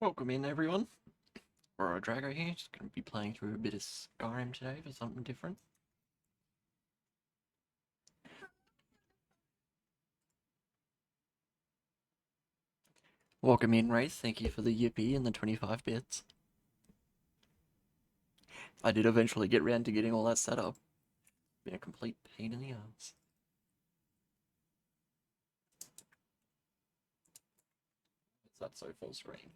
Welcome in, everyone. We're Drago here, just going to be playing through a bit of Skyrim today for something different. Welcome in, Race. Thank you for the yippee and the 25 bits. I did eventually get round to getting all that set up. Been a complete pain in the ass. Is that so full screen?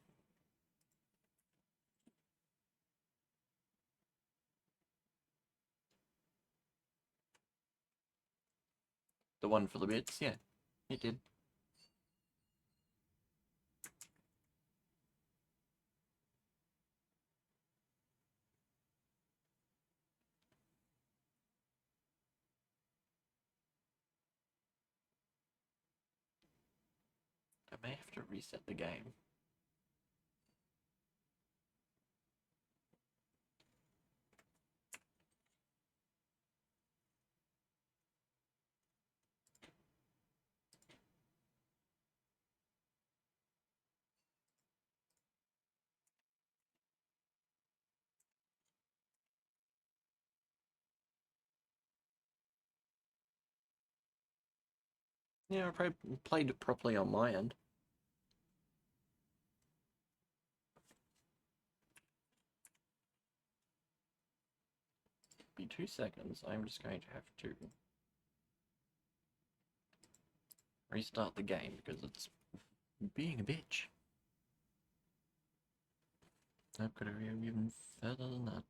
The one for the bits? Yeah, it did. I may have to reset the game. Yeah, I probably played it properly on my end. Be 2 seconds. I'm just going to have to restart the game because it's being a bitch. I've got to go even further than that.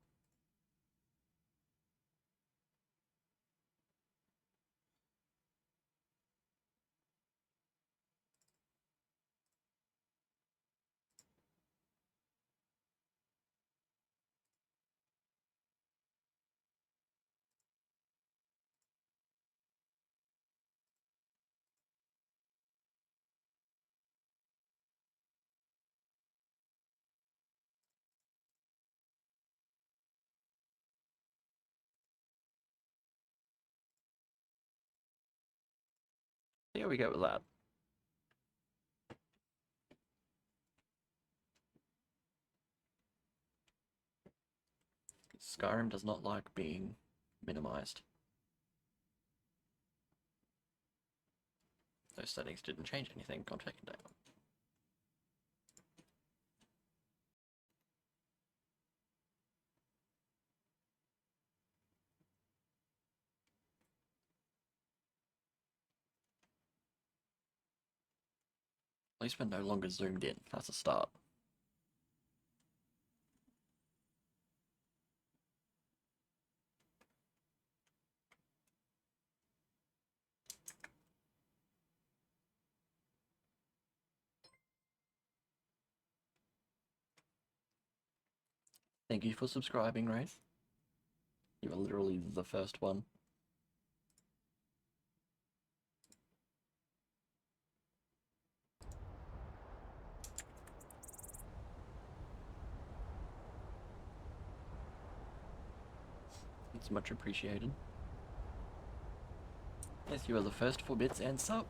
There we go with that. Skyrim does not like being minimized. Those settings didn't change anything, I'm taking down. At least we're no longer zoomed in. That's a start. Thank you for subscribing, Wraith. You are literally the first one. It's much appreciated. Yes, you are the first for bits and sub.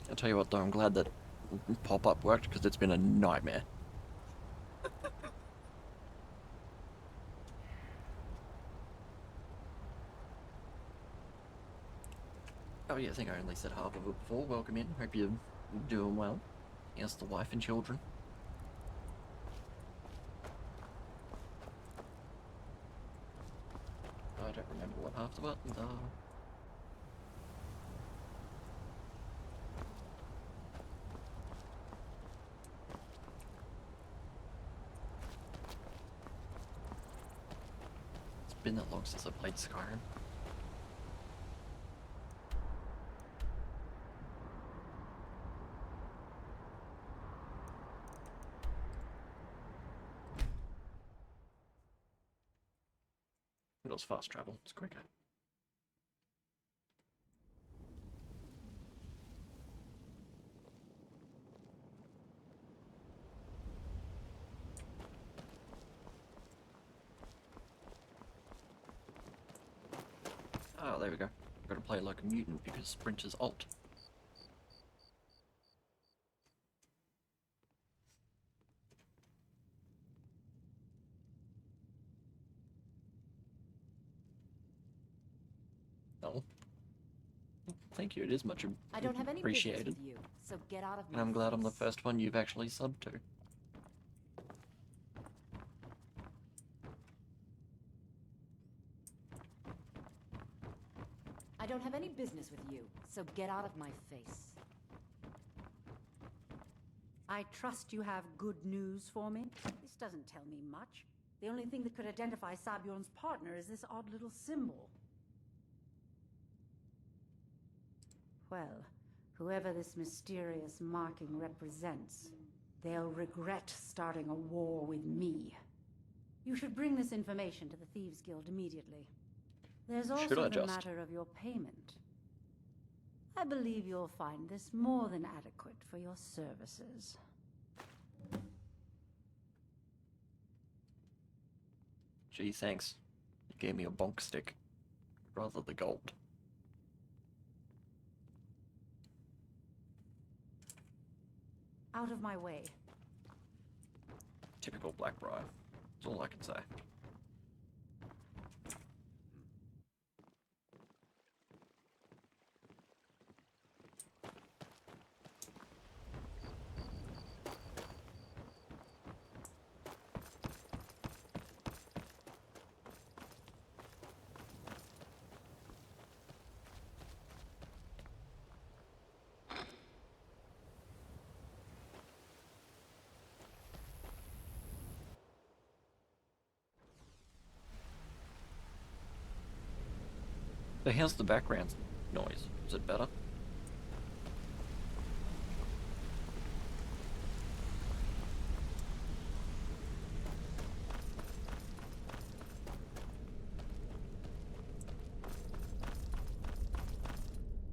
I'll tell you what though, I'm glad that pop-up worked because it's been a nightmare. Oh yeah, I think I only said half of it before. Welcome in, hope you're doing well. Yes, the wife and children. I don't remember what half the buttons are. It's been that long since I played Skyrim. It was fast travel, it's quicker. Oh, there we go. I've got to play like a mutant because sprint is alt. Thank you, it is much I don't have any business appreciated. with you, so get out of my And I'm glad I'm the face. first one you've actually subbed to. I don't have any business with you, so get out of my face. I trust you have good news for me? This doesn't tell me much. The only thing that could identify Sabjorn's partner is this odd little symbol. Well, whoever this mysterious marking represents, they'll regret starting a war with me. You should bring this information to the Thieves Guild immediately. There's also the matter of your payment. I believe you'll find this more than adequate for your services. Gee, thanks. You gave me a bonk stick. Rather the gold. Out of my way. Typical Blackbriar. That's all I can say. So how's the background noise? Is it better?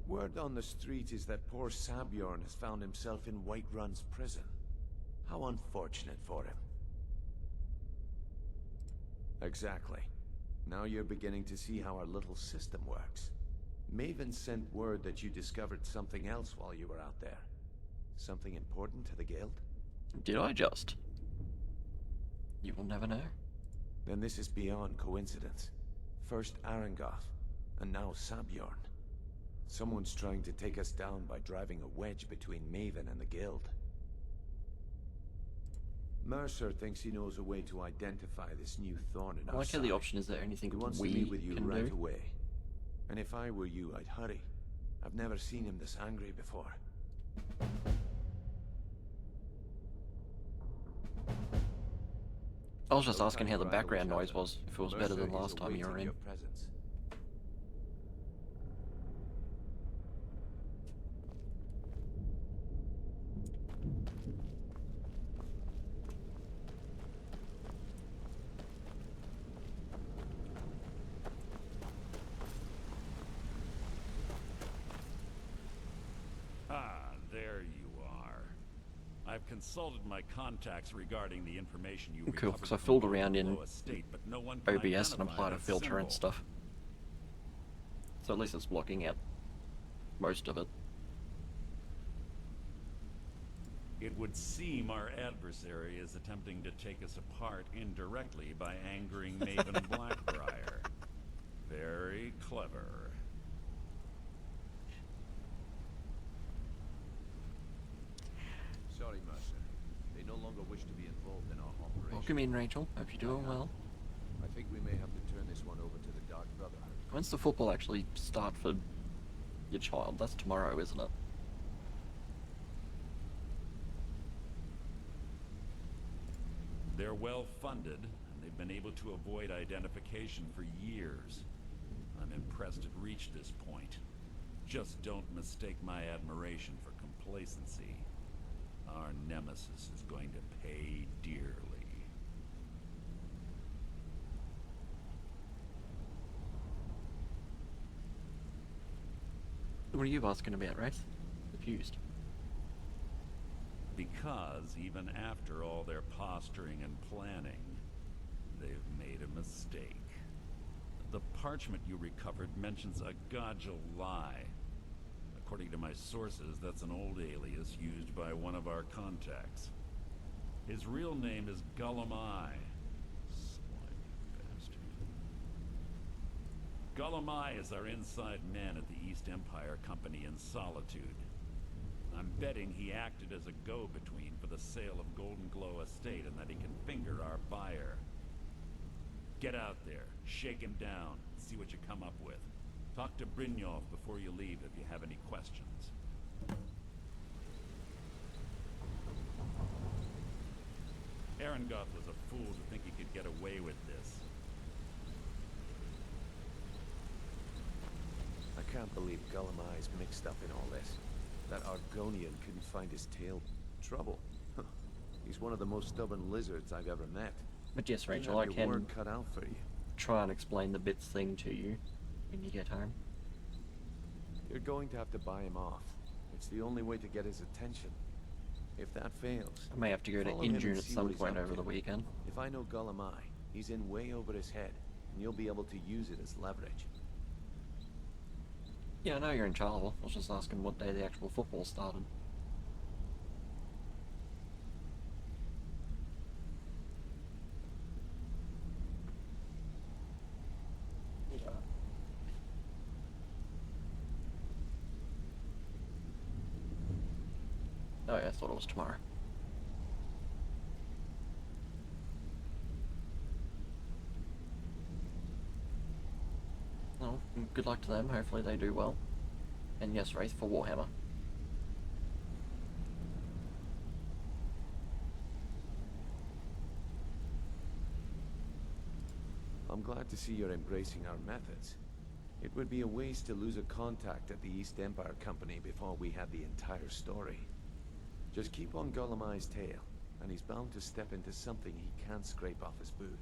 Word on the street is that poor Sabjorn has found himself in Whiterun's prison. How unfortunate for him. Exactly. Now you're beginning to see how our little system works. Maven sent word that you discovered something else while you were out there. Something important to the guild? Did I just? You will never know. Then this is beyond coincidence. First Arangoth, and now Sabjorn. Someone's trying to take us down by driving a wedge between Maven and the guild. Mercer thinks he knows a way to identify this new thorn in our I like how side. the option is there anything He wants we to meet with you can right do. away. And if I were you, I'd hurry. I've never seen him this angry before. I was just asking how the background noise was, if it was better than Mercer is last time you were awaiting in. your presence. There you are. I've consulted my contacts regarding the information you Cool, recovered because I from filled the around in Dohvah estate, but no one can OBS and identify applied a that filter and symbol. stuff. So at least it's blocking out most of it. It would seem our adversary is attempting to take us apart indirectly by angering Maven Blackbriar. Very clever. Sorry, Mercer. They no longer wish to be involved in our operation. Welcome in, Rachel. Hope you're doing well. I think we may have to turn this one over to the Dark Brotherhood. When's the football actually start for your child? That's tomorrow, isn't it? They're well funded, and they've been able to avoid identification for years. I'm impressed it reached this point. Just don't mistake my admiration for complacency. Our nemesis is going to pay dearly. What are you asking about, Wraith? Confused. Because even after all their posturing and planning, they've made a mistake. The parchment you recovered mentions a Godja lie. According to my sources, that's an old alias used by one of our contacts. His real name is Gullum Eye. Slimy bastard. Gulamai is our inside man at the East Empire Company in Solitude. I'm betting he acted as a go-between for the sale of Golden Glow Estate and that he can finger our buyer. Get out there, shake him down, see what you come up with. Talk to Brynjolf before you leave if you have any questions. Arengoth was a fool to think he could get away with this. I can't believe Gulamai is mixed up in all this. That Argonian couldn't find his tail. Trouble. Huh. He's one of the most stubborn lizards I've ever met. But yes, You Rachel, have I your can work cut out for you. try and explain the bits thing to you when you get home. You're going to have to buy him off. It's the only way to get his attention. If that fails, I may have to go to follow him Injune and at see some what he's point up over to. the weekend. If I know Gulamai, he's in way over his head, and you'll be able to use it as leverage. Yeah, I know you're in Charleville. I was just asking what day the actual football started. Oh yeah, I thought it was tomorrow. Well, good luck to them. Hopefully they do well. And yes, Wraith for Warhammer. I'm glad to see you're embracing our methods. It would be a waste to lose a contact at the East Empire Company before we had the entire story. Just keep on Gulamai's tail, and he's bound to step into something he can't scrape off his boot.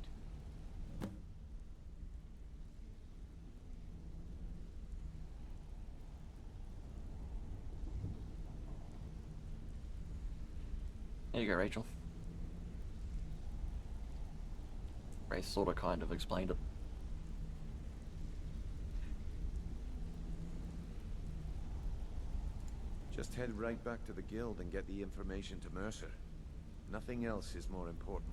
There you go, Rachel. Wraith sort of kind of explained it. Just head right back to the guild and get the information to Mercer. Nothing else is more important.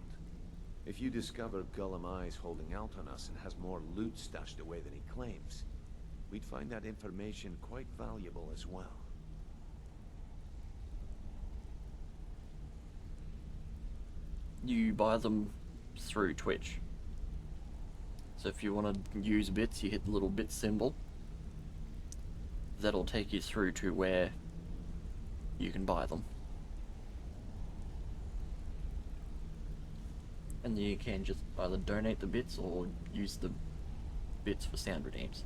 If you discover Gulamai's holding out on us and has more loot stashed away than he claims, we'd find that information quite valuable as well. You buy them through Twitch. So if you want to use bits, you hit the little bit symbol. That'll take you through to where you can buy them. And then you can just either donate the bits or use the bits for sound redeems.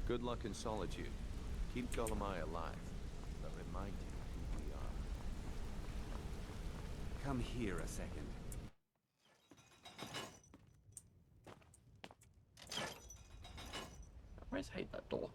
Good luck in Solitude. Keep Gulamai alive, but remind him who we are. Come here a second. I always hate that door.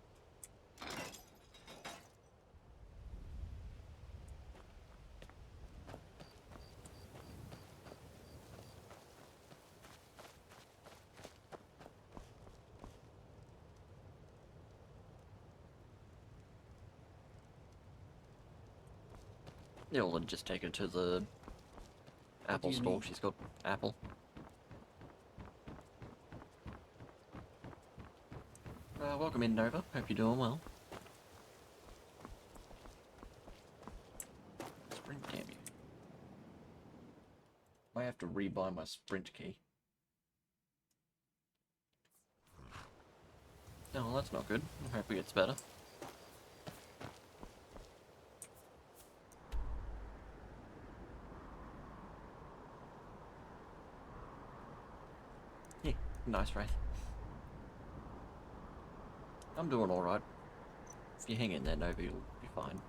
Yeah, we'll just take her to the Apple do you store. need? She's got Apple. Welcome in, Nova. Hope you're doing well. Sprint, damn you. I have to rebuy my sprint key. Oh, well, that's not good. I hope it gets better. Yeah, nice, Wraith. I'm doing alright. If you hang in there, Nova, you'll be fine.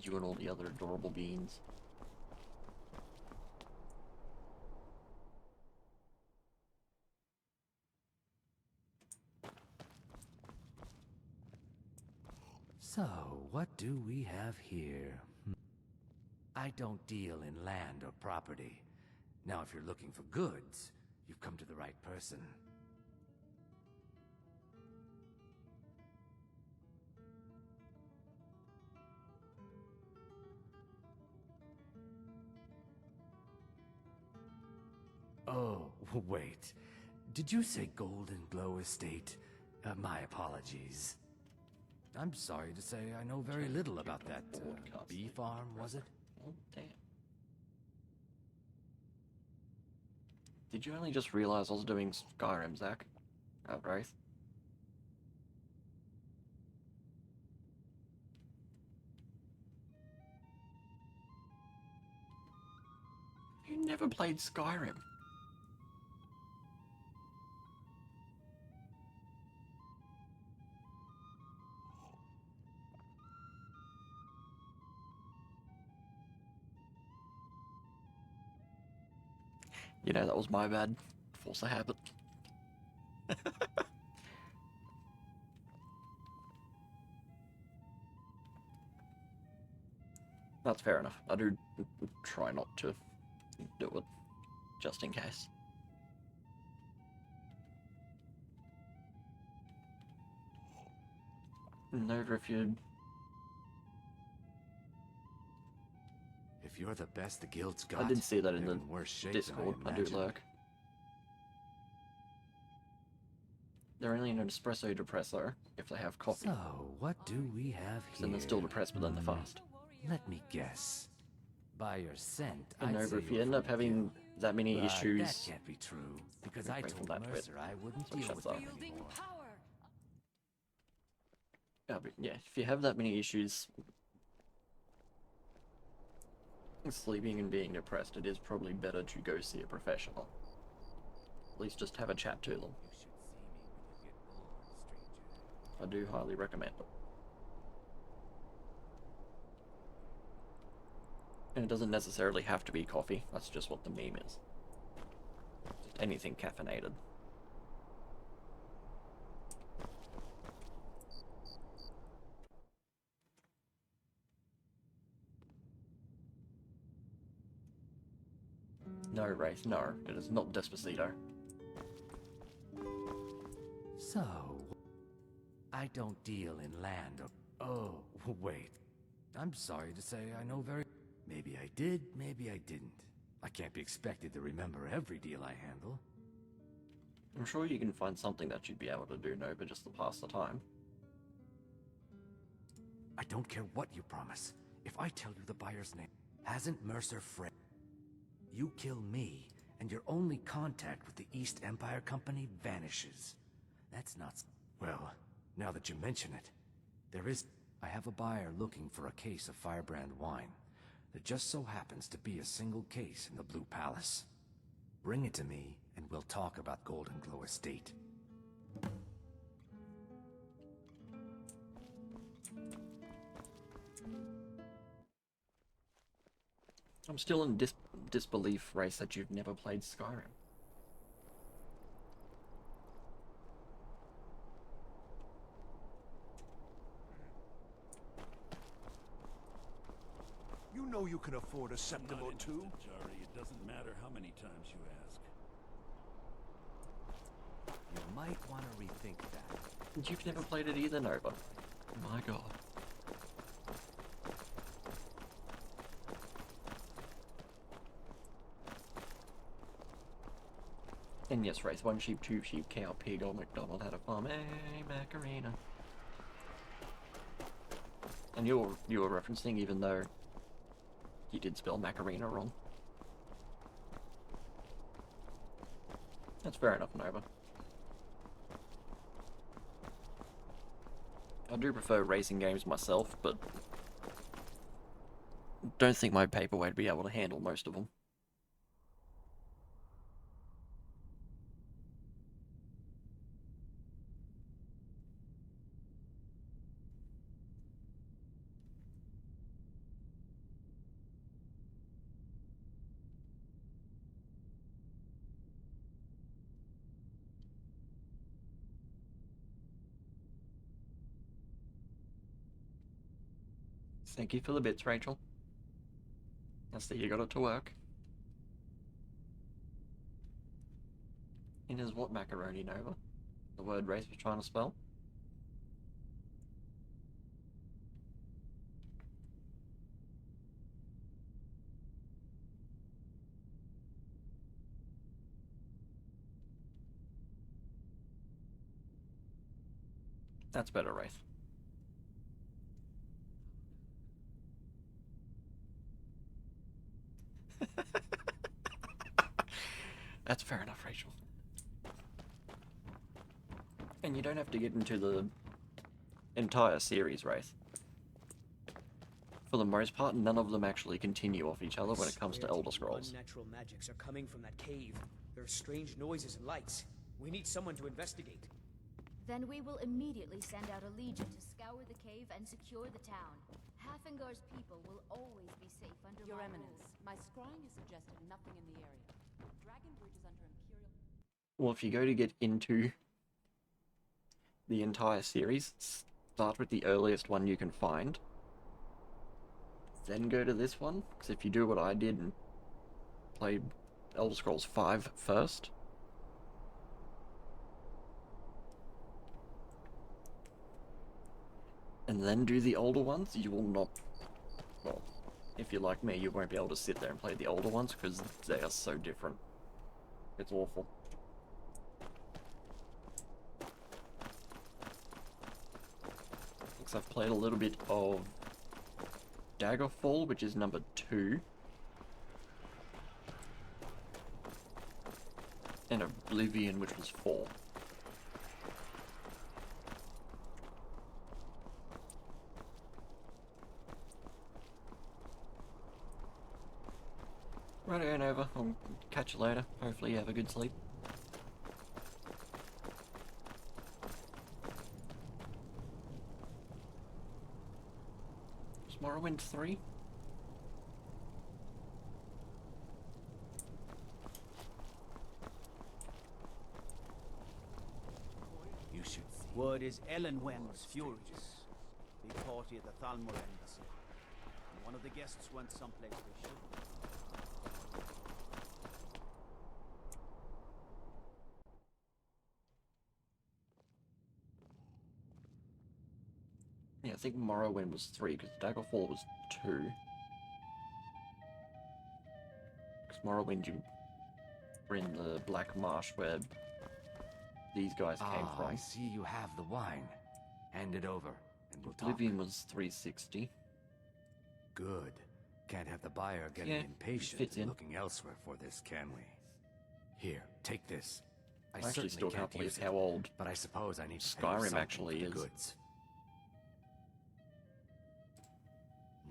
You and all the other adorable beings. So, what do we have here? I don't deal in land or property. Now, if you're looking for goods, you've come to the right person. Oh, wait. Did you say Golden Glow Estate? My apologies. I'm sorry to say I know very little about that bee farm, was it? Oh, damn. Did you only just realize I was doing Skyrim, Zach? Wraith? You never played Skyrim. You know, that was my bad. Force of habit. That's fair enough. I do try not to do it, just in case. Nova, if you... If you're the best the guild's got, I did see that in they're the worse shape Discord. than I do imagined. lurk. They're only an espresso depresso if they have coffee. So, what do we have here? Then they're still depressed, but then they're fast. Let me guess. By your scent, And I'd Nova, say if you you're end from up the having guild. that many But issues... that can't be true, because I Break from told that bit. Mercer I wouldn't So deal shuts with up. them Wielding anymore. power. But yeah, if you have that many issues sleeping and being depressed, it is probably better to go see a professional. At least just have a chat to them. You should see me when you get bored, stranger. I do highly recommend it. And it doesn't necessarily have to be coffee, that's just what the meme is. Just anything caffeinated. No, Wraith, no. It is not Despacito. So, I don't deal in land or... Oh, wait. I'm sorry to say I know very... Maybe I did, maybe I didn't. I can't be expected to remember every deal I handle. I'm sure you can find something that you'd be able to do, Nova, just to pass the time. I don't care what you promise. If I tell you the buyer's name, hasn't Mercer Fred? You kill me, and your only contact with the East Empire Company vanishes. That's not... Well, now that you mention it, there is... I have a buyer looking for a case of Firebrand wine. There just so happens to be a single case in the Blue Palace. Bring it to me, and we'll talk about Golden Glow Estate. I'm still in disbelief, Race, that you've never played Skyrim. You know you can afford a septum Not or two. interested, Jari. It doesn't matter how many times you ask. You might want to rethink that. You've never played it either, Nova. My god. And yes, Race, one sheep, two sheep, cow, pig, old MacDonald had a farm, Macarena. And you were referencing, even though you did spell Macarena wrong. That's fair enough, Nova. I do prefer racing games myself, but don't think my paperweight would be able to handle most of them. Thank you for the bits, Rachel. I see you got it to work. In is what macaroni, Nova? The word Wraith was trying to spell? That's better, Wraith. That's fair enough, Rachel. And you don't have to get into the entire series, Wraith. For the most part, none of them actually continue off each other when it comes to Elder Scrolls. Unnatural magics are coming from that cave. There are strange noises and lights. We need someone to investigate. Then we will immediately send out a legion to scour the cave and secure the town. Hafengar's people will always be safe under Your my Eminence, rule. my scrying has suggested nothing in the area. Dragonbridge is under Imperial... Well, if you go to get into the entire series, start with the earliest one you can find. Then go to this one, because if you do what I did and play Elder Scrolls V first, and then do the older ones, you will not... Well, if you're like me, you won't be able to sit there and play the older ones, because they are so different. It's awful. Looks I've played a little bit of Daggerfall, which is number 2. And Oblivion, which was 4. Right, Nova. I'll catch you later. Hopefully you have a good sleep. Is Morrowind 3? You should see. Word is Ellenwen was furious. Big party at the Thalmor Embassy. And one of the guests went someplace they shouldn't. Yeah, I think Morrowind was 3, because Daggerfall was 2. Because Morrowind, you were in the Black Marsh where these guys came from. I see you have the wine. Hand it over, and we'll talk. Oblivion was 360. Good. Can't have the buyer getting Yeah, impatient fits and in. looking elsewhere for this, can we? Here, take this. I actually certainly still can't believe use it, how old but I suppose I need to pay you Skyrim something actually for the is. goods.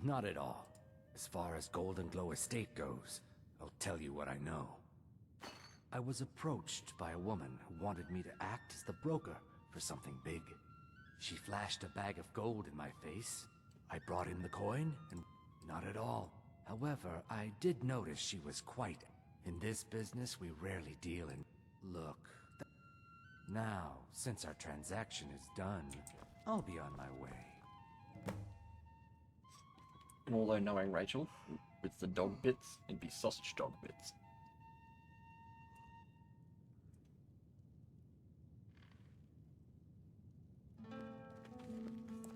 Not at all. As far as Golden Glow Estate goes, I'll tell you what I know. I was approached by a woman who wanted me to act as the broker for something big. She flashed a bag of gold in my face. I brought in the coin, and not at all. However, I did notice she was quite... In this business, we rarely deal in... Look... Now, since our transaction is done, I'll be on my way. And although knowing Rachel, with the dog bits, it'd be sausage dog bits.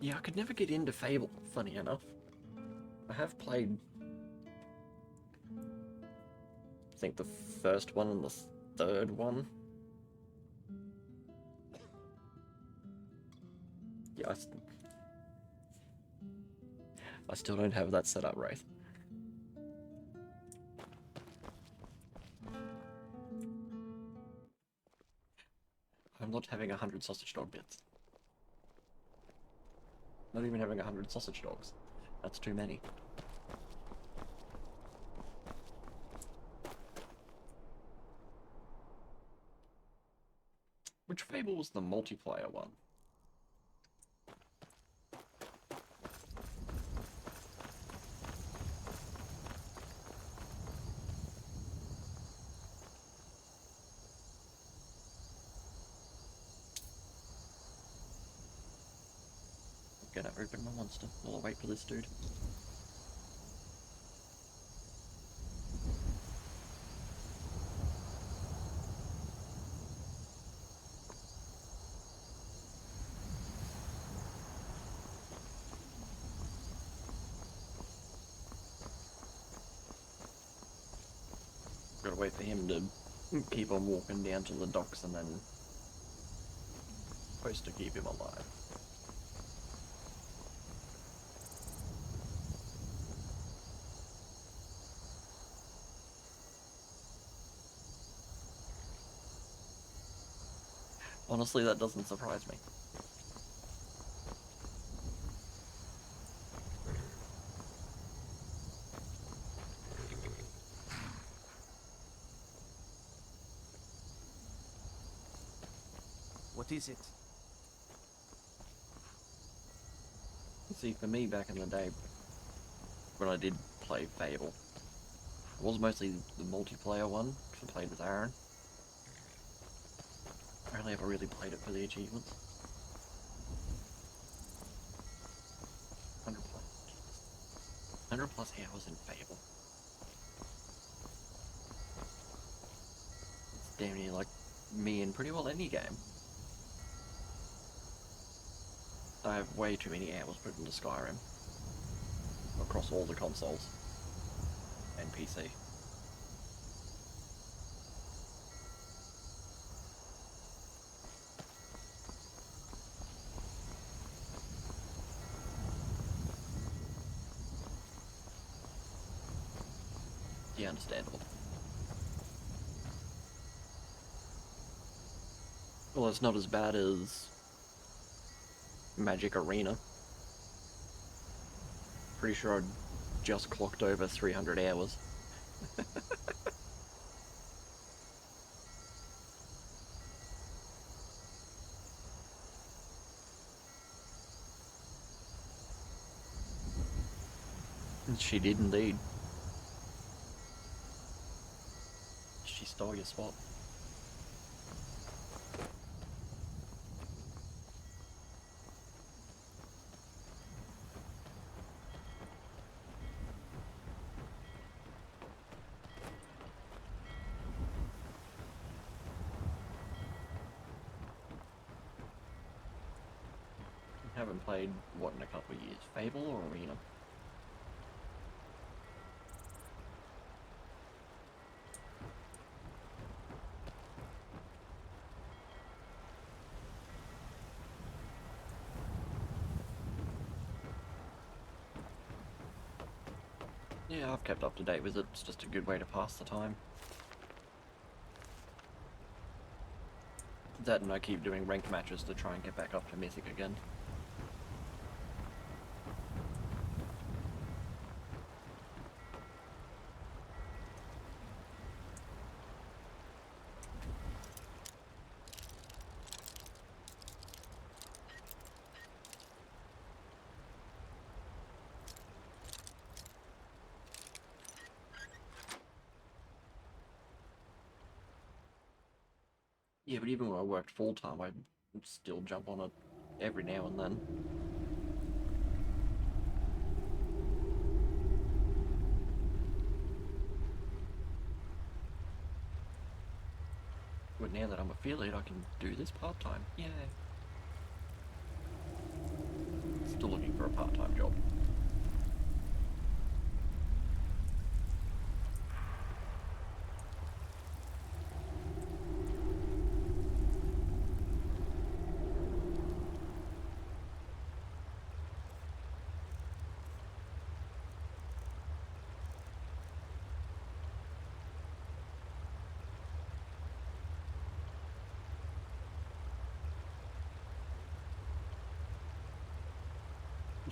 Yeah, I could never get into Fable, funny enough. I have played... I think the first one and the third one. Yeah, I still don't have that set up, Wraith. I'm not having 100 sausage dog bits. Not even having 100 sausage dogs. That's too many. Which Fable was the multiplayer one? I'm gonna open my monster while I wait for this dude. wait for him to keep on walking down to the docks and then supposed to keep him alive. Honestly, that doesn't surprise me. What is it? See, for me back in the day, when I did play Fable, it was mostly the multiplayer one, because I played with Aaron. I only ever really played it for the achievements. 100 plus, 100 plus hours in Fable. It's damn near like me in pretty well any game. I have way too many hours put into Skyrim. Across all the consoles. And PC. Yeah, understandable. Well, it's not as bad as Magic Arena. Pretty sure I just clocked over 300 hours. She did indeed. She stole your spot. Haven't played, what, in a couple of years? Fable or Arena? Yeah, I've kept up to date with it. It's just a good way to pass the time. That and I keep doing ranked matches to try and get back up to Mythic again. Yeah, but even when I worked full-time, I'd still jump on it every now and then. But now that I'm affiliate, I can do this part-time. Yay! Still looking for a part-time job.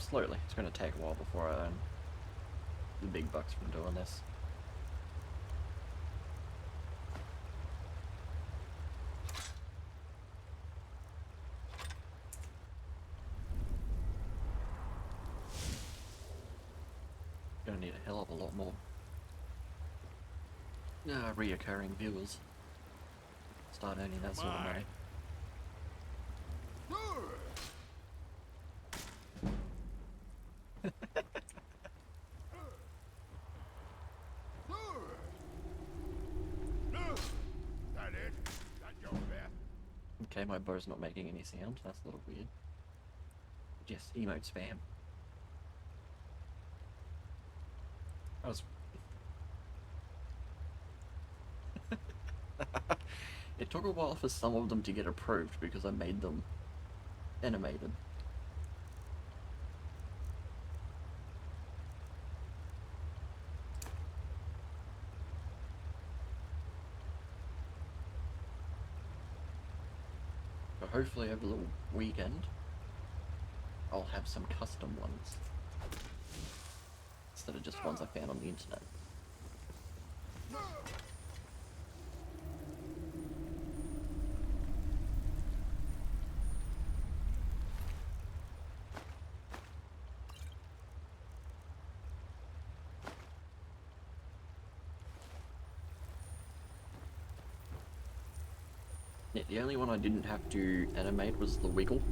Slowly. It's going to take a while before I earn the big bucks from doing this. Gonna need a hell of a lot more reoccurring viewers. Start earning that sort of money. Okay, my bow's not making any sound. That's a little weird. Yes, emote spam. I was... It took a while for some of them to get approved because I made them animated. But hopefully over the weekend, I'll have some custom ones. Instead of just ones I found on the internet. Yeah, the only one I didn't have to animate was the wiggle.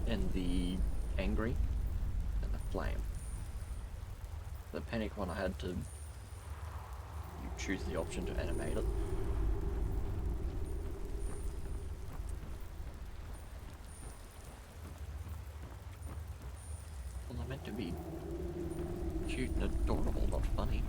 And the angry. And the flame. The panic one I had to choose the option to animate it. Well, they're meant to be cute and adorable, not funny.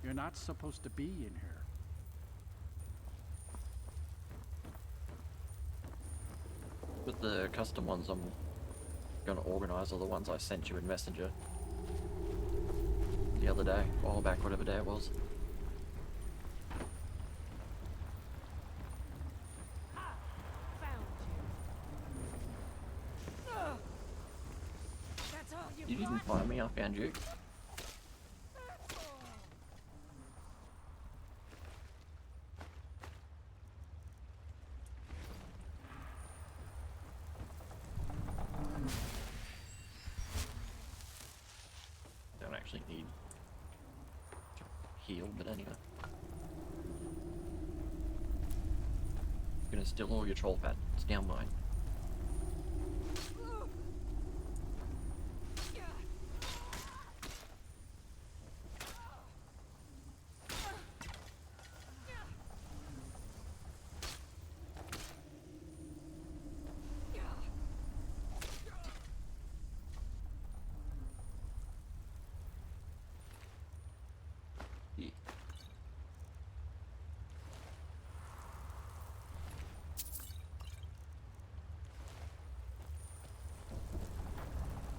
You're not supposed to be in here. But the custom ones I'm gonna organise are the ones I sent you in Messenger the other day, or back whatever day it was. You didn't find me, I found you. Don't actually need to heal, but anyway. I'm gonna steal all your troll fat. It's now mine. Yeah.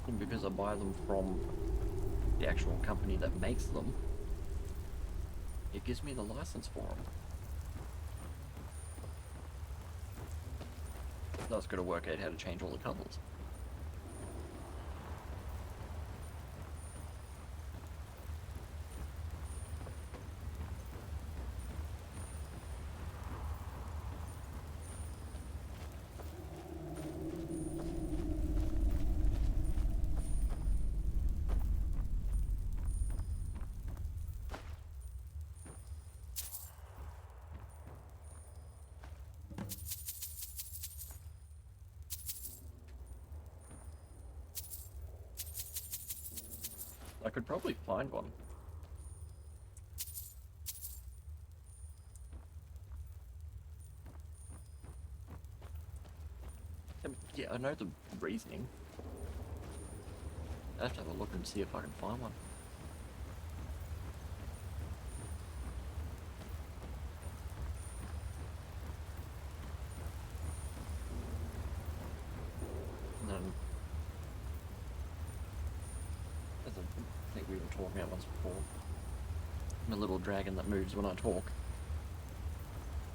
And because I buy them from the actual company that makes them, it gives me the license for them. So I was gonna work out how to change all the colours. I could probably find one. Yeah, I know the reasoning. I have to have a look and see if I can find one. And then, as I think we were talking about once before, I'm a little dragon that moves when I talk.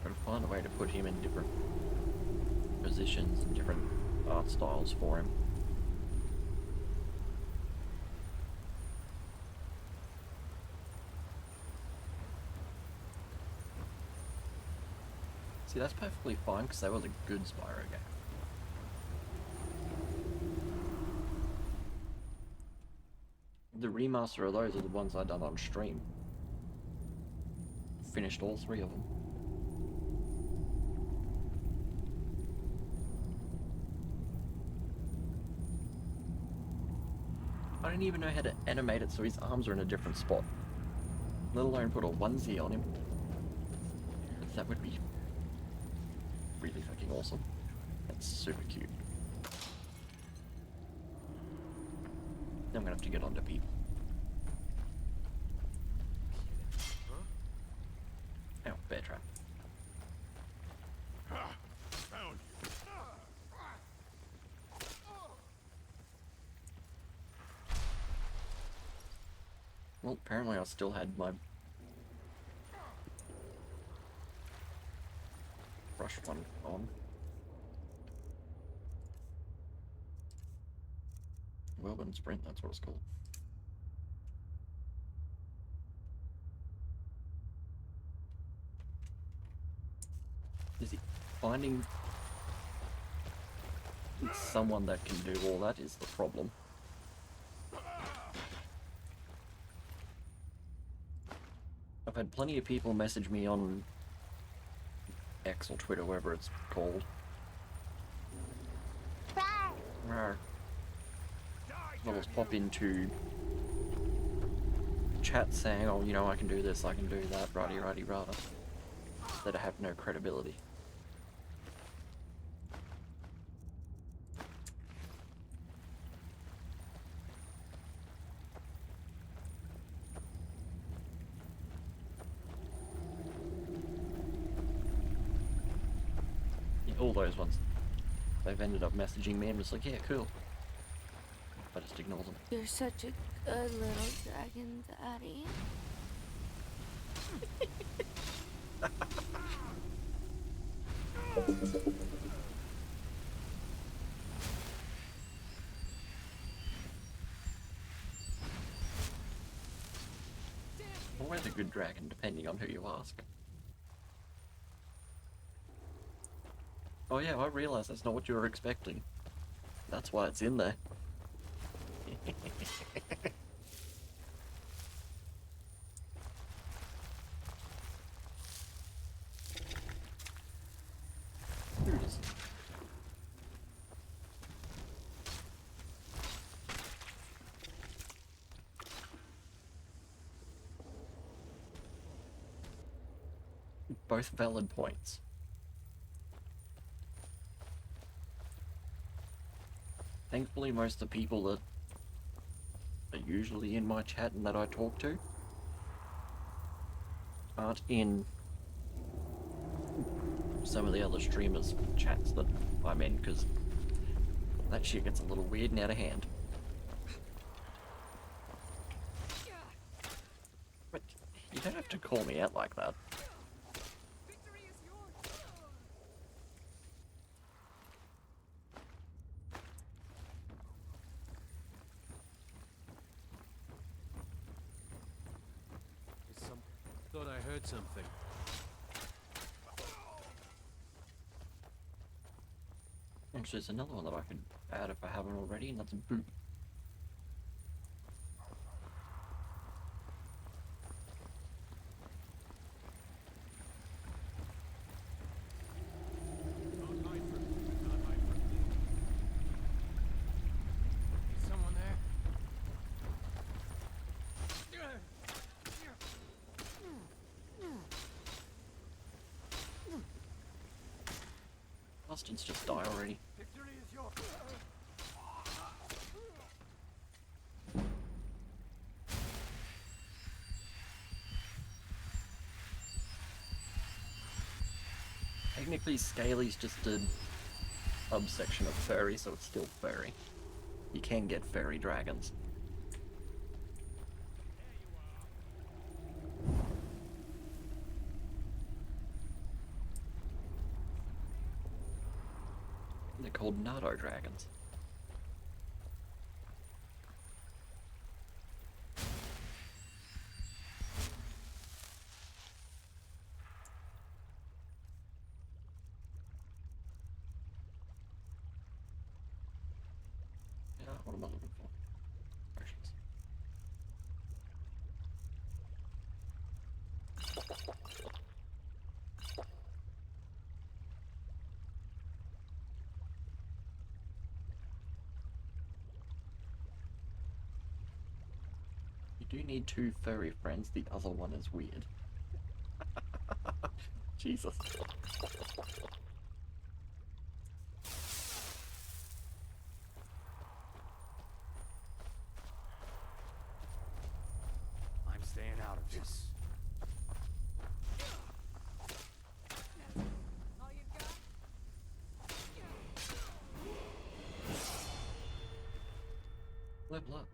Gotta find a way to put him in different positions and different art styles for him. See, that's perfectly fine because that was a good Spyro game. The remaster of those are the ones I done on stream. finished all 3 of them. I don't even know how to animate it so his arms are in a different spot. Let alone put a onesie on him. That would be really fucking awesome. That's super cute. I'm gonna have to get onto people. Oh, bear trap. Found you. Well, apparently I still had my brush one on. Whirlwind Sprint, that's what it's called. Is he finding someone that can do all that is the problem. I've had plenty of people message me on X or Twitter, whatever it's called. Rawr. As well as pop into chat saying, oh, you know, I can do this, I can do that, righty, rada. That I have no credibility. All those ones. They've ended up messaging me and just like, yeah, cool. I just ignore them. You're such a good little dragon daddy. Always a good dragon, depending on who you ask. Oh yeah, I realise that's not what you were expecting. That's why it's in there. Here it is. Both valid points. Thankfully, most of the people that are usually in my chat and that I talk to aren't in some of the other streamers' chats that I'm in, because that shit gets a little weird and out of hand. But you don't have to call me out like that. Thought I heard something. Actually, there's another one that I could add if I haven't already, and that's a boot. Someone there? Bastards just die already. Victory is yours. Technically, Scaly's just a subsection of furry, so it's still furry. You can get furry dragons. They're called Nardo dragons. Yeah, what am I looking for? Potions. do need two furry friends. The other one is weird. Jesus. I'm staying out of this. Level up.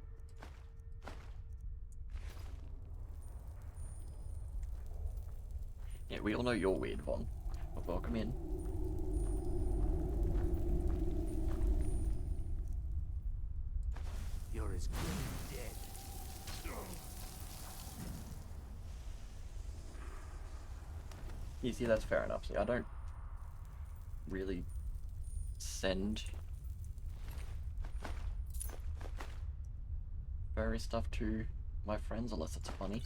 Yeah, we all know you're weird, Von. But welcome in. You're as good as dead. You see, that's fair enough. See, I don't really send furry stuff to my friends unless it's funny.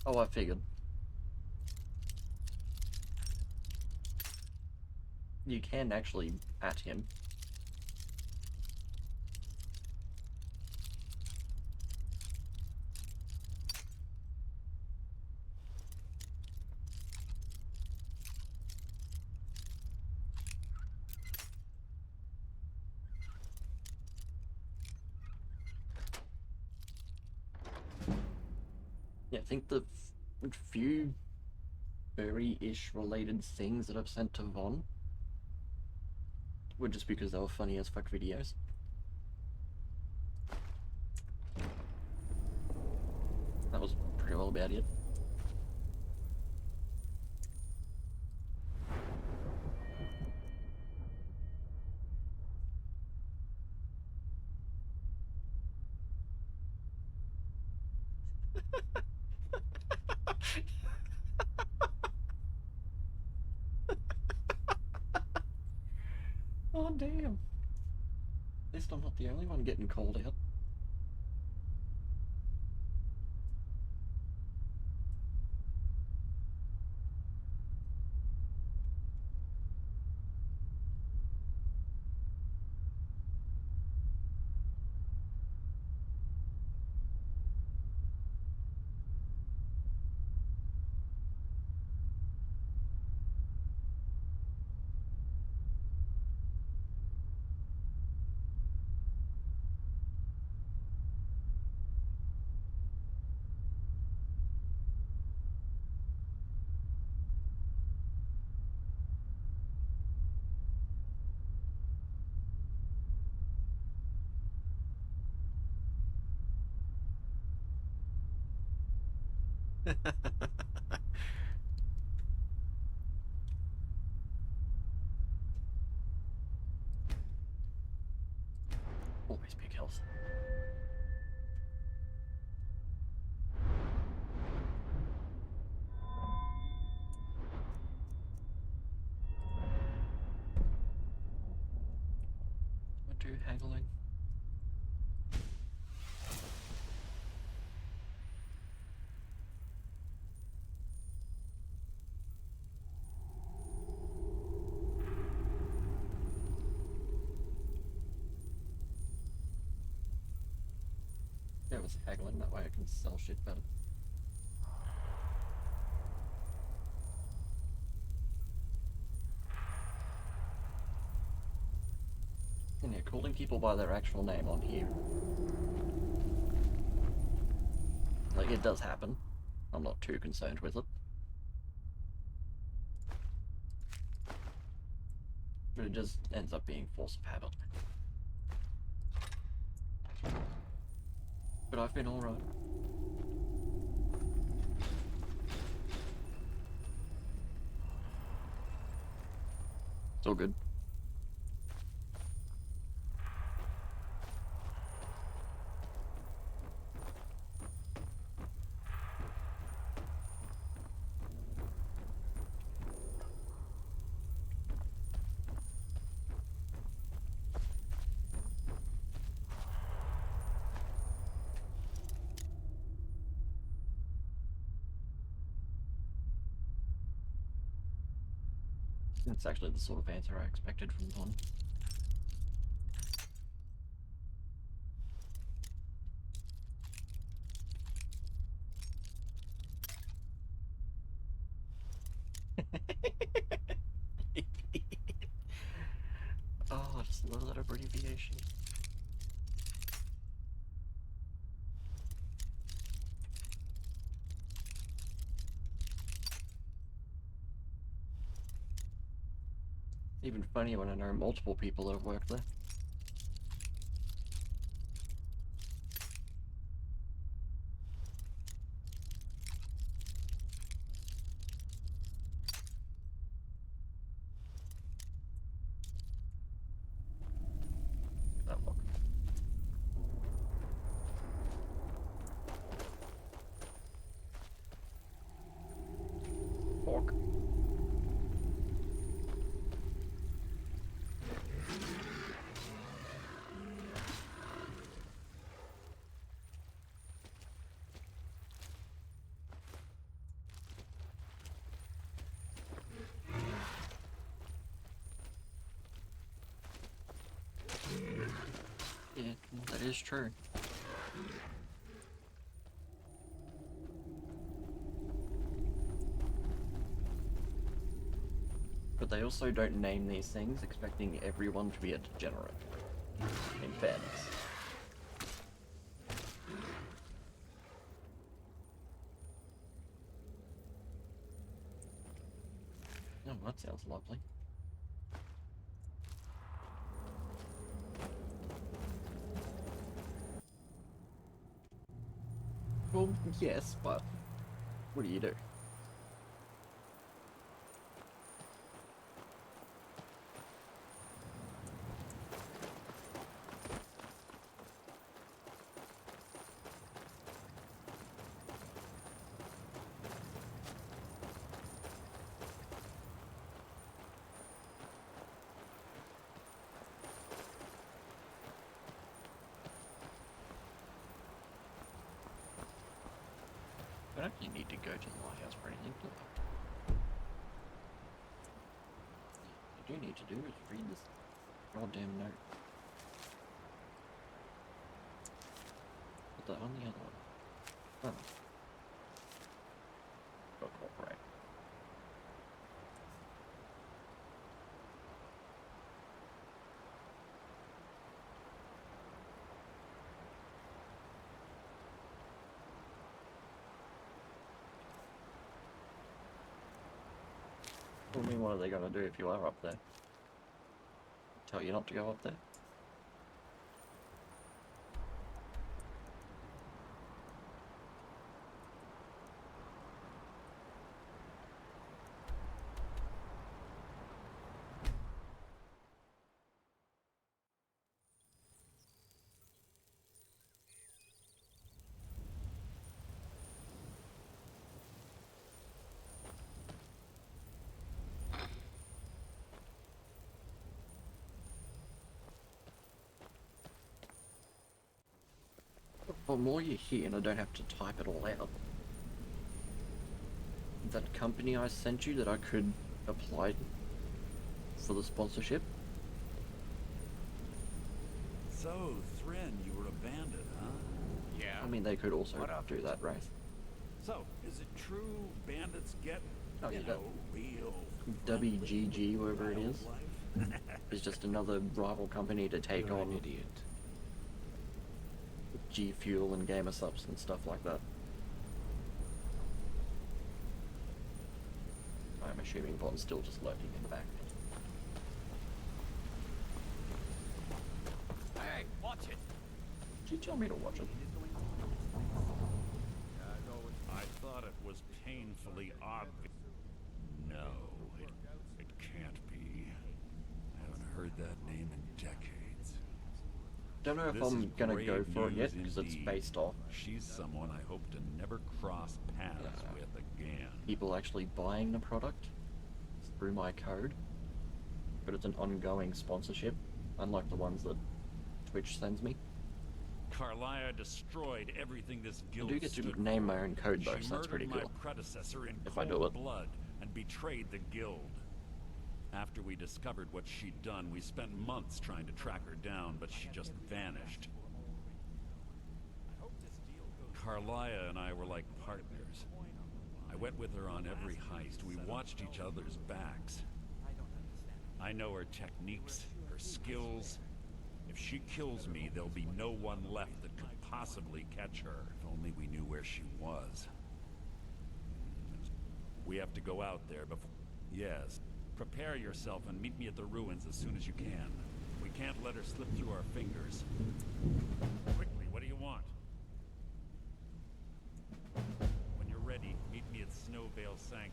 Oh, I figured. You can actually at him. Yeah, I think the few furry-ish related things that I've sent to Von were just because they were funny as fuck videos. That was pretty well about it. Oh, damn. At least I'm not the only one getting called out. Always big health. What do haggling? Yeah, it was haggling, that way I can sell shit better. And yeah, calling people by their actual name on here. Like, it does happen. I'm not too concerned with it. But it just ends up being force of habit. But I've been alright. It's all good. That's actually the sort of answer I expected from Don. Oh, I just love that abbreviation. Even funnier when I know multiple people that have worked there. That look. Fork. Yeah, that is true. But they also don't name these things expecting everyone to be a degenerate. In fairness. Oh, that sounds lovely. Well, yes, but what do you do? I don't actually need to go to the lighthouse for anything, do I? What I do need to do is read this goddamn note. Put that on the other one. Oh. Got cooperate. I mean, what are they going to do if you are up there? Tell you not to go up there? Well, more you're here and I don't have to type it all out. That company I sent you that I could apply for the sponsorship. So, Thren, you were a bandit, huh? Yeah. I mean, they could also do that, right? So, is it true bandits get, Oh, yeah, real WGG, whoever it is, life? is just another rival company to take You're on an idiot. G Fuel and Gamer Subs and stuff like that. I'm assuming Bond's still just lurking in the back. Hey, watch it. Did you tell me to watch it? I thought it was painfully obvious. No, it can't be. I haven't heard that name in decades. Don't know if This is I'm gonna go grave for it yet news because it's indeed. based off She's someone I hope to never cross paths with again. people actually buying the product through my code, but it's an ongoing sponsorship, unlike the ones that Twitch sends me. Carlia destroyed everything this I guild do get stood to name my for. own code though, She so that's pretty murdered cool. my predecessor in If I cold do it. blood and betrayed the guild. After we discovered what she'd done, we spent months trying to track her down, but she just vanished. Carlia and I were like partners. I went with her on every heist. We watched each other's backs. I know her techniques, her skills. If she kills me, there'll be no one left that could possibly catch her. If only we knew where she was. We have to go out there before... Yes. Prepare yourself and meet me at the ruins as soon as you can. We can't let her slip through our fingers. Quickly, what do you want? When you're ready, meet me at Snowvale Sanctum.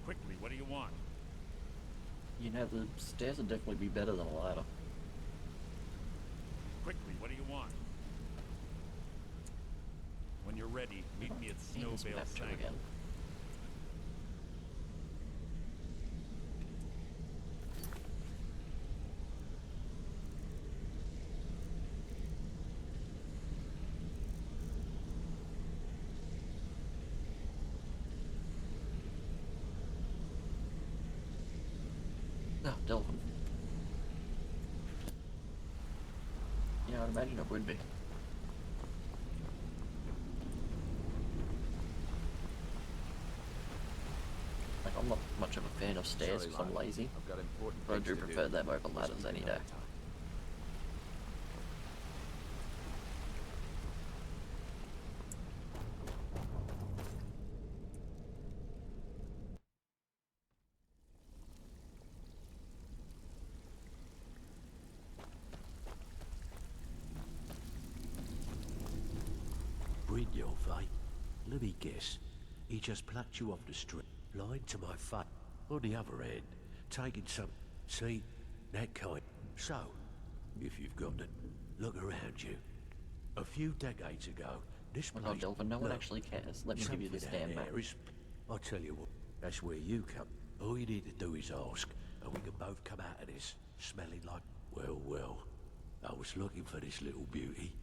Quickly, what do you want? You know, the stairs would definitely be better than a ladder. Quickly, what do you want? When you're ready, meet me at Snowvale Sanctum. Again. Oh, Delphin. Yeah, I'd imagine it would be. Like, I'm not much of a fan of stairs because I'm lazy, I've got important but I things do to prefer do. them over ladders any day. Brynjolf, eh? Let me guess. He just plucked you off the street, lying to my face. On the other hand, taking some... See? That kind. So, if you've got it, look around you. A few decades ago, this Oh place... god, Delphin, no one Look, actually cares. Let me give you the something out stand map. there is... I'll tell you what, that's where you come. All you need to do is ask, and we can both come out of this, smelling like... Well, well, I was looking for this little beauty.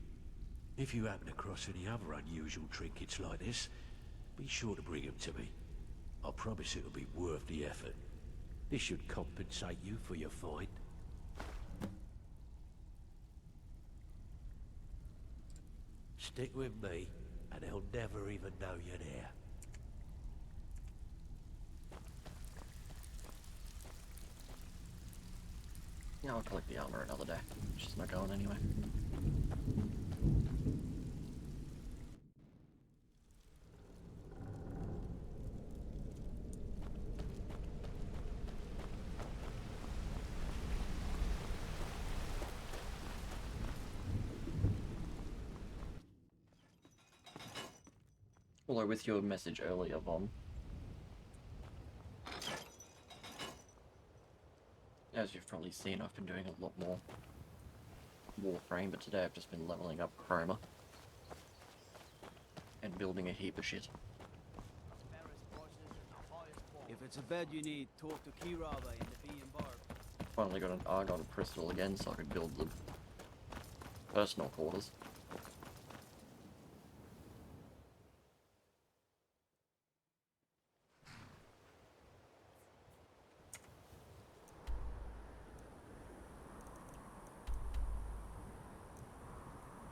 If you happen across any other unusual trinkets like this, be sure to bring them to me. I promise it'll be worth the effort. This should compensate you for your find. Stick with me, and they'll never even know you're there. Yeah, I'll collect the armor another day. She's not going anyway. Although with your message earlier, Von, as you've probably seen, I've been doing a lot more Warframe, but today I've just been leveling up Chroma and building a heap of shit. If it's a bed you need, talk to Kiraba in the Bee and Bar. Finally got an Argon crystal again so I could build the personal quarters.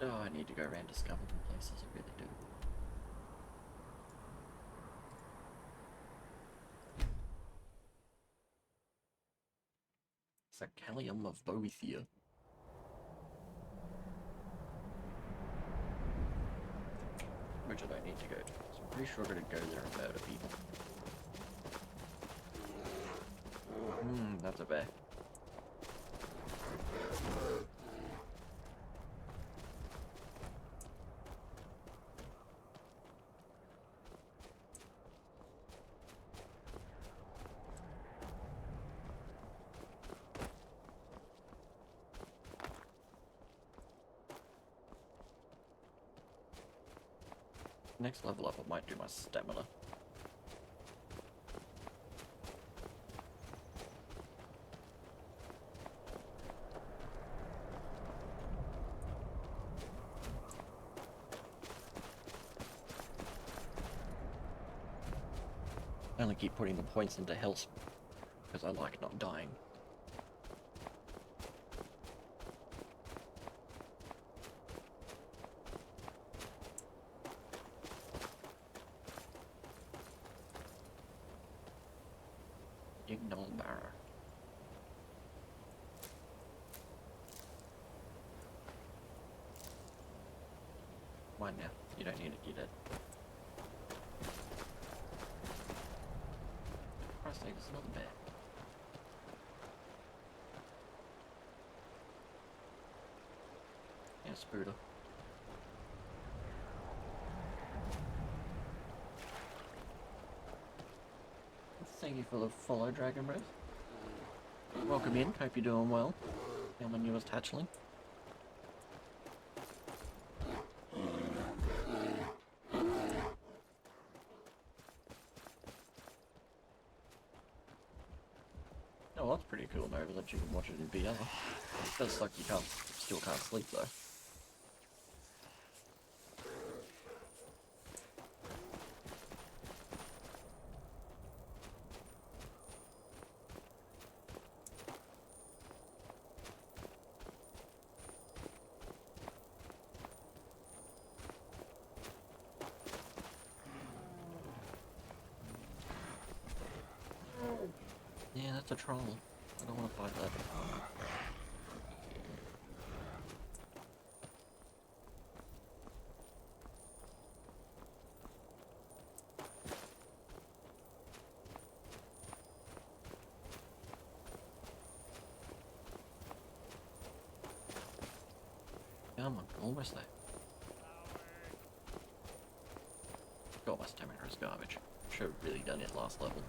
Oh, I need to go around discovering places, I really do. Sacalium of Boethia. Which I don't need to go to, so I'm pretty sure I'm gonna go there and murder people. That's a bear. Next level up, I might do my stamina. I only keep putting the points into health because I like not dying. Ignore barrow. Why now? You don't need it, you did. Christ's sake, it's not bad. Yeah, Spooder. Thank you for the follow, Dragon Breath. Welcome in, hope you're doing well. I'm my newest hatchling. Oh, that's pretty cool, Nova, that you can watch it in VR. It does suck you still can't sleep though. Yeah, that's a troll. I don't want to fight that. Come on, almost there. God, my stamina is garbage. Should have really done it last level.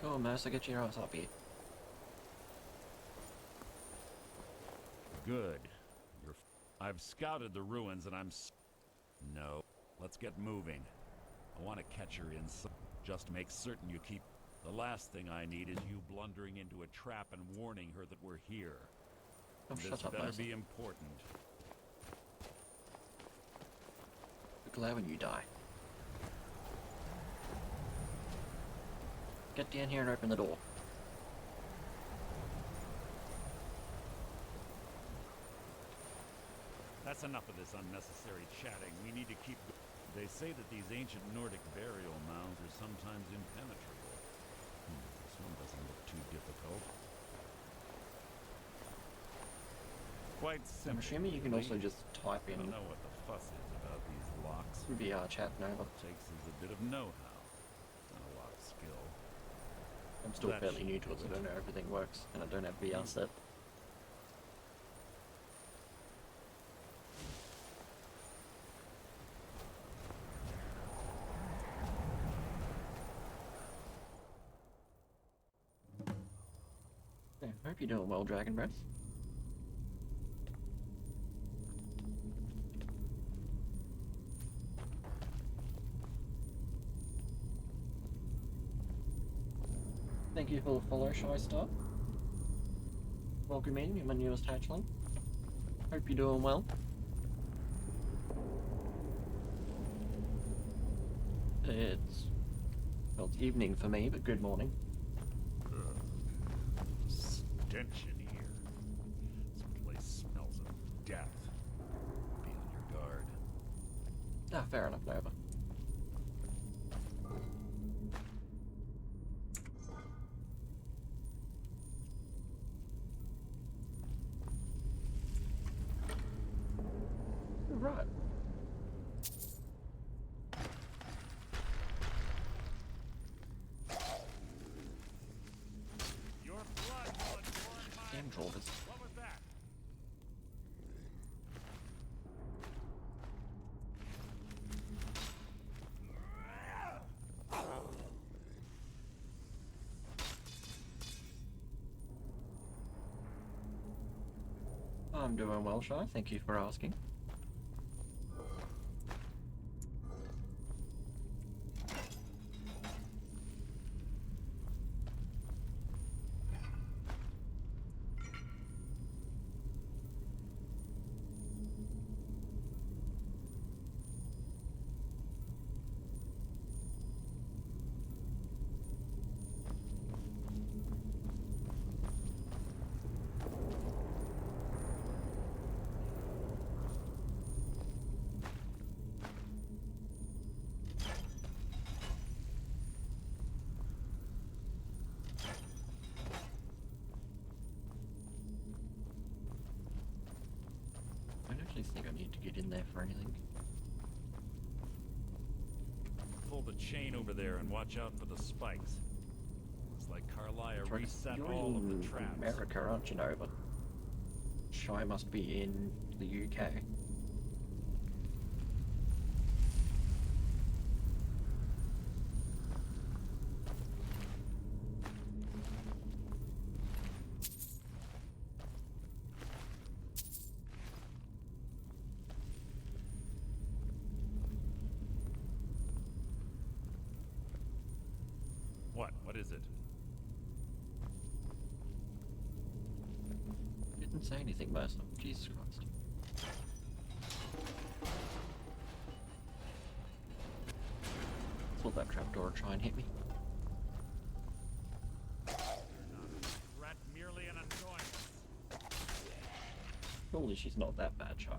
Go on, Mercer, get your ass up here. Good. I've scouted the ruins and No. Let's get moving. I want to catch her inside. Just make certain you keep... The last thing I need is you blundering into a trap and warning her that we're here. Oh, This shut up, better Mercer. be important. Be glad when you die. Get down here and open the door. That's enough of this unnecessary chatting. We need to keep... They say that these ancient Nordic burial mounds are sometimes impenetrable. This one doesn't look too difficult. Quite simple. I'm assuming you can also just type I in don't know what the fuss is about these locks. VR chat, Nova. All it takes is a bit of know-how and a lot of skill. I'm still That fairly new should to it, so do I don't know everything works, and I don't have VR set. Yeah, I hope you're doing well, Dragon Breath. Thank you for the follow, Shy Star. Welcome in, you're my newest hatchling. Hope you're doing well. Well, it's evening for me, but good morning. Stench in here. This place smells of death. Be on your guard. Ah, fair enough, Nova. Right. Your blood will inform my... Damn drawers. What was that? I'm doing well, Shy. Thank you for asking. get in there for anything. Pull the chain over there and watch out for the spikes. Looks like Carlia Right, reset you're all of in the traps. America, aren't you, Nova? Shy must be in the UK. What is it? Didn't say anything, Mercer. Jesus Christ. Thought that trapdoor would try and hit me. Rat merely an annoyance. Surely she's not that bad, Shy.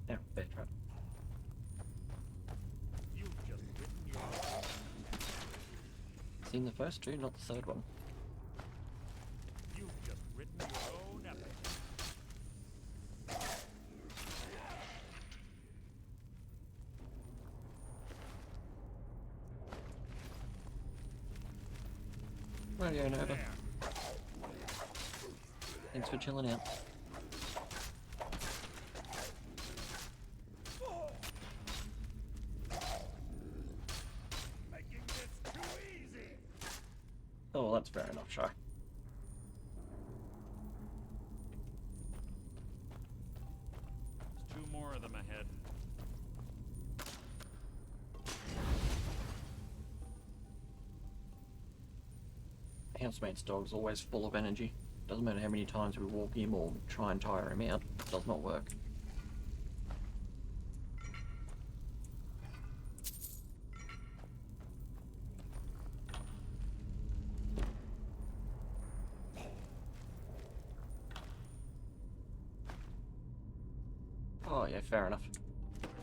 Now, bear trap. You've just written your Seen the first two, not the third one. You've just written your own epic. Radio Nova. There. Thanks for chilling out. Making this too easy. Oh, well, that's fair enough, Shy. There's two more of them ahead. Housemate's dog's always full of energy. Doesn't matter how many times we walk him or try and tire him out, it does not work. Oh yeah, fair enough.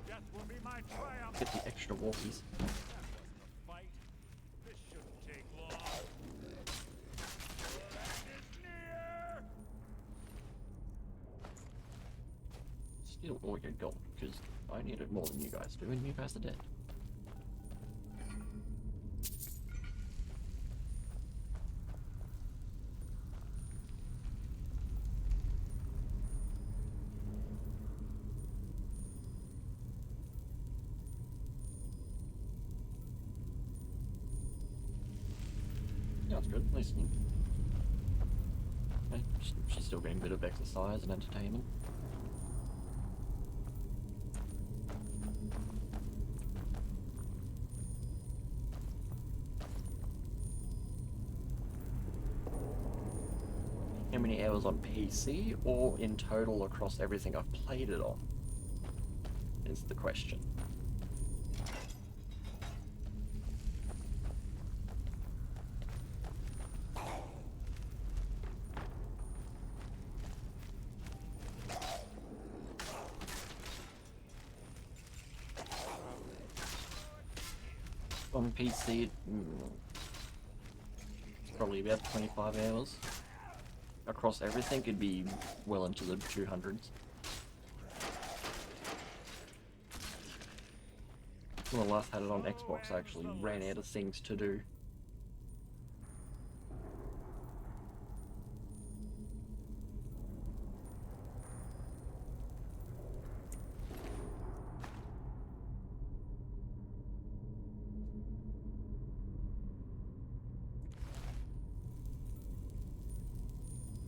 Death will be my triumph. Get the extra walkies. That wasn't a fight. This shouldn't take long. Your end is near. Steal all your gold, because I need it more than you guys do, and you guys are dead. Yeah, that's good. At least she's still getting a bit of exercise and entertainment. How many hours on PC or in total across everything I've played it on is the question. On PC, it's probably about 25 hours. Across everything, it'd be well into the 200s. When I last had it on Xbox, I actually ran out of things to do.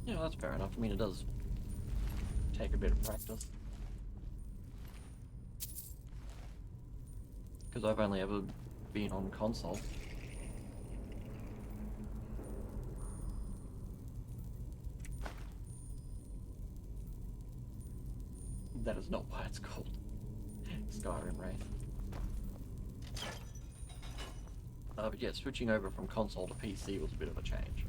Yeah, that's fair enough. I mean, it does take a bit of practice. Because I've only ever been on console. That is not why it's called Skyrim Wraith. But yeah, switching over from console to PC was a bit of a change.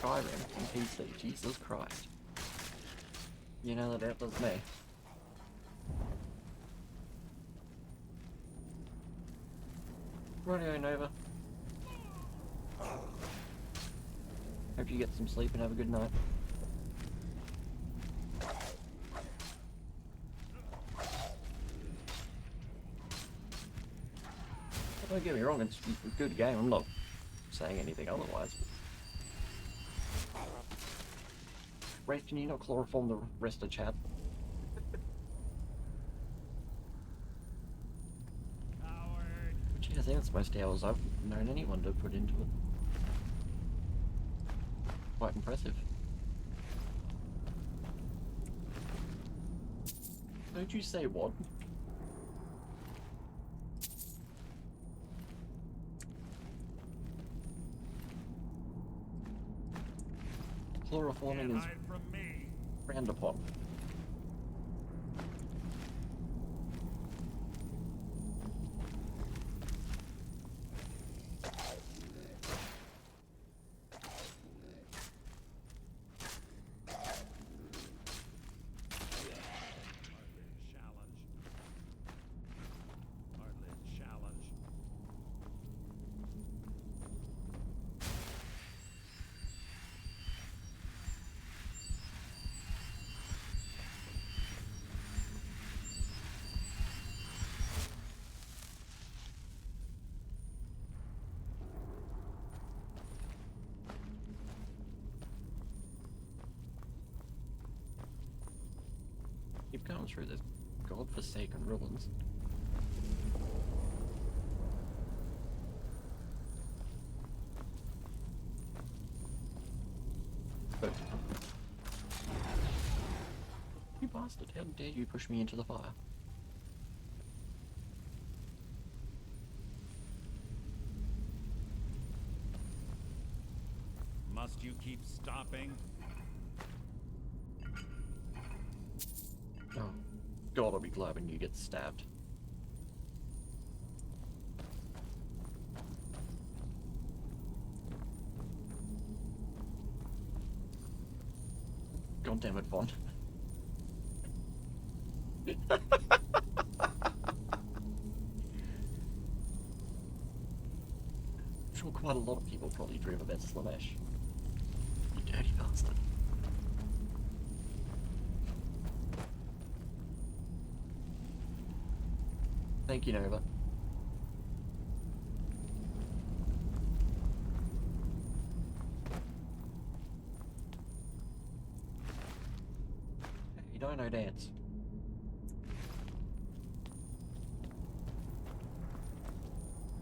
Skyrim on PC. Jesus Christ. You know that outdoes me. Rightio, Nova. Hope you get some sleep and have a good night. Don't get me wrong, it's a good game. I'm not saying anything otherwise. Wraith, can you not chloroform the rest of chat? Which I think that's most hours I've known anyone to put into it. Quite impressive. Don't you say what? Chloroforming is frowned upon. Keep going through this godforsaken ruins. But you bastard, how dare you push me into the fire? Must you keep stopping? Oh, God, I'll be glad when you get stabbed. God damn it, Vaughn. I'm sure quite a lot of people probably dream about Slanesh. You dirty bastard. Thank you, Nova. You don't know dance.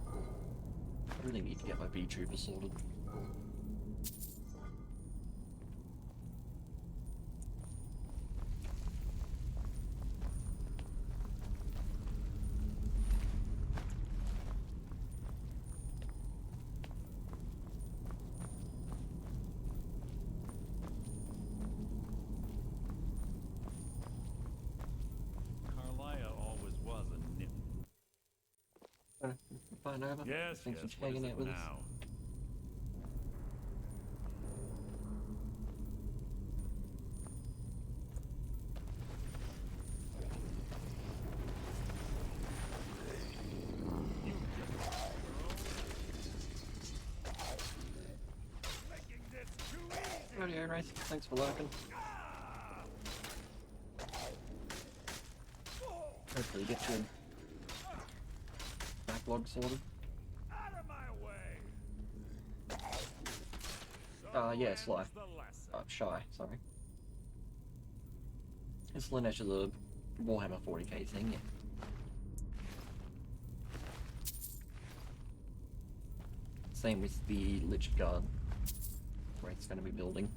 I really need to get my V-Trooper sorted. Bye, Nova. Yes, Thanks yes, for what is hanging it out with us. now? Rodeo Race, thanks for lurking. Hopefully get your backlog sorted. Yeah, Sly. Shy, sorry. Slanesh is a Warhammer 40k thing, yeah. Same with the Lich Guard, where it's going to be building.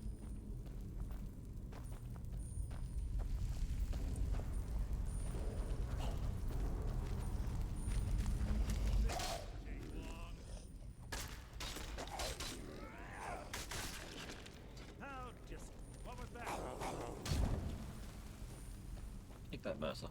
Take that, Mercer.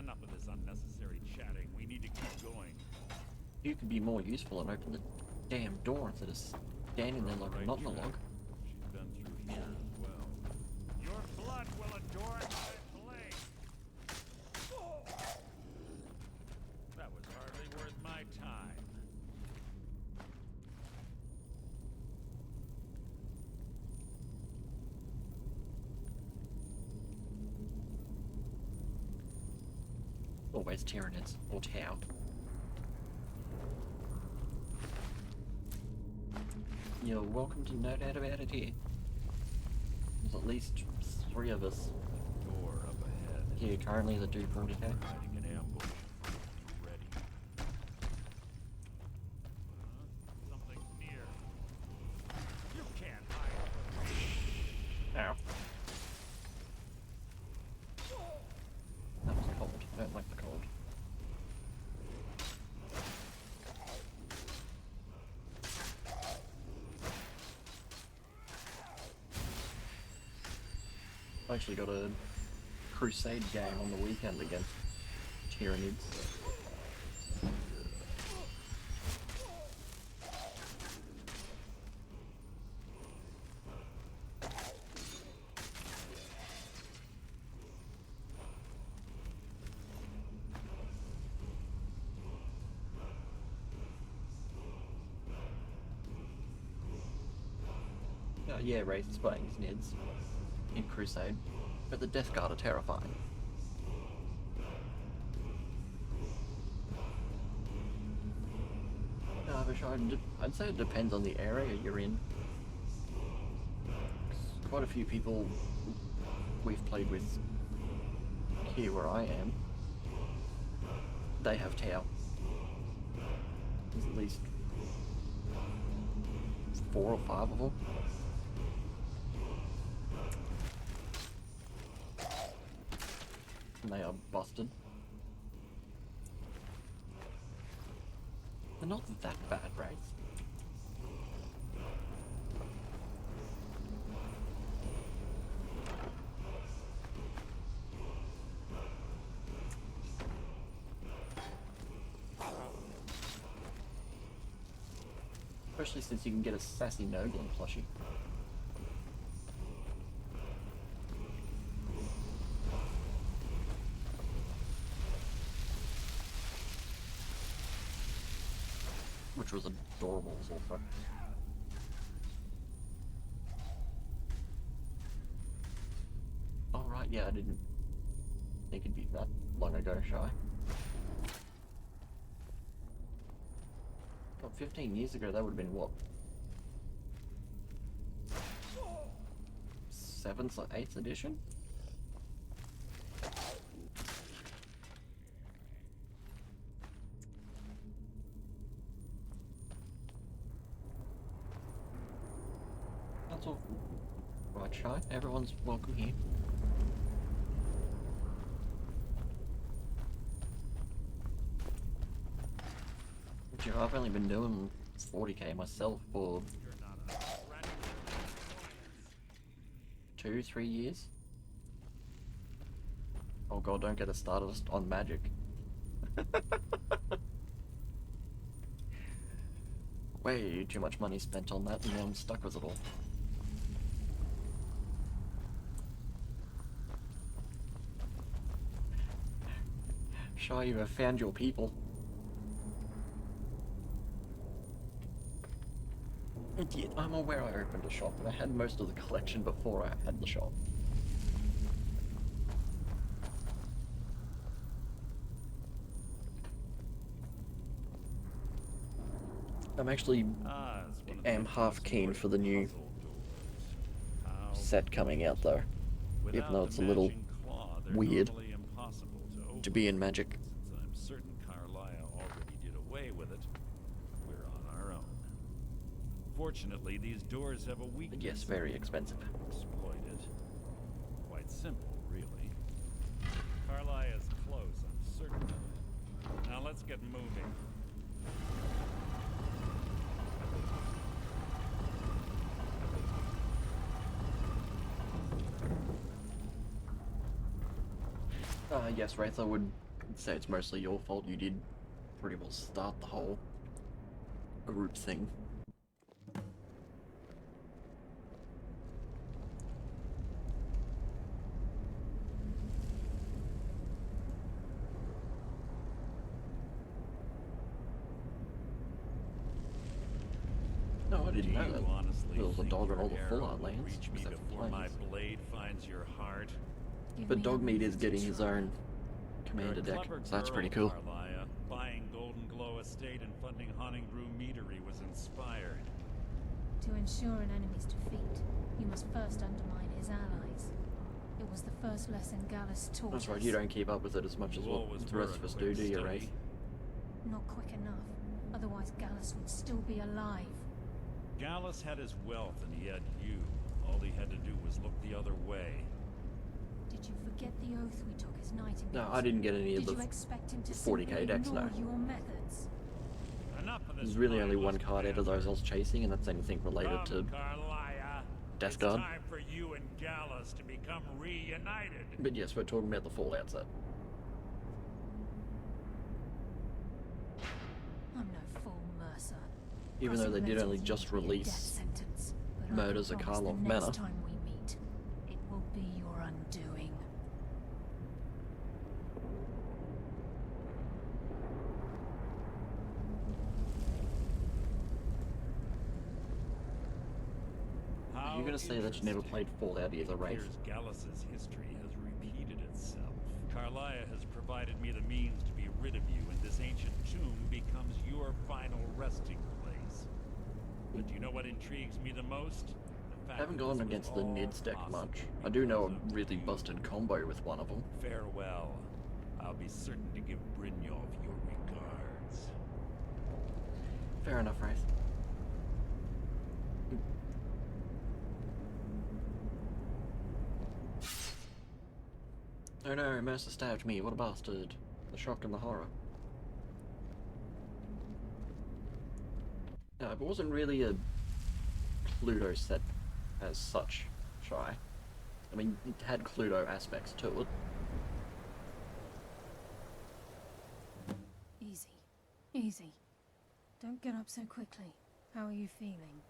enough of this unnecessary chatting. We need to keep going. You could be more useful and open the damn door instead of standing there like a knot in a log. She's been through here as well. Your blood will adorn my blade. That was hardly worth my time. Always Tyranids or Tau. You're welcome to no doubt about it here. There's at least 3 of us Door up ahead. here currently that do 40k. Hiding an ambush. Be ready. Something's near. You can't hide. Ow. That was cold. I don't like the cold. I actually got a crusade game on the weekend against Tyranids. Yeah, Wraith is playing his Nids in Crusade, but the Death Guard are terrifying. No, but I'd say it depends on the area you're in. Quite a few people we've played with here where I am, they have Tau. There's at least 4 or 5 of them. And they are busted. They're not that bad, right? Especially since you can get a sassy Noblin plushie. Which was adorable also. Oh right, yeah, I didn't think it'd be that long ago, Shy. What, 15 years ago, that would have been what? 7th or 8th edition? That's all. Right, Shy. Everyone's welcome here. You know, I've only been doing 40k myself for 2-3 years. Oh god, don't get us started on magic. Way too much money spent on that and now I'm stuck with it all. Shy, you have found your people. And yet, I'm aware I opened a shop, and I had most of the collection before I had the shop. I'm actually am half keen for the new set coming out though, even though it's a little weird to be in Magic. Since I'm certain Carlisle already did away with it, we're on our own. Fortunately, these doors have a weakness. Yes, very expensive. Exploit it. Quite simple, really. Carlisle is close, I'm certain of it. Now let's get moving. Yes, Wraith, I would I'd say it's mostly your fault. You did pretty well start the whole group thing. No, I didn't know that. There was a dog on all the Fallout lands, Reach me except for before my planes. blade finds your heart. But Dogmeat is getting his own commander You're a deck, clever so that's pretty girl, cool. Carlia. Buying Golden Glow Estate and funding Haunting Brew Meadery was inspired. To ensure an enemy's defeat, you must first undermine his allies. It was the first lesson Gallus taught That's right, us. you don't keep up with it as much as what the rest of us do you, Wraith? Not quick enough. Otherwise Gallus would still be alive. Gallus had his wealth and he had you. All he had to do was look the other way. Did you forget the oath we took as Nightingales? No, I didn't get any of Did the you expect him to 40k simply decks, no. ignore your methods? Enough of this. There's really only one mindless card out of those I was chasing, and that's anything related Come, to Carlia. Death It's Guard. time for you and Gallus to become reunited. But yes, we're talking about the Fallout set. I'm no fool, Mercer. Even though they did only Crossing just Lens will be a death release sentence, but I Murders can at promise Karlov the Manor. next time we meet, it will be your undoing. You're gonna say that you never played Fallout either, Wraith? Here's Gallus's history has repeated itself. Carlia has provided me the means to be rid of you, and this ancient tomb becomes your final resting place. But do you know what intrigues me the most? The I fact haven't that gone this was against the all Nids deck possible much. I do know because a of really you. busted combo with one of them. Farewell. I'll be certain to give Brynjolf your regards. Fair enough, Wraith. Oh no, Mercer stabbed me, what a bastard. The shock and the horror. No, it wasn't really a Cluedo set as such, Shy. I mean, it had Cluedo aspects to it. Easy. Easy. Don't get up so quickly. How are you feeling?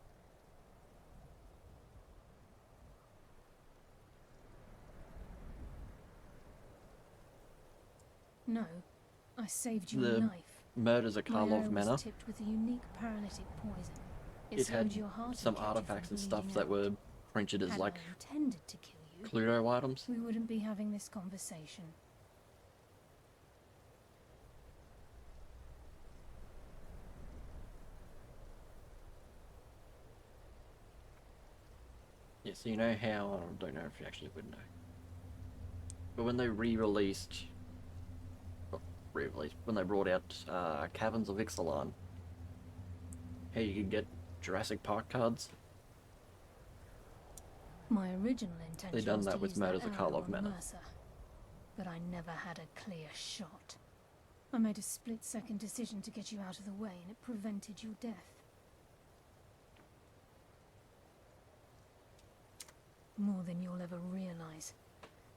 No. I saved your The life. Murders at My arrow Karlov Manor. was tipped with a unique paralytic poison. It slowed had your heart some and kept you artifacts from and stuff bleeding that out. were printed as Had like I intended to kill you, Cluedo items. we wouldn't be having this conversation. Yeah, so you know how, I don't know if you actually would know. But when they re-released, when they brought out Caverns of Ixalan, how you could get Jurassic Park cards, My original intention they done was that to with use Murders that at arrow Karlov on Manor. Mercer, but I never had a clear shot. I made a split-second decision to get you out of the way, and it prevented your death. More than you'll ever realize.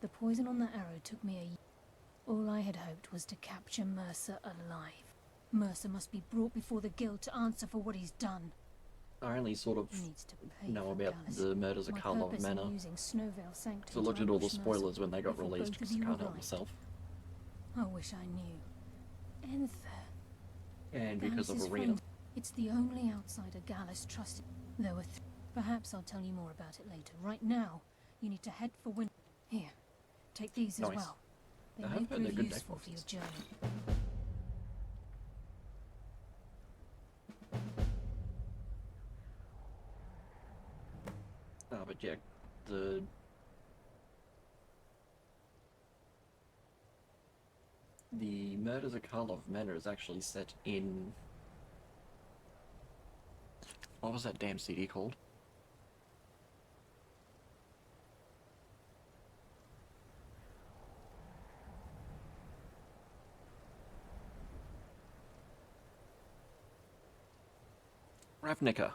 The poison on that arrow took me a year. All I had hoped was to capture Mercer alive. Mercer must be brought before the guild to answer for what he's done. I only sort of He needs to pay know for about Gallus. the Murders at My Karlov purpose in Manor. using Snowvale Sanctum So I looked to at all the ambush Mercer spoilers when they got before released both of because I you can't help arrived. myself. I wish I knew. Enther. And because of Gallus's Arena. friend. It's the only outsider Gallus trusted. There were perhaps I'll tell you more about it later. Right now, you need to head for Win. Here, take these as Nice. well. They I may have heard they're prove good deck useful for your boxes. journey. But yeah, the Murders at Karlov Manor is actually set in, what was that damn CD called? Ravnica.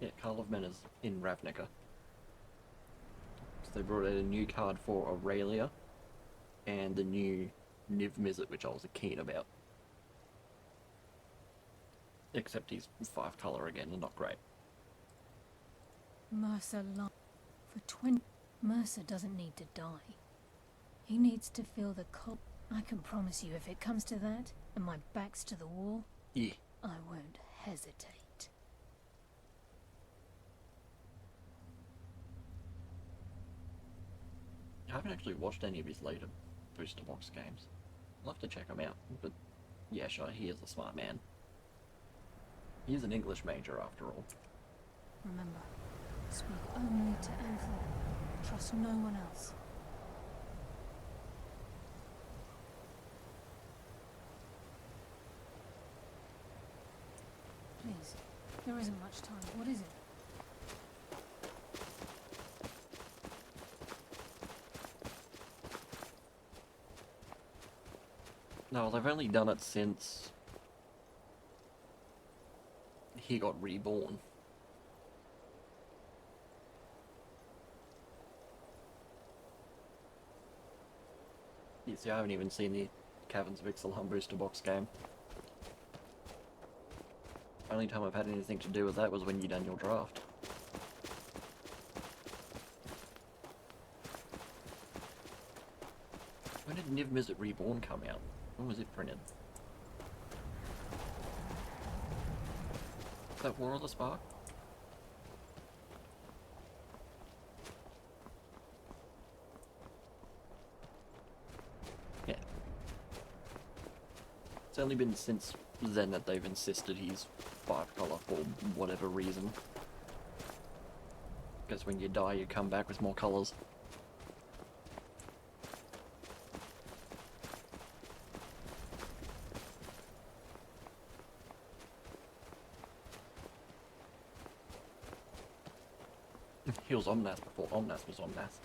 Yeah, Karlov Manor's in Ravnica. So they brought out a new card for Aurelia and the new Niv Mizzet, which I was keen about. Except he's 5 color again and not great. Mercer lied. For 20... Mercer doesn't need to die. He needs to feel the cold. I can promise you, if it comes to that, and my back's to the wall, Yeah. I won't hesitate. I haven't actually watched any of his later booster box games. I'll have to check him out, but yeah, sure, he is a smart man. He is an English major after all. Remember, speak only to Anthony. Trust no one else. Please, there isn't much time. What is it? No, they've only done it since he got reborn. You see, I haven't even seen the Caverns of Ixalan booster box game. Only time I've had anything to do with that was when you done your draft. When did Niv Mizzet Reborn come out? When was it printed? Is that War of the Spark? Yeah. It's only been since then that they've insisted he's 5 color for whatever reason. Because when you die, you come back with more colors. He was Omnath before Omnath was Omnath.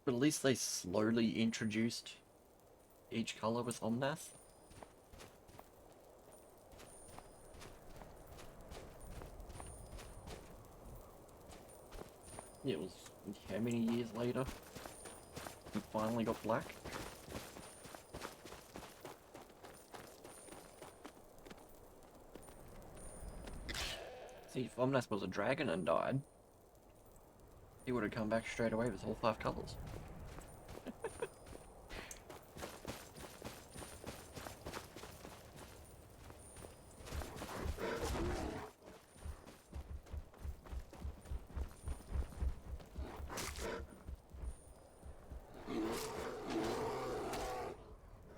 But at least they slowly introduced each color with Omnath. It was how many years later we finally got black? See, if Omnath was a dragon and died, he would have come back straight away with all 5 colors.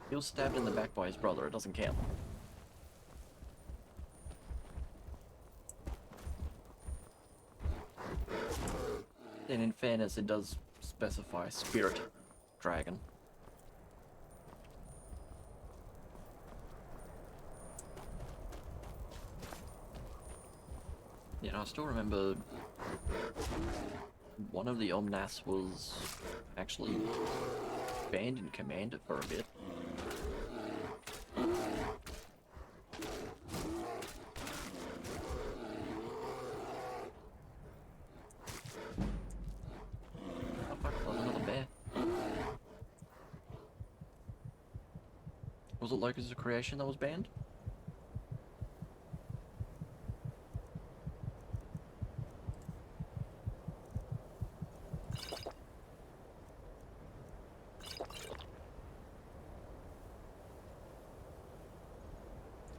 He was stabbed in the back by his brother, it doesn't count. And in fairness, it does specify spirit dragon. Yeah, I still remember one of the Omnaths was actually banned in Commander for a bit. Was it Locus of Creation that was banned?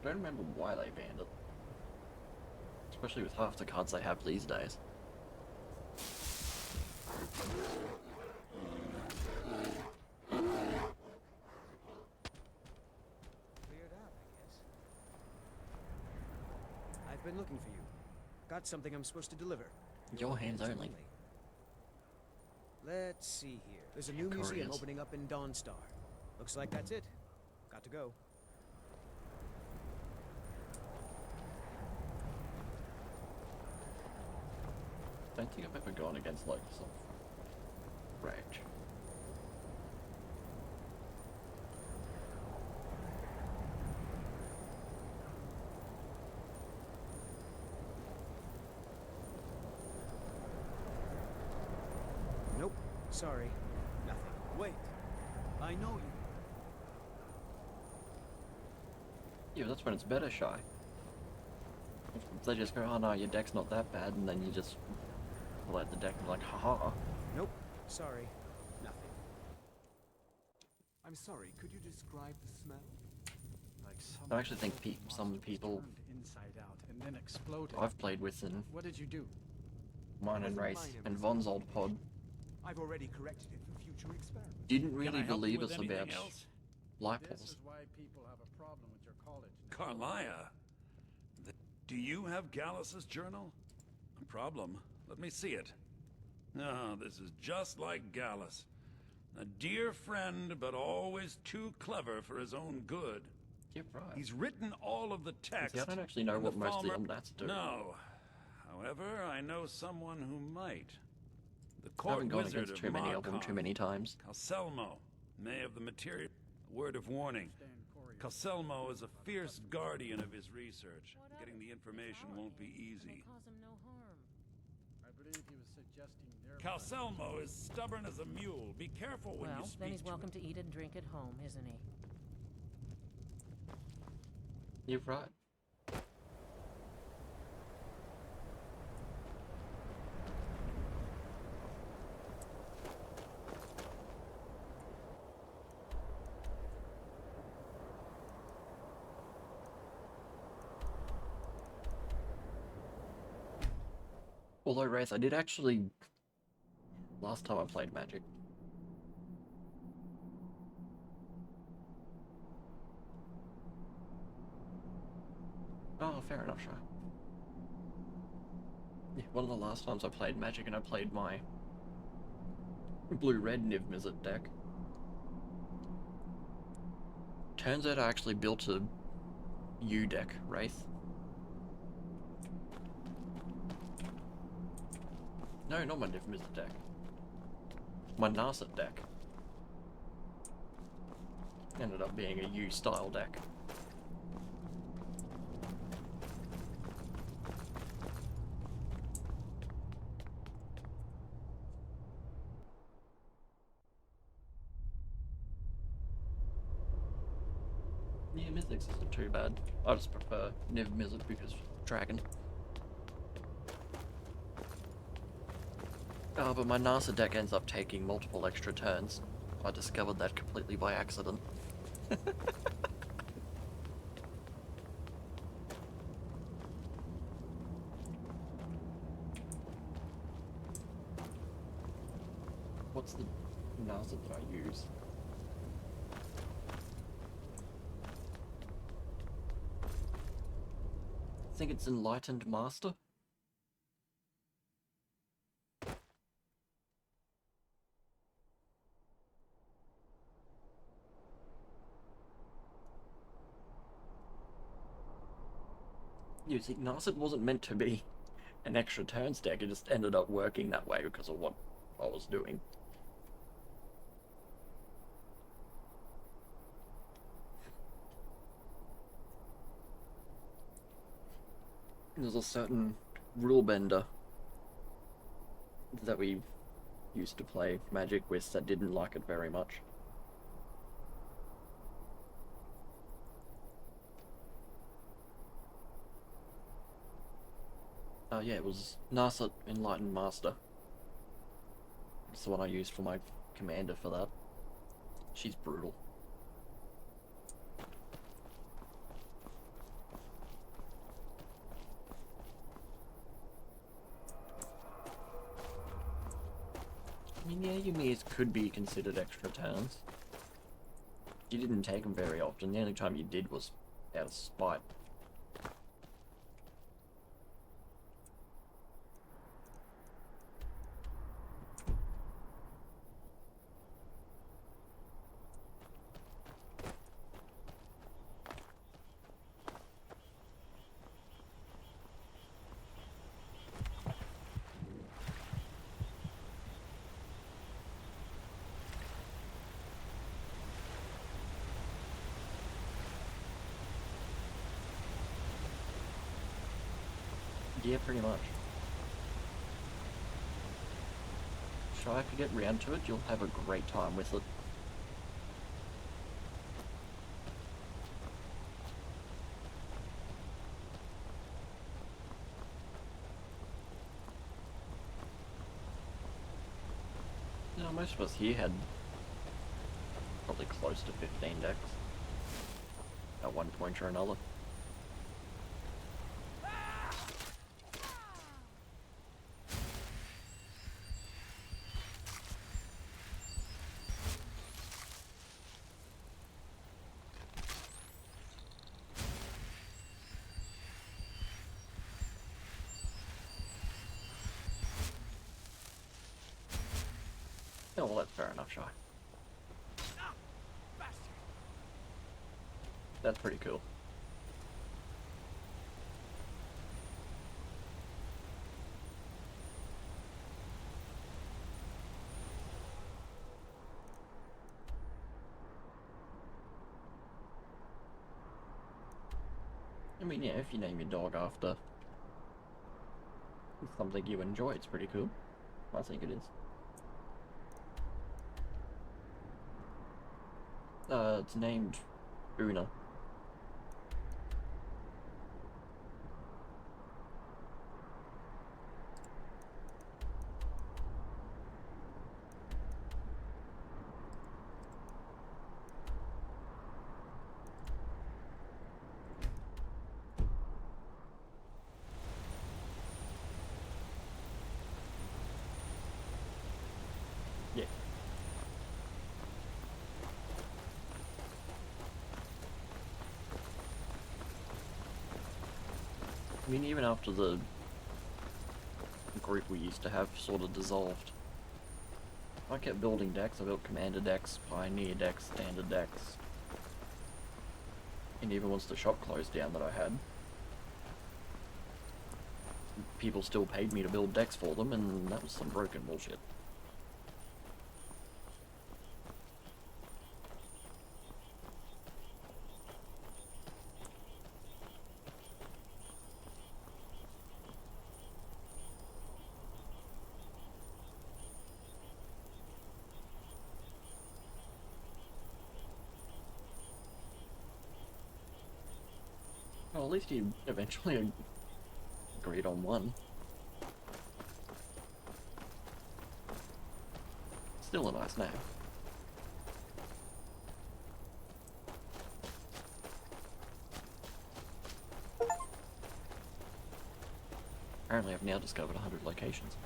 I don't remember why they banned it. Especially with half the cards they have these days. I've been looking for you. Got something I'm supposed to deliver. Your hands only. Let's see here. There's a new museum Couriers. opening up in Dawnstar. Looks like that's it. Got to go. Don't think I've ever gone against like some rage. Nope. Sorry. Nothing. Wait. I know you. Yeah, that's when it's better, Shy. If they just go, oh no, your deck's not that bad, and then you just pull out the deck and be like, haha. Nope. Sorry. Nothing. I'm sorry, could you describe the smell? Like I actually think some people turned inside out and then exploded. I've played with in What did you do? mine and Race and Von's old pod I've already corrected it for future experiments. didn't Can I really help you believe with us anything about else? light This balls. is why people have a problem with your college now. Carlia? Do you have Gallus's journal? A problem? Let me see it. No, this is just like Gallus. A dear friend, but always too clever for his own good. You're right. He's written all of the text. See, I don't actually know in what most of the Falmer- Omnats do. No. However, I know someone who might. The I court haven't gone wizard against of too many of them Markov. too many times. Calselmo may have the material. Word of warning. Calselmo is a fierce guardian of his research. Getting the information won't be easy. I believe he was suggesting their Calselmo is stubborn as a mule. Be careful when you Well, speak then he's to welcome him. to eat and drink at home, isn't he? You're right. Although, Wraith, I did actually... Last time I played Magic. Oh, fair enough, sure. Yeah, one of the last times I played Magic and I played my blue-red Niv Mizzet deck. Turns out I actually built a U deck, Wraith. No, not my Niv Mizzet deck. My Narset deck. Ended up being a U-style deck. Yeah, Mythics isn't too bad. I just prefer Niv Mizzet because Dragon. Oh, but my Narset deck ends up taking multiple extra turns. I discovered that completely by accident. What's the Narset that I use? I think it's Enlightened Master. You see, Narset wasn't meant to be an extra turns deck, it just ended up working that way because of what I was doing. There's a certain rule bender that we used to play Magic with that didn't like it very much. Oh yeah, it was Narset Enlightened Master. It's the one I used for my commander for that. She's brutal. I mean, yeah, Yumi's could be considered extra turns. You didn't take them very often. The only time you did was out of spite. Yeah, pretty much. Shy, if you get round to it, you'll have a great time with it. Now, most of us here had probably close to 15 decks at one point or another. Oh, well, that's fair enough, Shy. That's pretty cool. I mean, yeah, if you name your dog after something you enjoy, it's pretty cool. I think it is. It's named Una. Yeah. I mean, even after the group we used to have sort of dissolved, I kept building decks. I built Commander decks, Pioneer decks, Standard decks. And even once the shop closed down that I had, people still paid me to build decks for them, and that was some broken bullshit. Well, at least you eventually agreed on one. Still a nice name. Apparently I've now discovered 100 locations.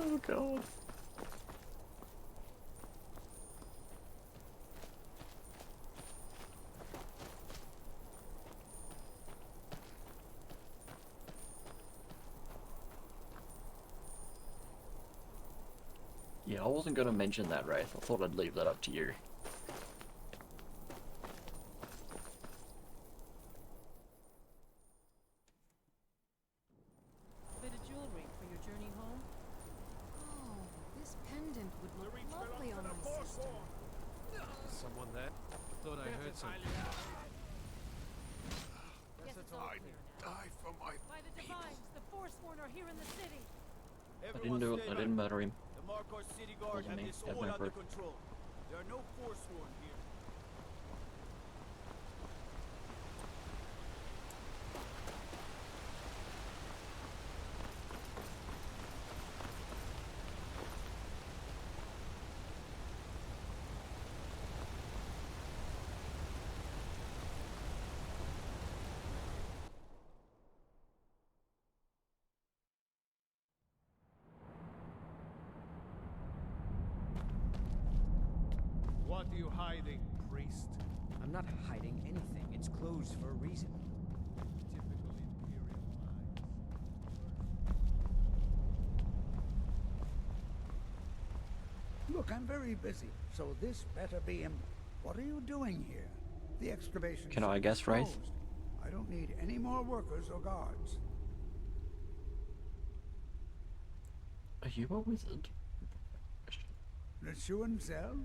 Oh god. Yeah, I wasn't going to mention that, Wraith. I thought I'd leave that up to you. Bit of jewelry for your journey home? Oh, this pendant would look lovely on my sister. Someone there? Thought I heard something. Guess it's all clear now. Die for my By the divines, the Forsworn are here in the city. I didn't do it. I didn't murder him. The Markar city guard Wasn't have me. this Dead all man under proof. control. There are no Forsworn here. What are you hiding, priest? I'm not hiding anything. It's closed for a reason. Typical Imperial lies. Look, I'm very busy, so this better be him. What are you doing here? The excavation Can I site is guess, Wraith? closed. I don't need any more workers or guards. Are you a wizard? The Schuenzell?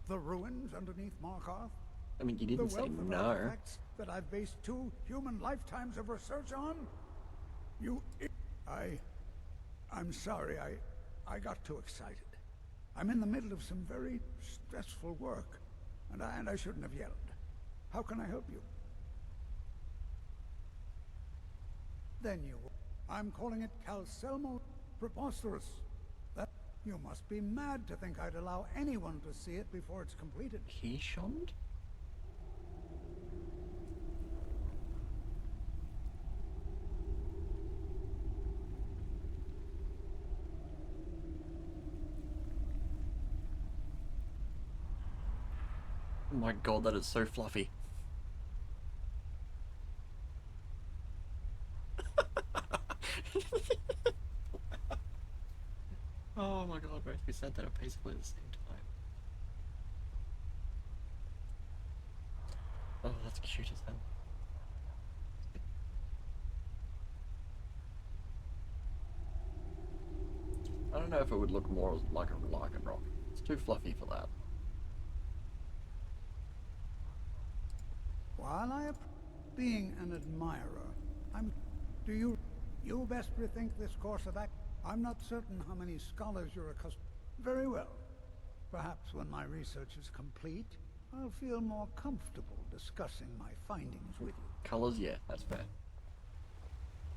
The ruins underneath Markarth? I mean, you didn't the say wealth of no. artifacts that I've based 2 human lifetimes of research on? I'm sorry, I got too excited. I'm in the middle of some very stressful work, and I shouldn't have yelled. How can I help you? Then I'm calling it Calcelmo Preposterous. You must be mad to think I'd allow anyone to see it before it's completed. He shoned? Oh my god, that is so fluffy. Oh my god, both we said that at basically the same time. Oh, that's cute as hell. I don't know if it would look more like a rock. It's too fluffy for that. While being an admirer, you best rethink this course of action. I'm not certain how many scholars you're accustomed. Very well. Perhaps when my research is complete, I'll feel more comfortable discussing my findings with you. Colors, yeah, that's fair.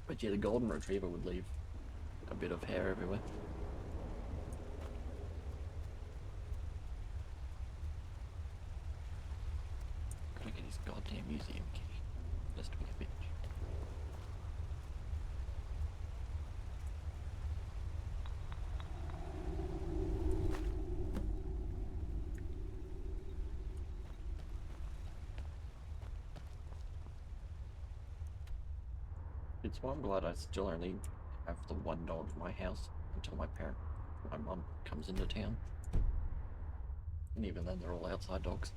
But yeah, the golden retriever would leave a bit of hair everywhere. Gotta get his goddamn museum key. Just to be a bitch. It's why I'm glad I still only have the one dog in my house until my mum comes into town. And even then, they're all outside dogs.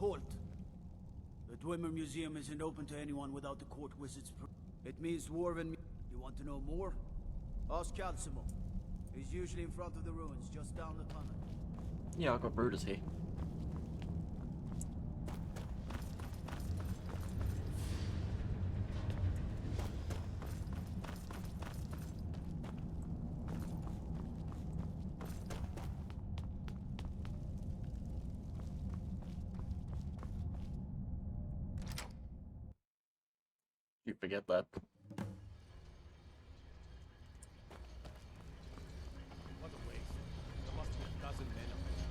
Halt! The Dwemer Museum isn't open to anyone without the court wizard's It means dwarven. You want to know more? Ask Calcimo. He's usually in front of the ruins, just down the tunnel. Yeah, I've got Brutus here. You forget that. What a waste. There must be a dozen men up there.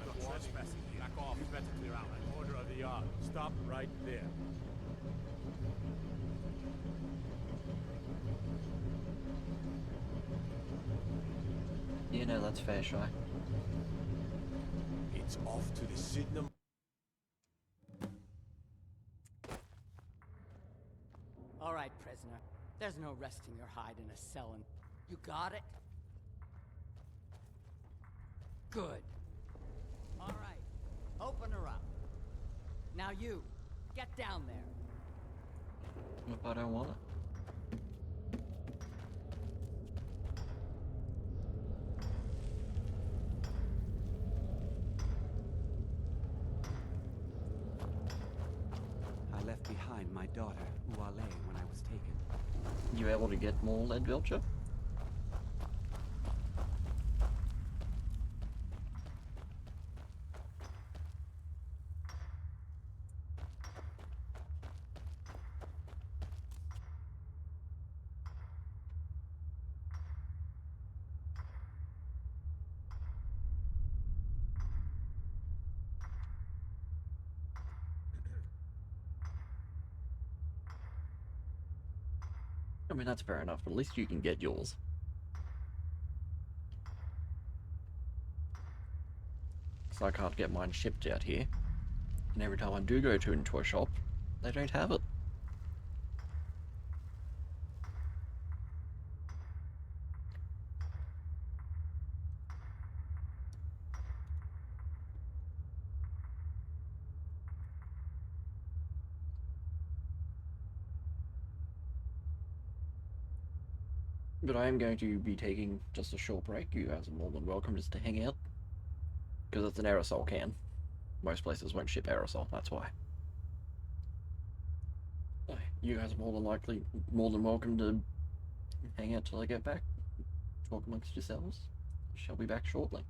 You're trespassing here. Back off. You better clear out. An order of the yard. Stop right there. Yeah, no, that's fair, Shy. It's off to the Sydenham. All right, prisoner. There's no resting your hide in a cell and... You got it? Good. All right. Open her up. Now you, get down there. If I don't want it. I left behind my daughter, Uale, when I was taken. You able to get more lead vulture? I mean, that's fair enough, but at least you can get yours. So I can't get mine shipped out here. And every time I do go into a shop, they don't have it. But I am going to be taking just a short break. You guys are more than welcome just to hang out. Because it's an aerosol can. Most places won't ship aerosol, that's why. You guys are more than welcome to hang out till I get back. Talk amongst yourselves. Shall be back shortly.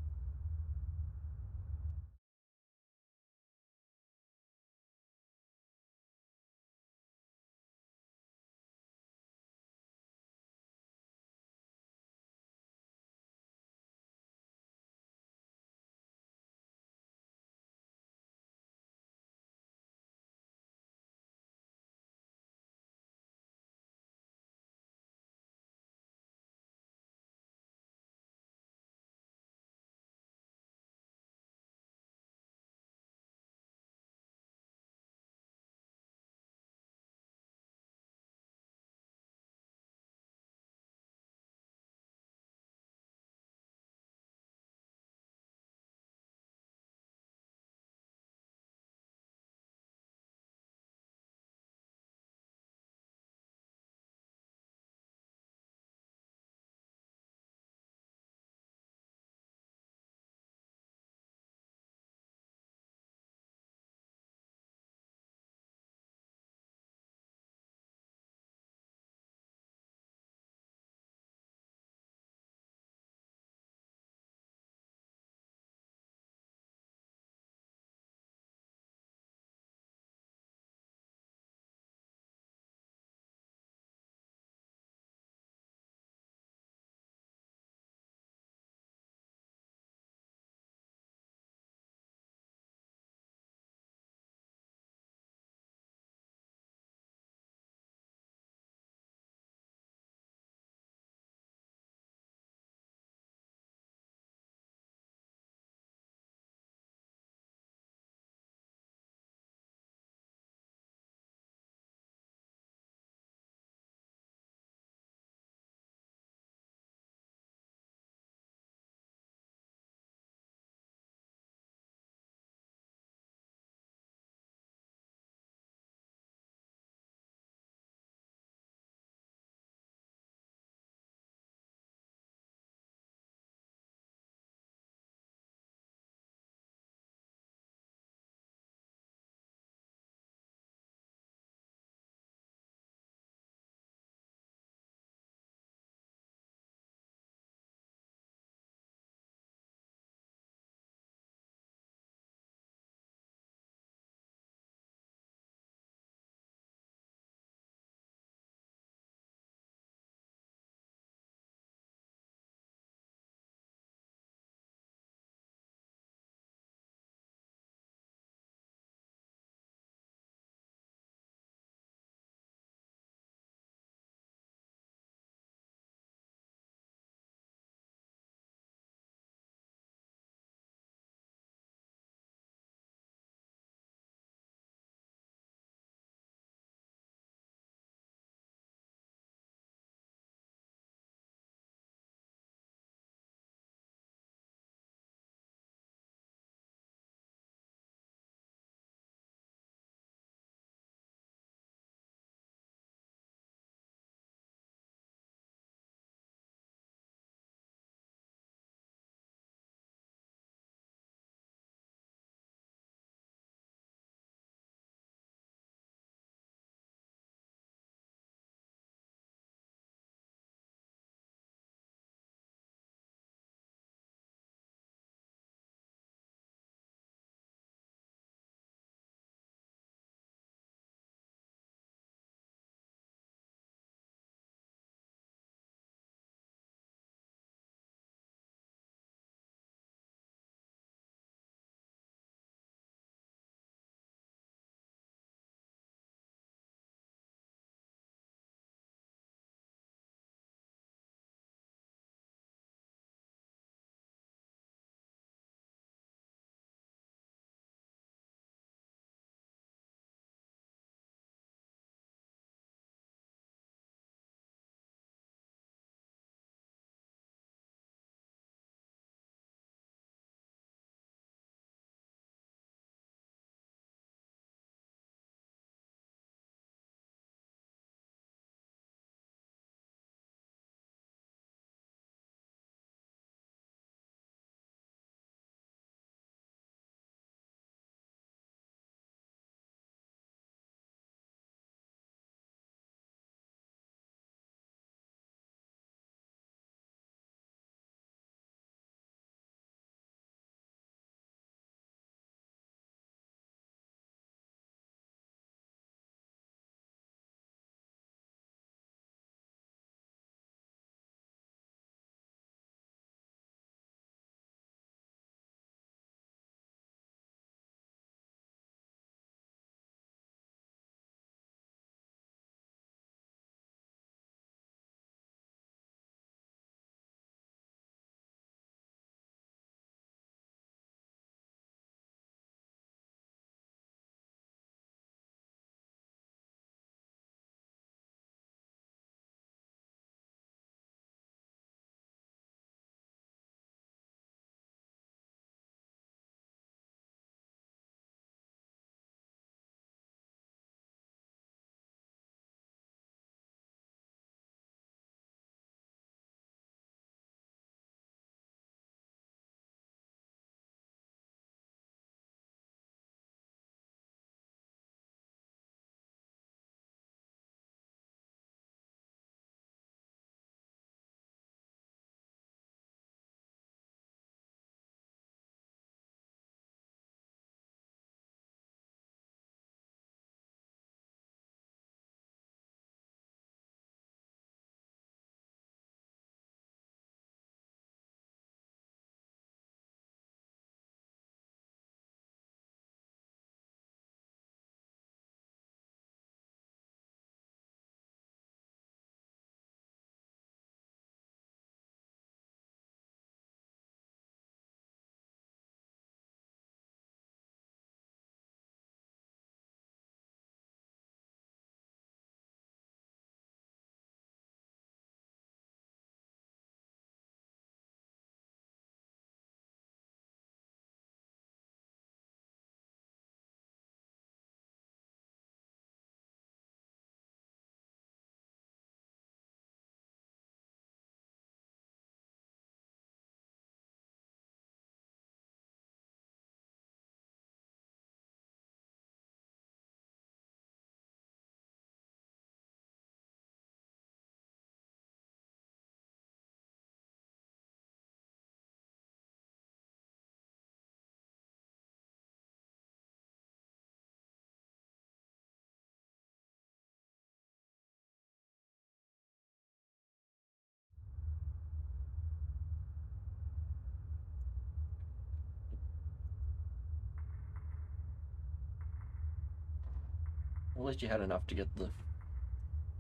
At least you had enough to get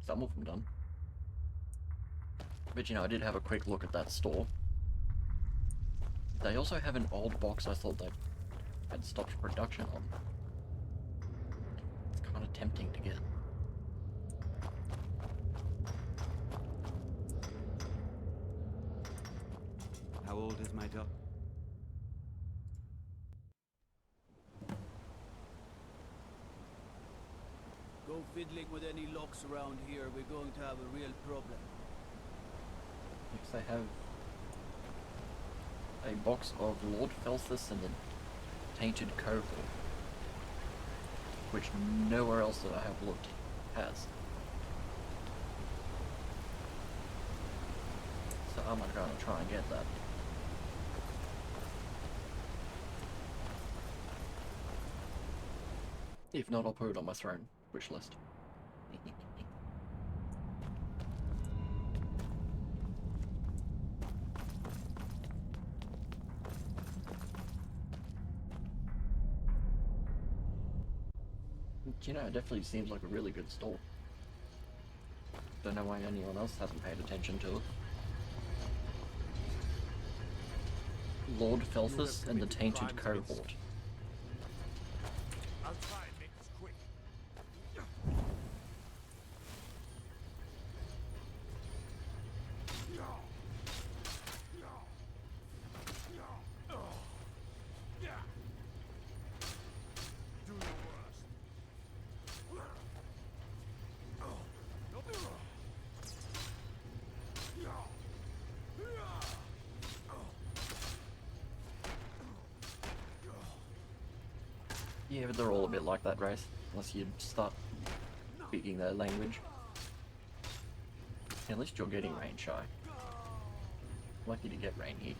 some of them done. But you know, I did have a quick look at that store. They also have an old box I thought they had stopped production on. It's kind of tempting to get. How old is my dog? Go fiddling with any locks around here, we're going to have a real problem. Next they have a box of Lord Felthus and the Tainted Cohort, which nowhere else that I have looked has. So I'm gonna try and get that. If not, I'll put it on my throne wish list. You know, it definitely seems like a really good store. Don't know why anyone else hasn't paid attention to it. Lord Felthus and the Tainted Cohort. I'll try and make this quick. Do your worst. Yeah, but they're all a bit like that race, unless you start speaking their language. At least you're getting rain shy. Lucky to get rain here.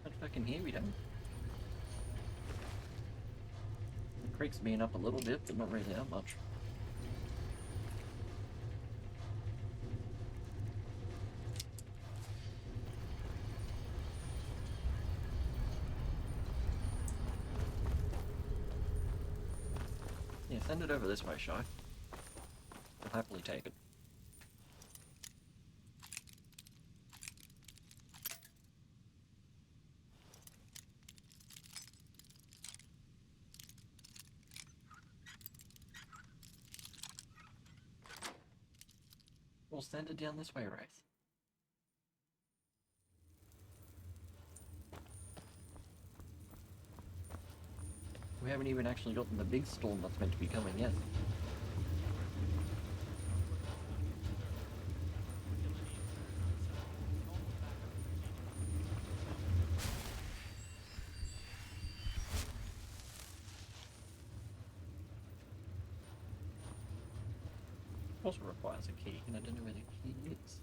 But fucking here we don't. The creek's been up a little bit, but not really that much. Yeah, send it over this way, Shy. I'll happily take it. We'll send it down this way, Wraith. We haven't even actually gotten the big storm that's meant to be coming yet. Also requires a key, and I don't know where the key is.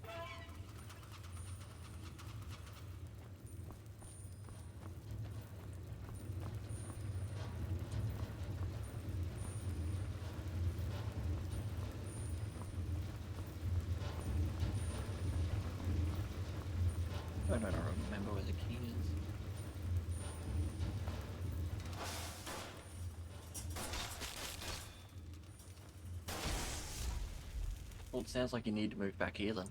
I don't remember where the key is. Well, it sounds like you need to move back here then.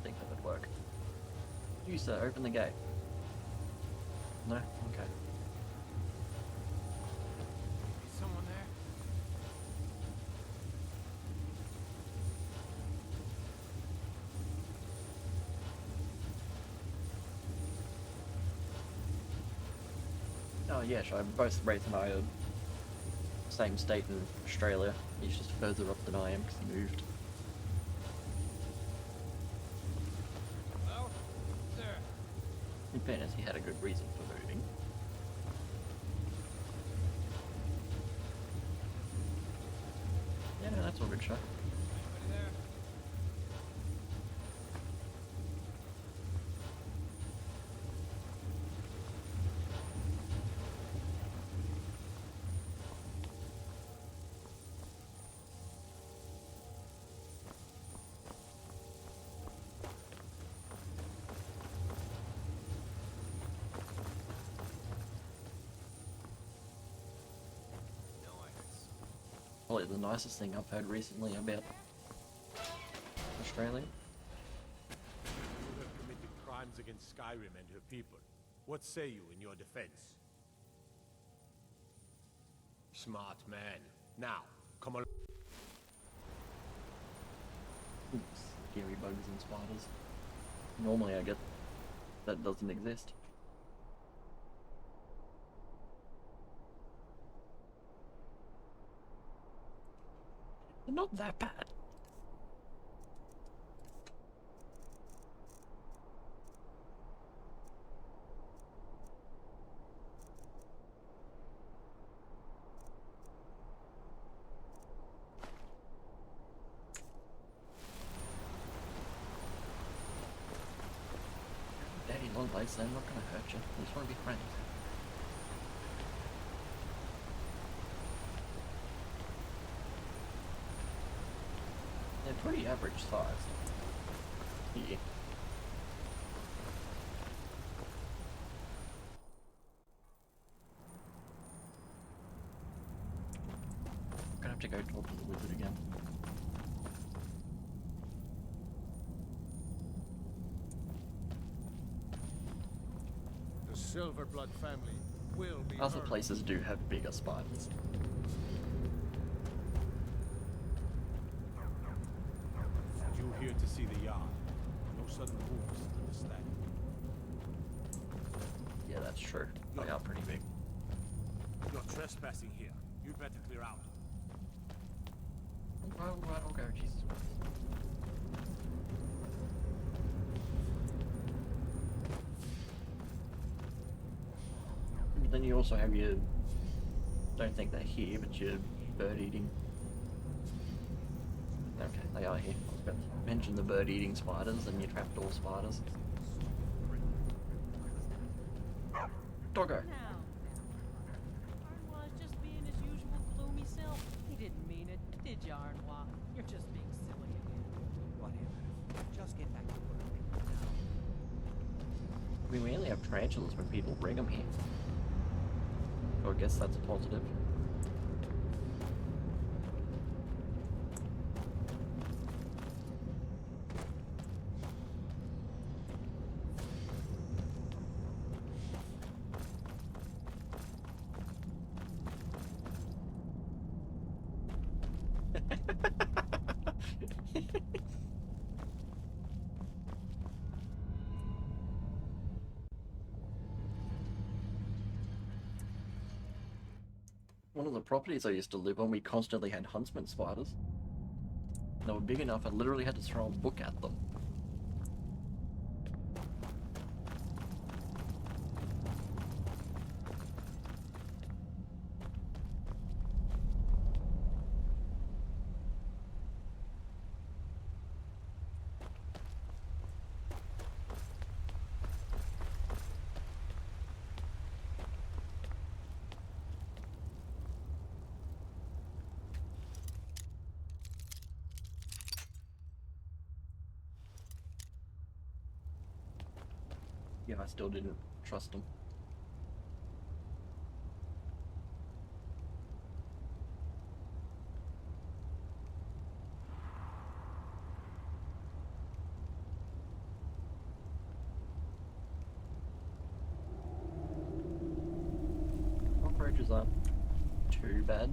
Think that would work. You, sir, open the gate. No? Okay. Is someone there? Oh yeah, sure. Both Wraith and I are same state in Australia. He's just further up than I am because he moved. In fairness, he had a good reason for moving. Yeah, no, that's all good shot. Probably the nicest thing I've heard recently about Australia. You have committed crimes against Skyrim and her people. What say you in your defense? Smart man. Now, come on. Oops, scary bugs and spiders. Normally I get that doesn't exist. They're not that bad. Daddy long legs, they're not gonna hurt you. They just wanna be friends. They're pretty average sized. Yeah. Gonna have to go talk to the wizard again. The Silverblood family will be Other heard. places do have bigger spiders. You here to see the yard. No sudden moves, understand? Yeah, that's true. They are pretty big. You're trespassing here. You'd better clear out. Well, I don't go, Jesus Christ. But then you also have your, don't think they're here, but your bird eating. Okay, they are here. I was about to mention the bird eating spiders and your trapdoor spiders. Doggo. Now, Arnois just being his usual gloomy self. He didn't mean it, did you, Arnois? You're just being silly again. Whatever. Just get back to work. I mean, we only have tarantulas when people bring them here. So I guess that's a positive. One of the properties I used to live on, we constantly had huntsman spiders. They were big enough I literally had to throw a book at them. Yeah, I still didn't trust them. Cockroaches aren't too bad,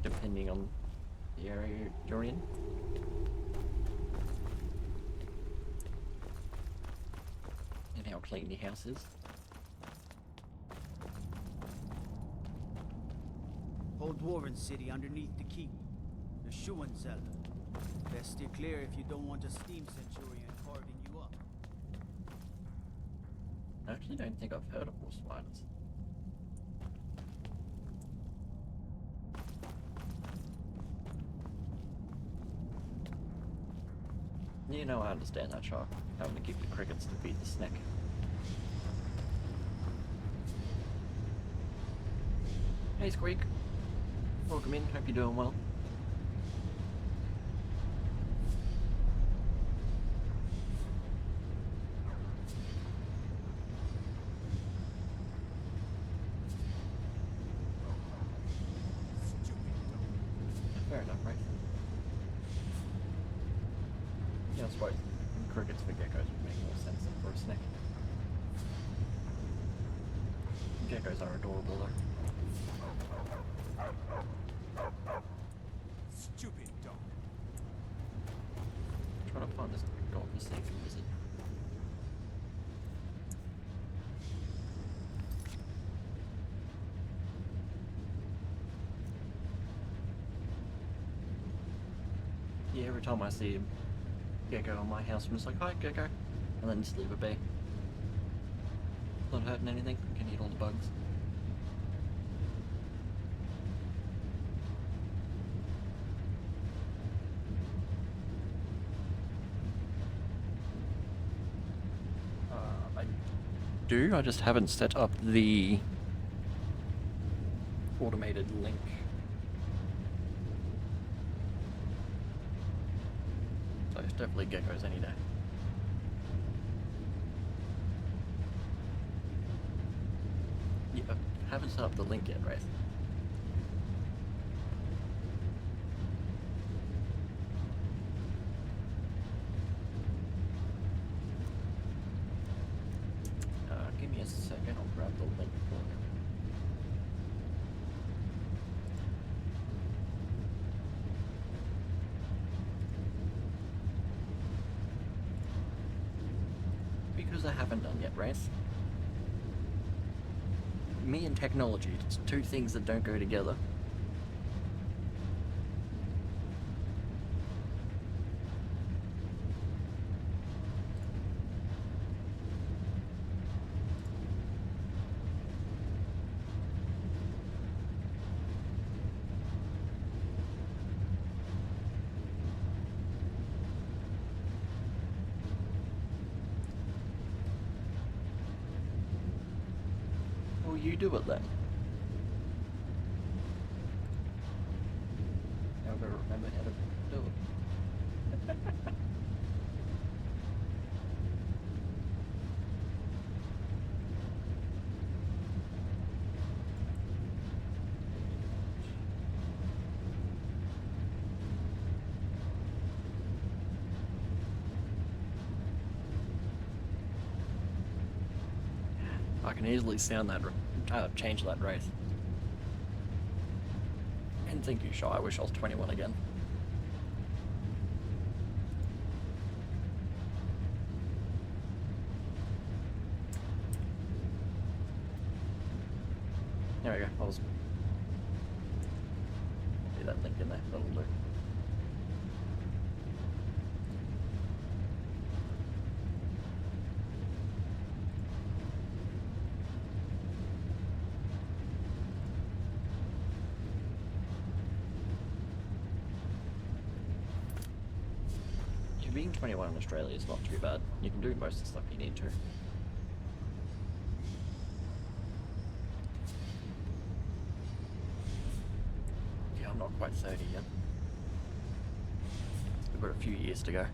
depending on the area you're in. And how clean your house is. Whole Dwarven city underneath the keep. The Schuenzell. Best steer clear if you don't want a steam centurion carving you up. I actually don't think I've heard of wolf spiders. You know, I understand that, Shark. Having to keep the crickets to feed the snake. Hey, Squeak. Welcome in. Hope you're doing well. Fair enough, right? Yeah, I suppose crickets for geckos would make more sense than for a snake. Geckos are adorable though. Stupid dog. I'm trying to find this golden snake lizard. Yeah, every time I see a gecko on my house, I'm just like, hi, gecko. And then just leave it be. Not hurting anything, can eat all the bugs. I do, I just haven't set up the automated link. So it's definitely geckos any day. Yeah, haven't set up the link yet, right? Give me a second, I'll grab the link for you. Because I haven't done yet, right? Me and technology, it's two things that don't go together. Well, you do it then. Now I've got to remember how to do it. I can easily sound that, change that race. And thank you, Shy. I wish I was 21 again. There we go. I was. See that link in there. That'll do. Being 21 in Australia is not too bad. You can do most of the stuff you need to. Yeah, I'm not quite 30 yet. We've got a few years to go.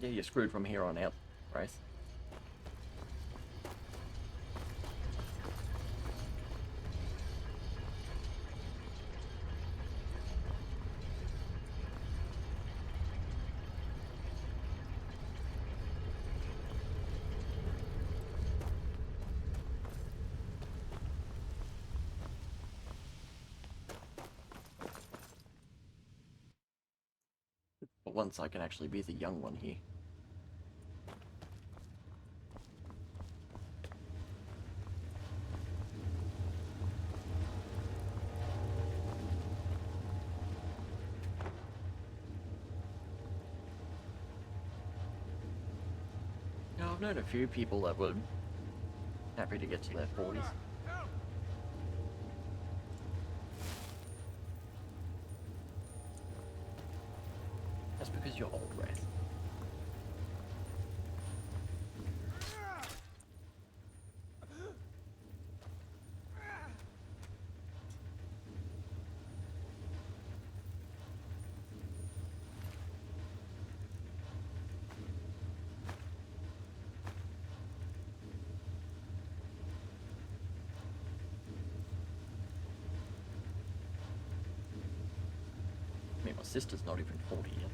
Yeah, you're screwed from here on out, right? But once I can actually be the young one here. I've known a few people that were happy to get to their 40s. That's because you're old, Wraith. I mean, my sister's not even 40 yet.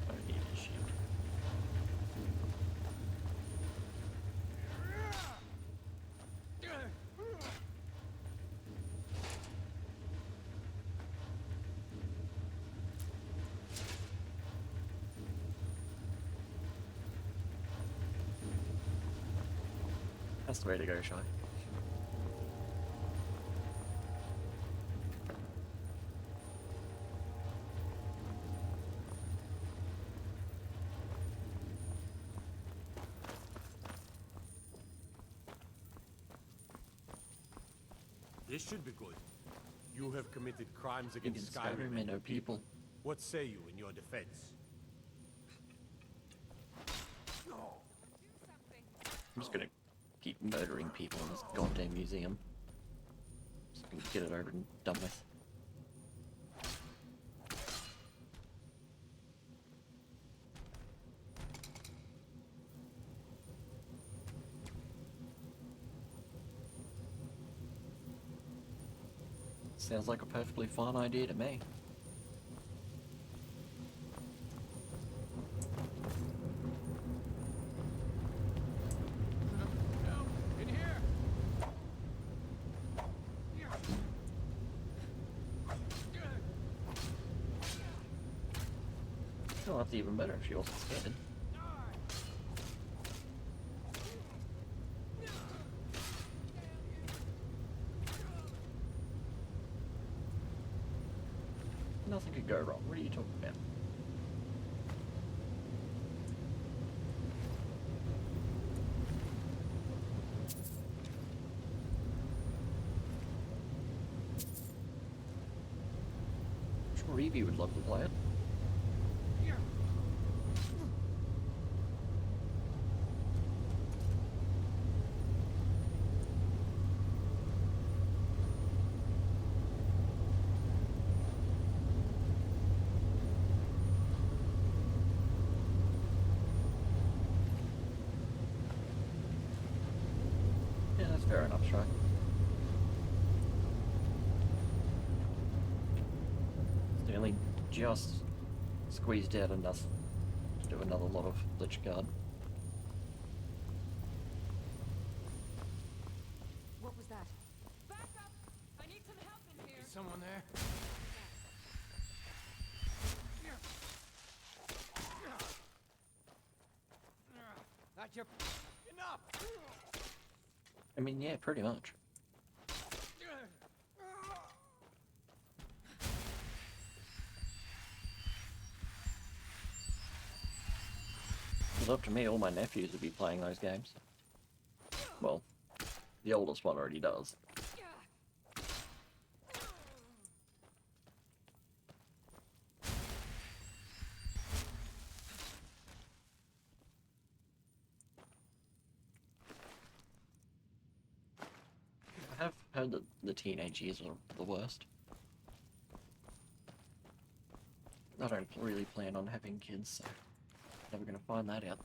I don't need his shield. That's the way to go, Shy. This should be good. You have committed crimes against Skyrim Skyrim and her people. What say you in your defense? I'm just gonna keep murdering people in this goddamn museum. Just gonna get it over and done with. Sounds like a perfectly fine idea to me. In here! Oh, that's even better if she wasn't scared. Nothing could go wrong. What are you talking about? I'm sure Evie would love to play it. Yeah, that's fair enough, Shy. They only just squeezed out enough to do another lot of Lich Guard. What was that? Back up! I need some help in here. Is someone there? Not your... Enough! I mean, yeah, pretty much. If it was up to me, all my nephews would be playing those games. Well, the oldest one already does. I have heard that the teenage years are the worst. I don't really plan on having kids, so never gonna find that out.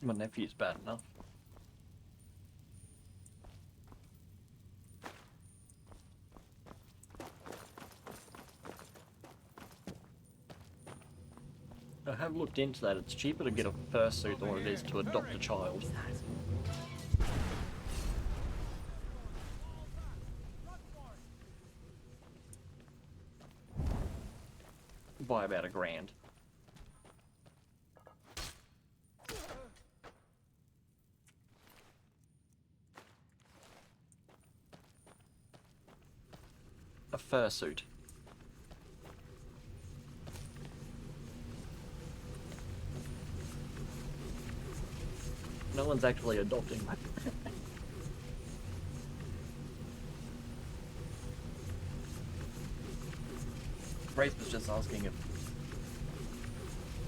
My nephew's bad enough. I have looked into that. It's cheaper to get a fursuit than what it is to adopt a child. by about $1,000. A fursuit. No one's actually adopting that. Race was just asking if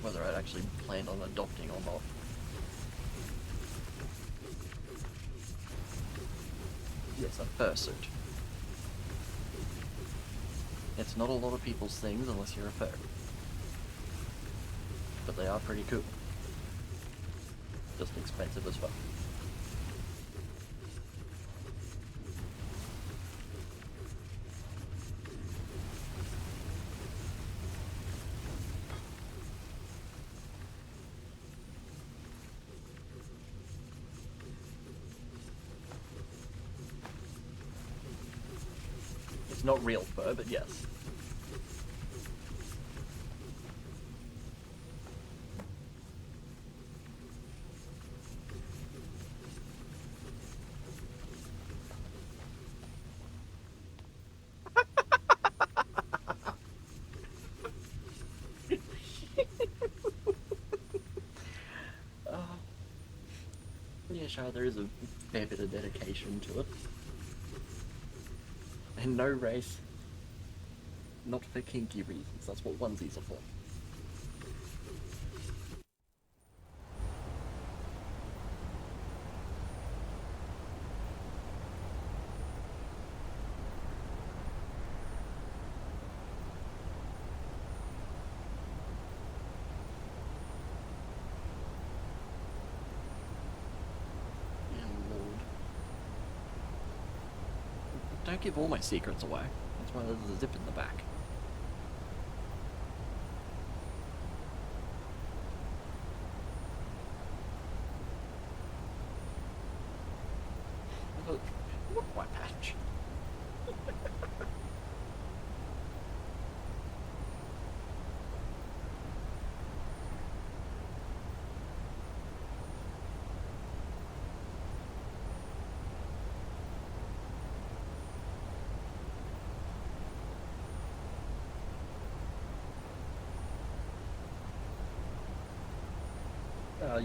whether I'd actually planned on adopting or not. Yes, a fursuit. It's not a lot of people's things unless you're a fur. But they are pretty cool. Just expensive as well. It's not real fur, but yes. Yeah, sure, there is a fair bit of dedication to it. And no race. Not for kinky reasons, that's what onesies are for. Don't give all my secrets away. That's why there's a zip in the back. Look, white patch.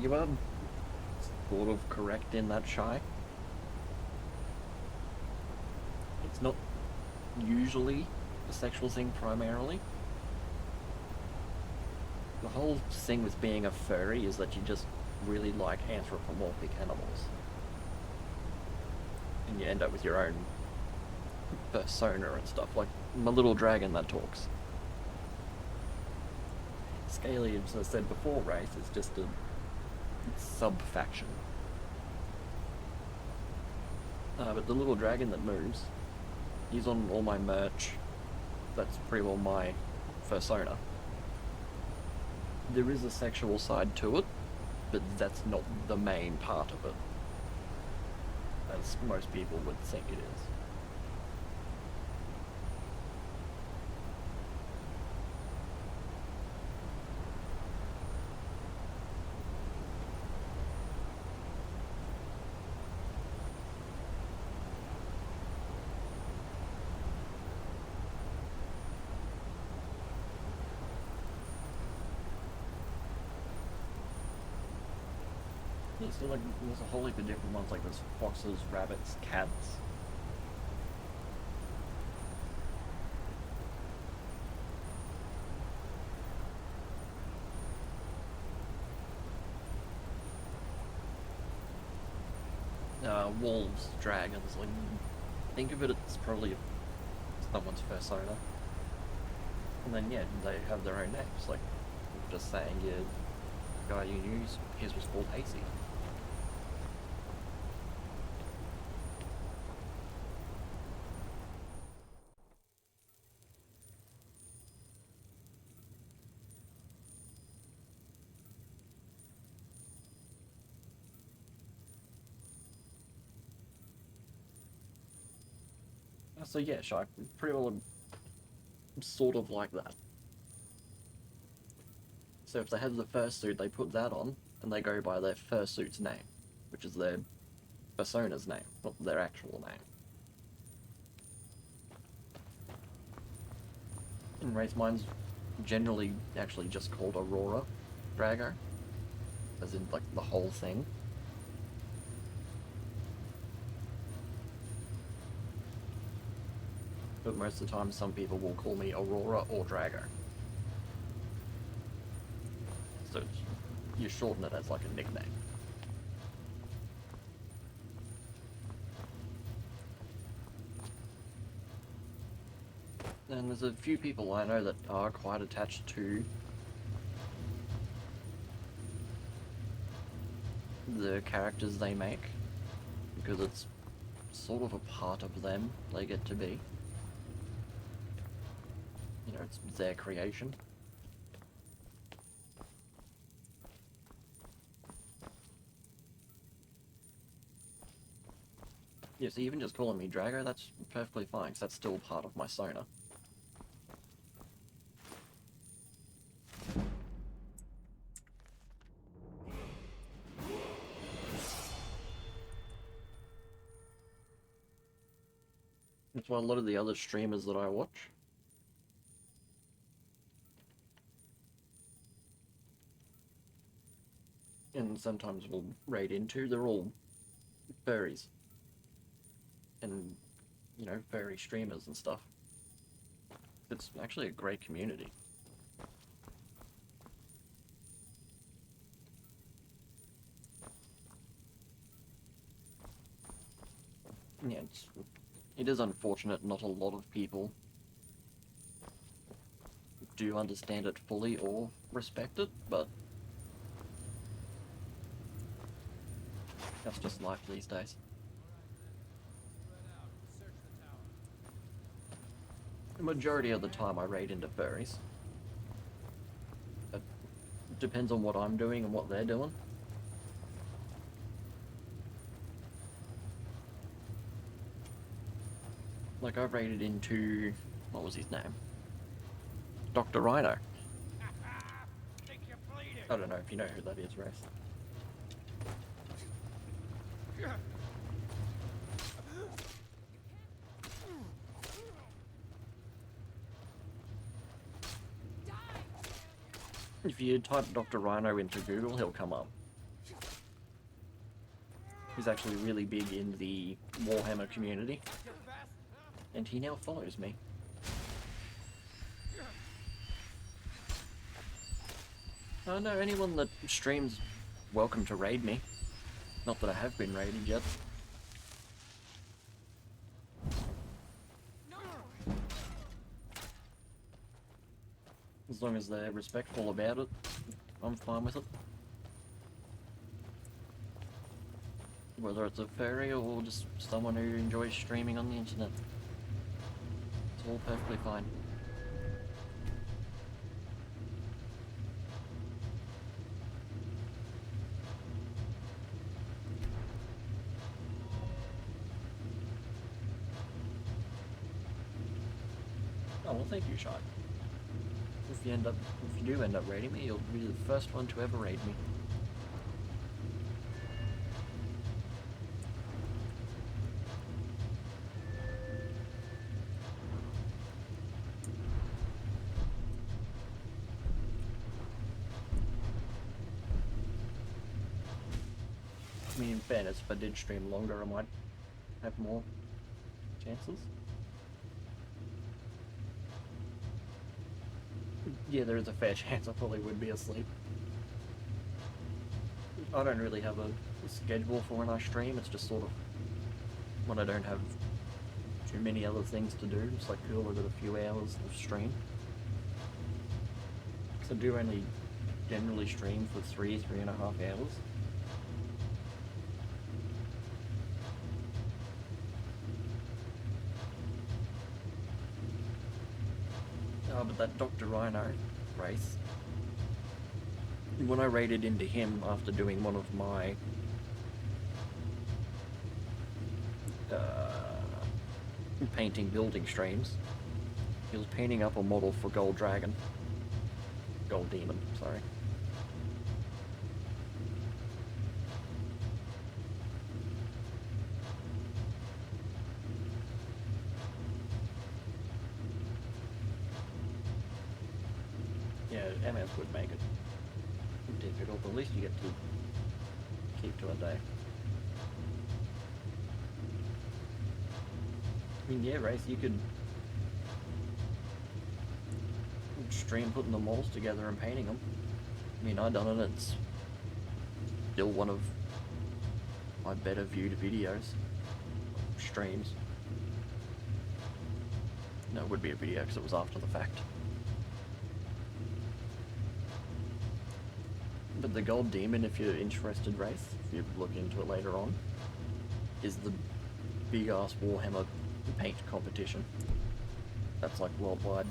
You are sort of correct in that, Shy. It's not usually a sexual thing primarily. The whole thing with being a furry is that you just really like anthropomorphic animals. And you end up with your own persona and stuff, like my little dragon that talks. Scaly, as I said before, Race is just a sub-faction. But the little dragon that moves, he's on all my merch. That's pretty well my persona. There is a sexual side to it, but that's not the main part of it, as most people would think it is. Yeah, so like there's a whole heap of different ones, like there's foxes, rabbits, cats. Wolves, dragons, like, think of it as probably someone's persona. And then, yeah, they have their own names, like, just saying, yeah, the guy you knew, his was called Hasty. So yeah, Shy, pretty well sort of like that. So if they have the fursuit, they put that on, and they go by their fursuit's name, which is their persona's name, not their actual name. In race, mine's generally actually just called Aurora Drago, as in, like, the whole thing. But most of the time, some people will call me Aurora or Drago. So you shorten it as like a nickname. And there's a few people I know that are quite attached to the characters they make, because it's sort of a part of them they get to be. You know, it's their creation. Yes, even just calling me Drago, that's perfectly fine, because that's still part of my persona. That's why a lot of the other streamers that I watch and sometimes will raid into, they're all furries. And, you know, furry streamers and stuff. It's actually a great community. Yeah, it is unfortunate not a lot of people do understand it fully or respect it, but that's just life these days. The majority of the time I raid into furries. It depends on what I'm doing and what they're doing. Like, I raided into, what was his name? Dr. Rhino. I don't know if you know who that is, Race. If you type Dr. Rhino into Google, he'll come up. He's actually really big in the Warhammer community. And he now follows me. Oh no, anyone that streams, welcome to raid me. Not that I have been raided yet. As long as they're respectful about it, I'm fine with it. Whether it's a furry or just someone who enjoys streaming on the internet. It's all perfectly fine. Oh, well, thank you, Shy. If you do end up raiding me, you'll be the first one to ever raid me. I mean, in fairness, if I did stream longer, I might have more chances. Yeah, there is a fair chance I probably would be asleep. I don't really have a schedule for when I stream, it's just sort of when I don't have too many other things to do, it's like cool, I've got a few hours of stream. Because I do only generally stream for 3.5 hours. Oh, but that Dr. Rhino race, when I raided into him after doing one of my painting building streams, he was painting up a model for Gold Demon, sorry. MS would make it difficult, but at least you get to keep to a day. I mean, yeah, Race, you could stream putting the models together and painting them. I mean, I've done it, it's still one of my better viewed videos, streams. No, it would be a video because it was after the fact. But the Gold Demon, if you're interested, Race, if you look into it later on, is the big-ass Warhammer paint competition. That's like worldwide.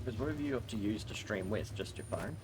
Because what have you got to use to stream with? Just your phone?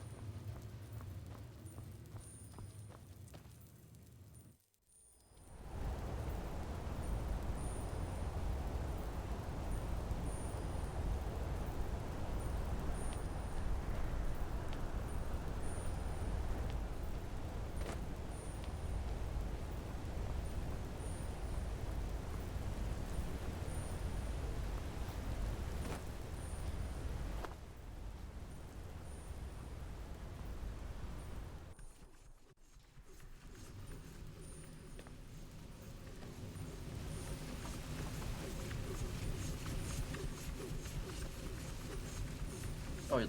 Oh,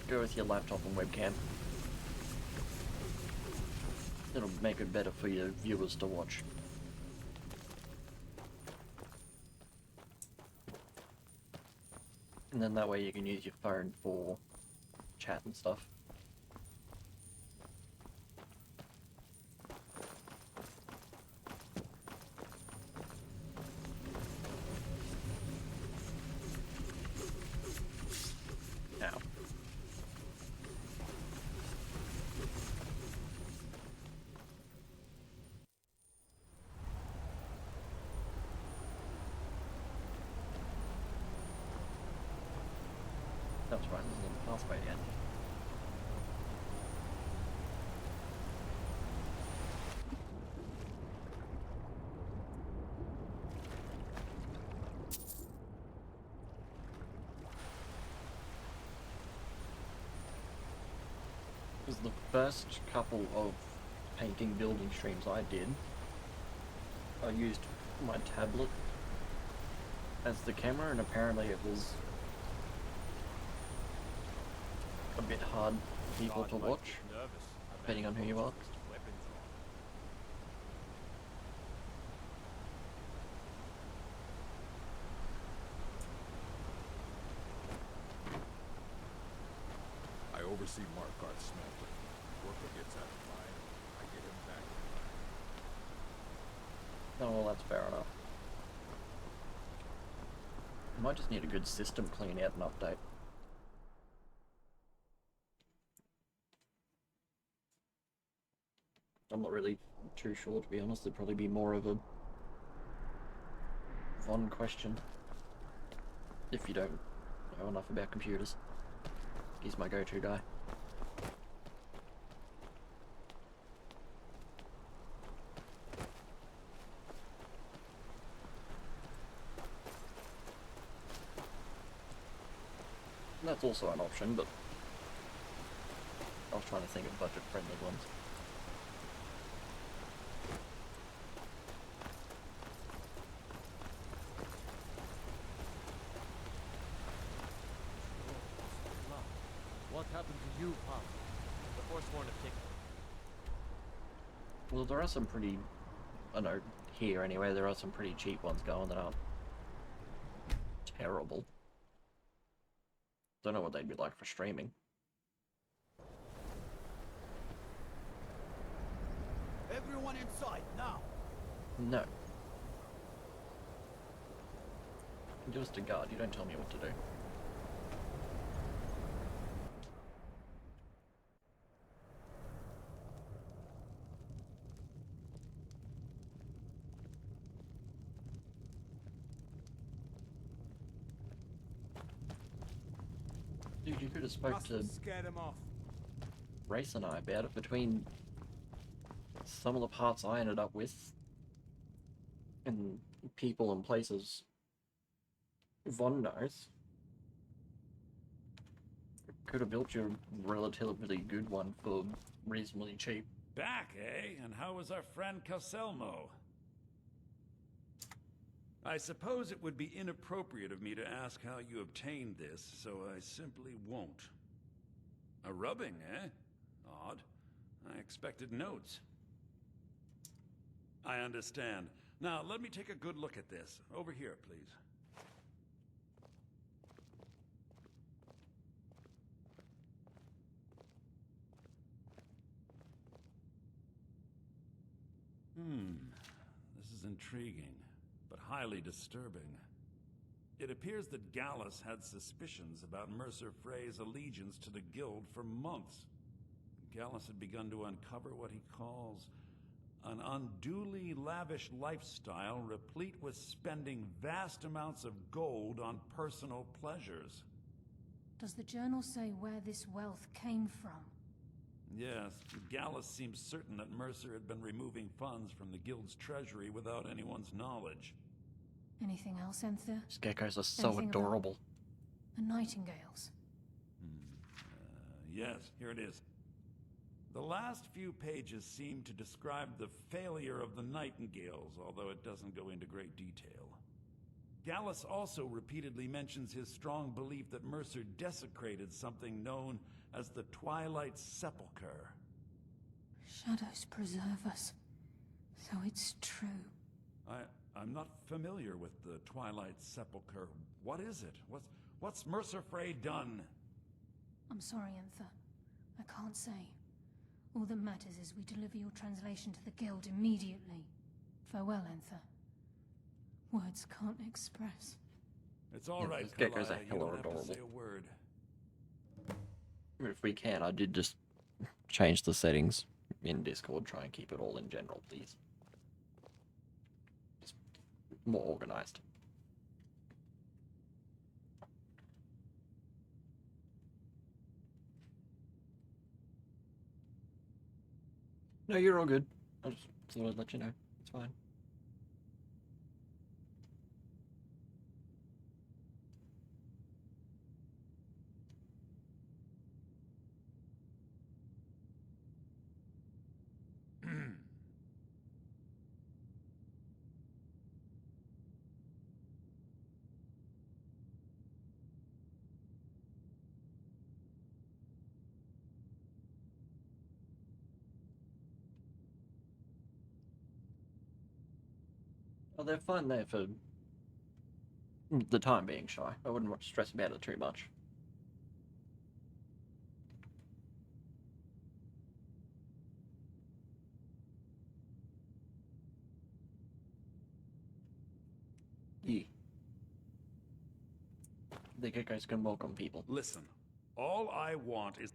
go with your laptop and webcam. It'll make it better for your viewers to watch. And then that way you can use your phone for chat and stuff. Now. That's right, this isn't the pathway yet. Because the first couple of painting building streams I did, I used my tablet as the camera, and apparently it was a bit hard for people to watch, depending on who you asked. I oversee Markarth's smelter. Worker gets out of mine, I get him back in line. Oh, well, that's fair enough. I might just need a good system clean out and update. I'm not really too sure, to be honest. It'd probably be more of a fun question if you don't know enough about computers. He's my go-to guy. And that's also an option, but I was trying to think of budget-friendly ones. What happened to you, Pop? The Forsworn have taken. Well, there are some pretty, I don't know, here anyway, there are some pretty cheap ones going that aren't terrible. Don't know what they'd be like for streaming. Everyone inside, now! No. You're just a guard, you don't tell me what to do. Dude, you could have spoke to Scared him off. Race and I about it. Between some of the parts I ended up with and people and places Von knows, could have built you a relatively good one for reasonably cheap. Back, eh? And how was our friend Caselmo? I suppose it would be inappropriate of me to ask how you obtained this, so I simply won't. A rubbing, eh? Odd. I expected notes. I understand. Now, let me take a good look at this. Over here, please. This is intriguing, but highly disturbing. It appears that Gallus had suspicions about Mercer Frey's allegiance to the Guild for months. Gallus had begun to uncover what he calls an unduly lavish lifestyle replete with spending vast amounts of gold on personal pleasures. Does the journal say where this wealth came from? Yes, Gallus seems certain that Mercer had been removing funds from the Guild's treasury without anyone's knowledge. Anything else, Enther? These geckos are so Anything about adorable. the Nightingales? Yes, here it is. The last few pages seem to describe the failure of the Nightingales, although it doesn't go into great detail. Gallus also repeatedly mentions his strong belief that Mercer desecrated something known as the Twilight Sepulchre. Shadows preserve us. So it's true. I'm not familiar with the Twilight Sepulchre. What is it? What's Mercer Frey done? I'm sorry, Enther. I can't say. All that matters is we deliver your translation to the Guild immediately. Farewell, Enther. Words can't express. It's all right, these geckos are Kalaya. You hella don't have to adorable. say a word. If we can, I did just change the settings in Discord, try and keep it all in general, please. Just more organized. No, you're all good. I just thought I'd let you know. It's fine. Well, they're fine there for the time being, Shy. I wouldn't stress about it too much. Yeah. The geckos can welcome people. Listen, all I want is...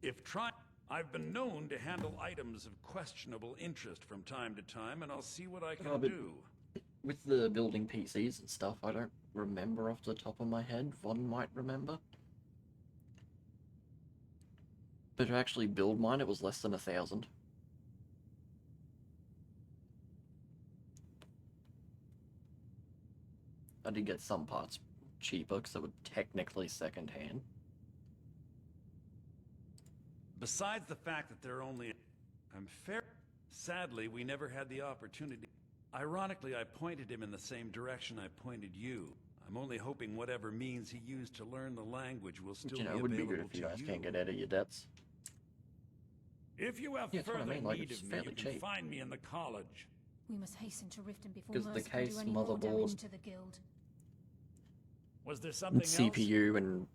If trying... I've been known to handle items of questionable interest from time to time, and I'll see what I can do. With the building PCs and stuff, I don't remember off the top of my head. Von might remember. But to actually build mine, it was less than 1,000. I did get some parts cheaper because they were technically second-hand. Besides the fact that they're only... I'm fair... Sadly, we never had the opportunity. Ironically, I pointed him in the same direction I pointed you. I'm only hoping whatever means he used to learn the language will still You know, be it would be available good if you to guys you. can't get out of your debts. If you have Yeah, that's what I further mean, like, need it's of me, you fairly can cheap. find me in the college. We must hasten to Riften before 'Cause the Mercer can case, do any more motherboard, damage to the Guild. Was there something else? CPU and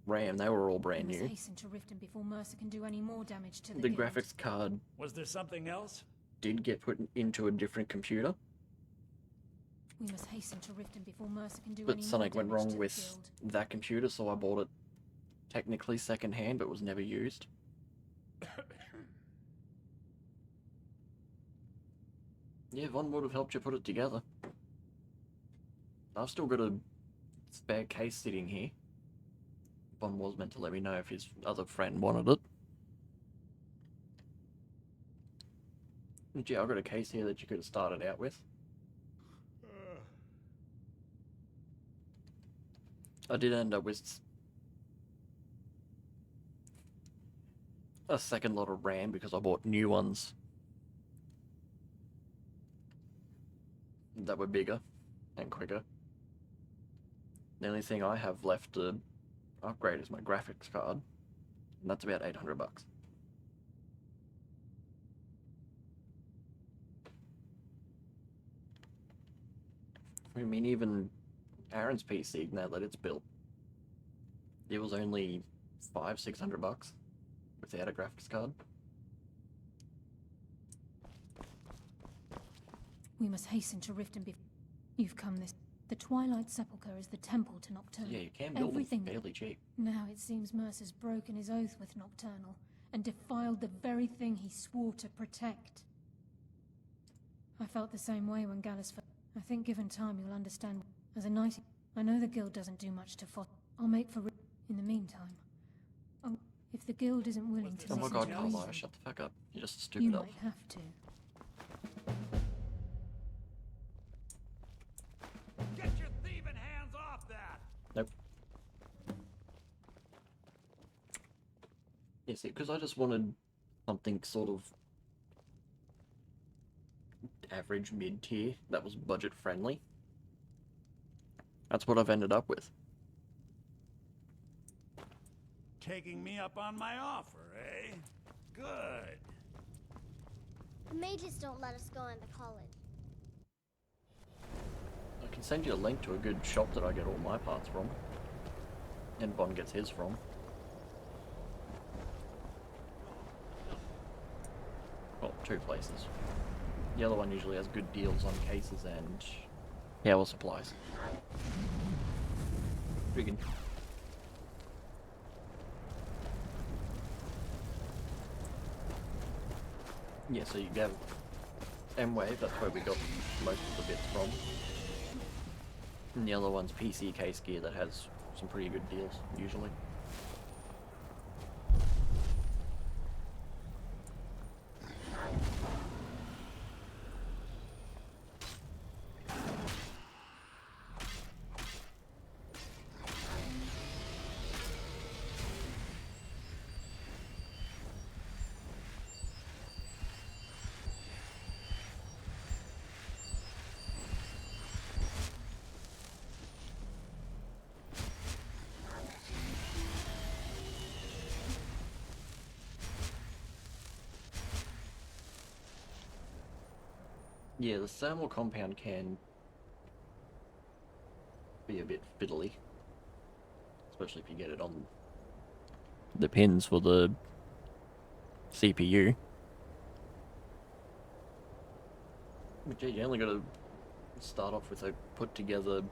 RAM, they were all brand We must new. hasten to Riften before Mercer can do any more damage to the The Guild. graphics card Was there something else? did get put into a different computer, We must hasten to Riften before Mercer can do but any something more went damage wrong to with the Guild. that computer, so I bought it technically second-hand, but was never used. Yeah, Von would have helped you put it together. I've still got a spare case sitting here. Bond was meant to let me know if his other friend wanted it. Gee, I've got a case here that you could have started out with. I did end up with a second lot of RAM because I bought new ones that were bigger and quicker. The only thing I have left to upgrade is my graphics card, and that's about $800. I mean, even Aaron's PC, now that it's built, it was only $500-600 without a graphics card. We must hasten to Riften before you've come this. The Twilight Sepulchre is the temple to Nocturnal. Yeah, you can build Everything them fairly cheap. Now it seems Mercer's broken his oath with Nocturnal and defiled the very thing he swore to protect. I felt the same way when Gallus. I think given time you'll understand. As a knight, I know the guild doesn't do much to foster. I'll make for. In the meantime, if the guild isn't willing to Oh my listen god, to Carlisle, reason, shut the fuck up. You're just a you stupid elf. might have to. Get your thieving hands off that! Nope. Yeah, see, because I just wanted something sort of average mid-tier that was budget friendly. That's what I've ended up with. Taking me up on my offer, eh? Good. The mages don't let us go into college. I can send you a link to a good shop that I get all my parts from. And Bond gets his from. Well, 2 places. The other one usually has good deals on cases and power supplies. Friggin'. Yeah, so you have M-Wave, that's where we got most of the bits from. And the other one's PC case gear that has some pretty good deals, usually. Yeah, the thermal compound can be a bit fiddly. Especially if you get it on the pins for the CPU. But yeah, you only gotta start off with a put together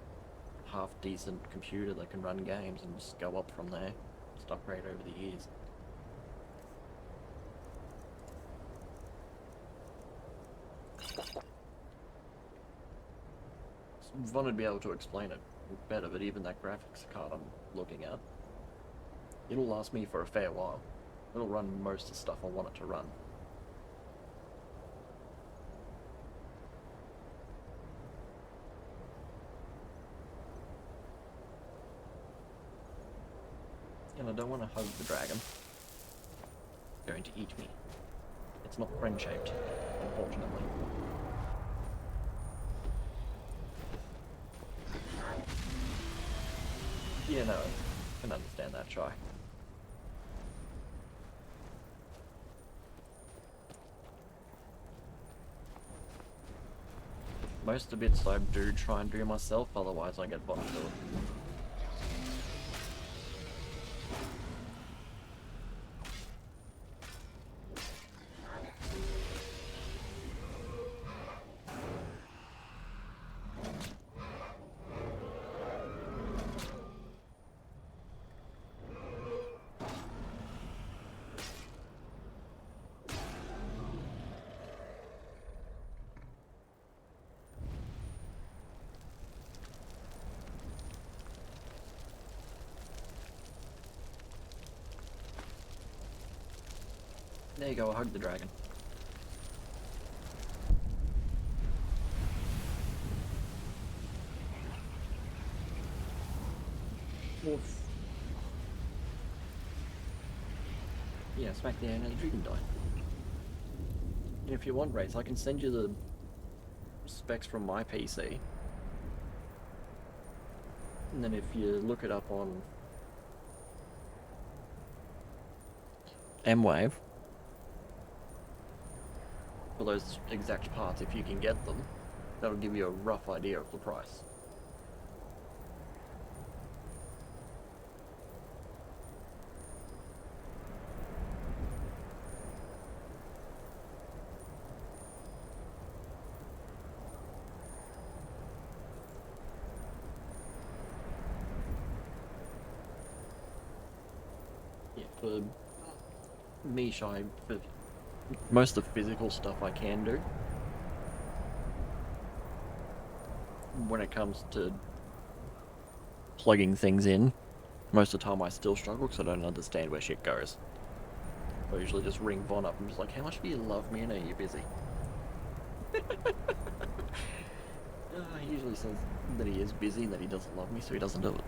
half decent computer that can run games and just go up from there. Just upgrade over the years. Wanted to be able to explain it better, but even that graphics card I'm looking at, it'll last me for a fair while. It'll run most of the stuff I want it to run. And I don't want to hug the dragon. It's going to eat me. It's not friend-shaped, unfortunately. Yeah, no, I can understand that, Shy. Most of the bits I do try and do myself, otherwise I get bombed to it. There you go, hug the dragon. Oof. Yeah, smack there and the dragon die. And if you want, Race, I can send you the specs from my PC. And then if you look it up on M-Wave, for those exact parts, if you can get them, that'll give you a rough idea of the price. Yeah, for me, Shy, for most of the physical stuff I can do, when it comes to plugging things in, most of the time I still struggle because I don't understand where shit goes. I usually just ring Von up and just like, how much do you love me and are you busy? He usually says that he is busy and that he doesn't love me, so he doesn't do it.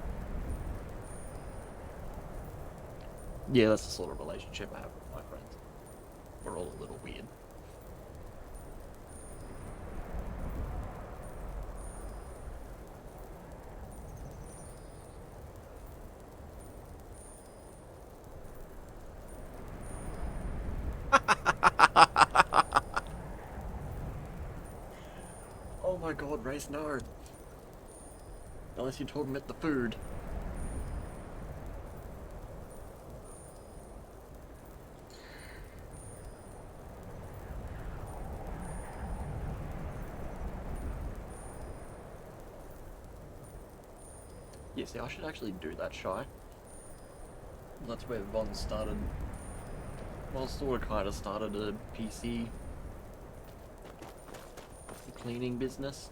Yeah, that's the sort of relationship I have with my friends. We're all a little weird. Oh my god, Race, no. Unless you told him at the food. Yeah, see, I should actually do that, Shy. That's where Von started. Well, sort of kind of started a PC cleaning business.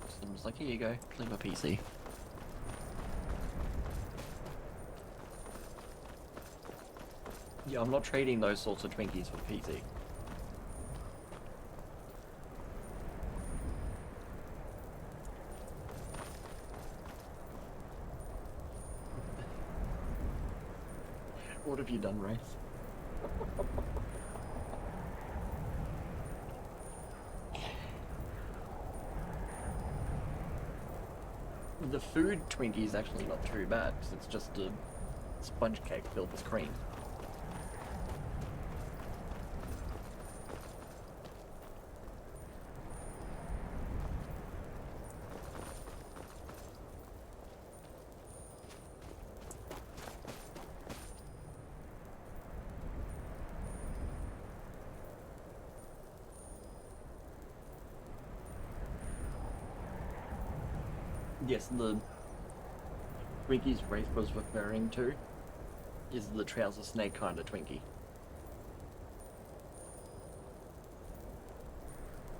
So I was like, here you go, clean my PC. Yeah, I'm not trading those sorts of Twinkies for PC. What have you done, Race? The food Twinkie is actually not too bad, because it's just a sponge cake filled with cream. Yes, the Twinkies Wraith was referring to is the trouser snake kind of Twinkie.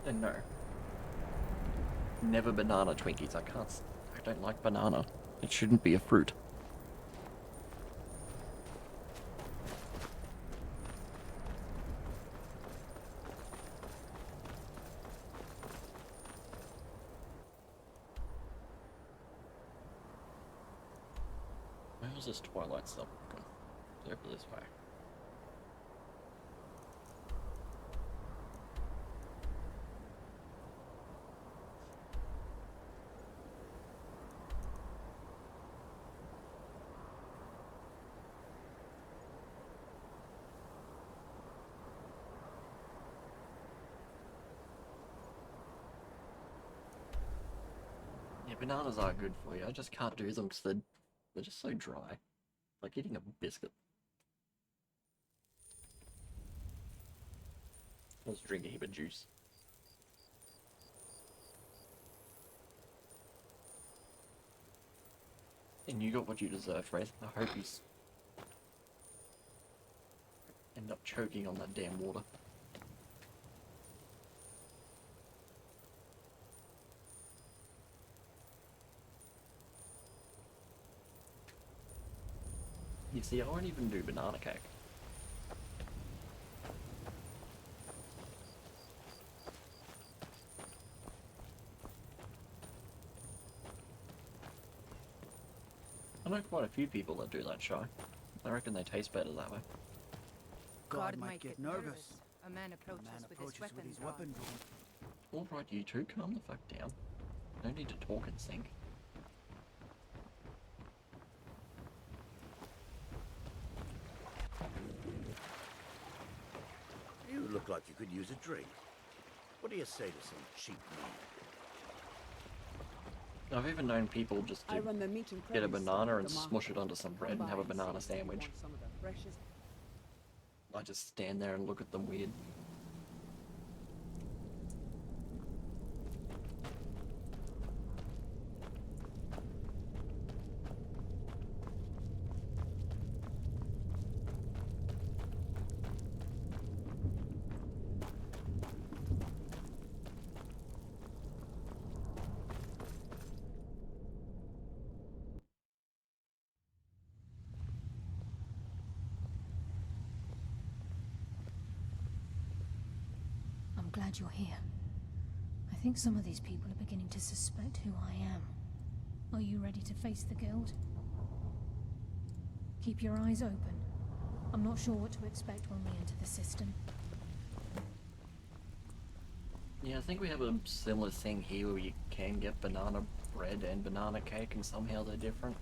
And no. Never banana Twinkies. I don't like banana. It shouldn't be a fruit. Where was this Twilight stuff? Over this way. Yeah, bananas are good for you. I just can't do them because they're just so dry. Like eating a biscuit. Let's drink a heap of juice. And you got what you deserve, Wraith. I hope you end up choking on that damn water. You see, I won't even do banana cake. I know quite a few people that do that, Shy. I reckon they taste better that way. God might get nervous. A man approaches, with his weapon drawn. Alright, you two, calm the fuck down. No need to talk and think. You look like you could use a drink. What do you say to some cheap meat? I've even known people just to get a banana and smush it onto some bread and have a banana sandwich. I just stand there and look at them weird. I'm glad you're here. I think some of these people are beginning to suspect who I am. Are you ready to face the guild? Keep your eyes open. I'm not sure what to expect when we enter the system. Yeah, I think we have a similar thing here where you can get banana bread and banana cake and somehow they're different.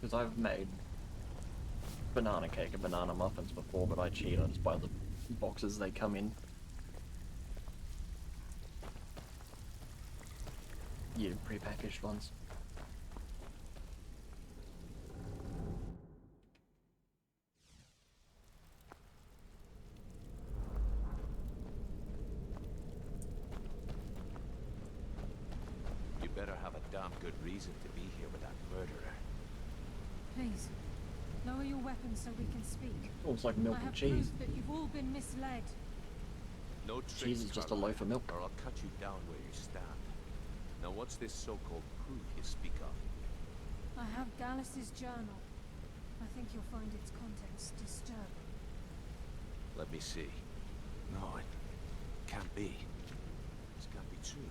Because I've made banana cake and banana muffins before, but I cheat. I just buy the boxes they come in. Yeah, pre-packaged ones. You better have a damn good reason to be here with that murderer. Please, lower your weapons so we can speak. Almost like milk I and have cheese. proof that you've all been misled. No tricks, Cheese is just a loaf of milk. or I'll cut you down where you stand. Now what's this so-called proof you speak of? I have Gallus's journal. I think you'll find its contents disturbing. Let me see. No, it can't be. This can't be true.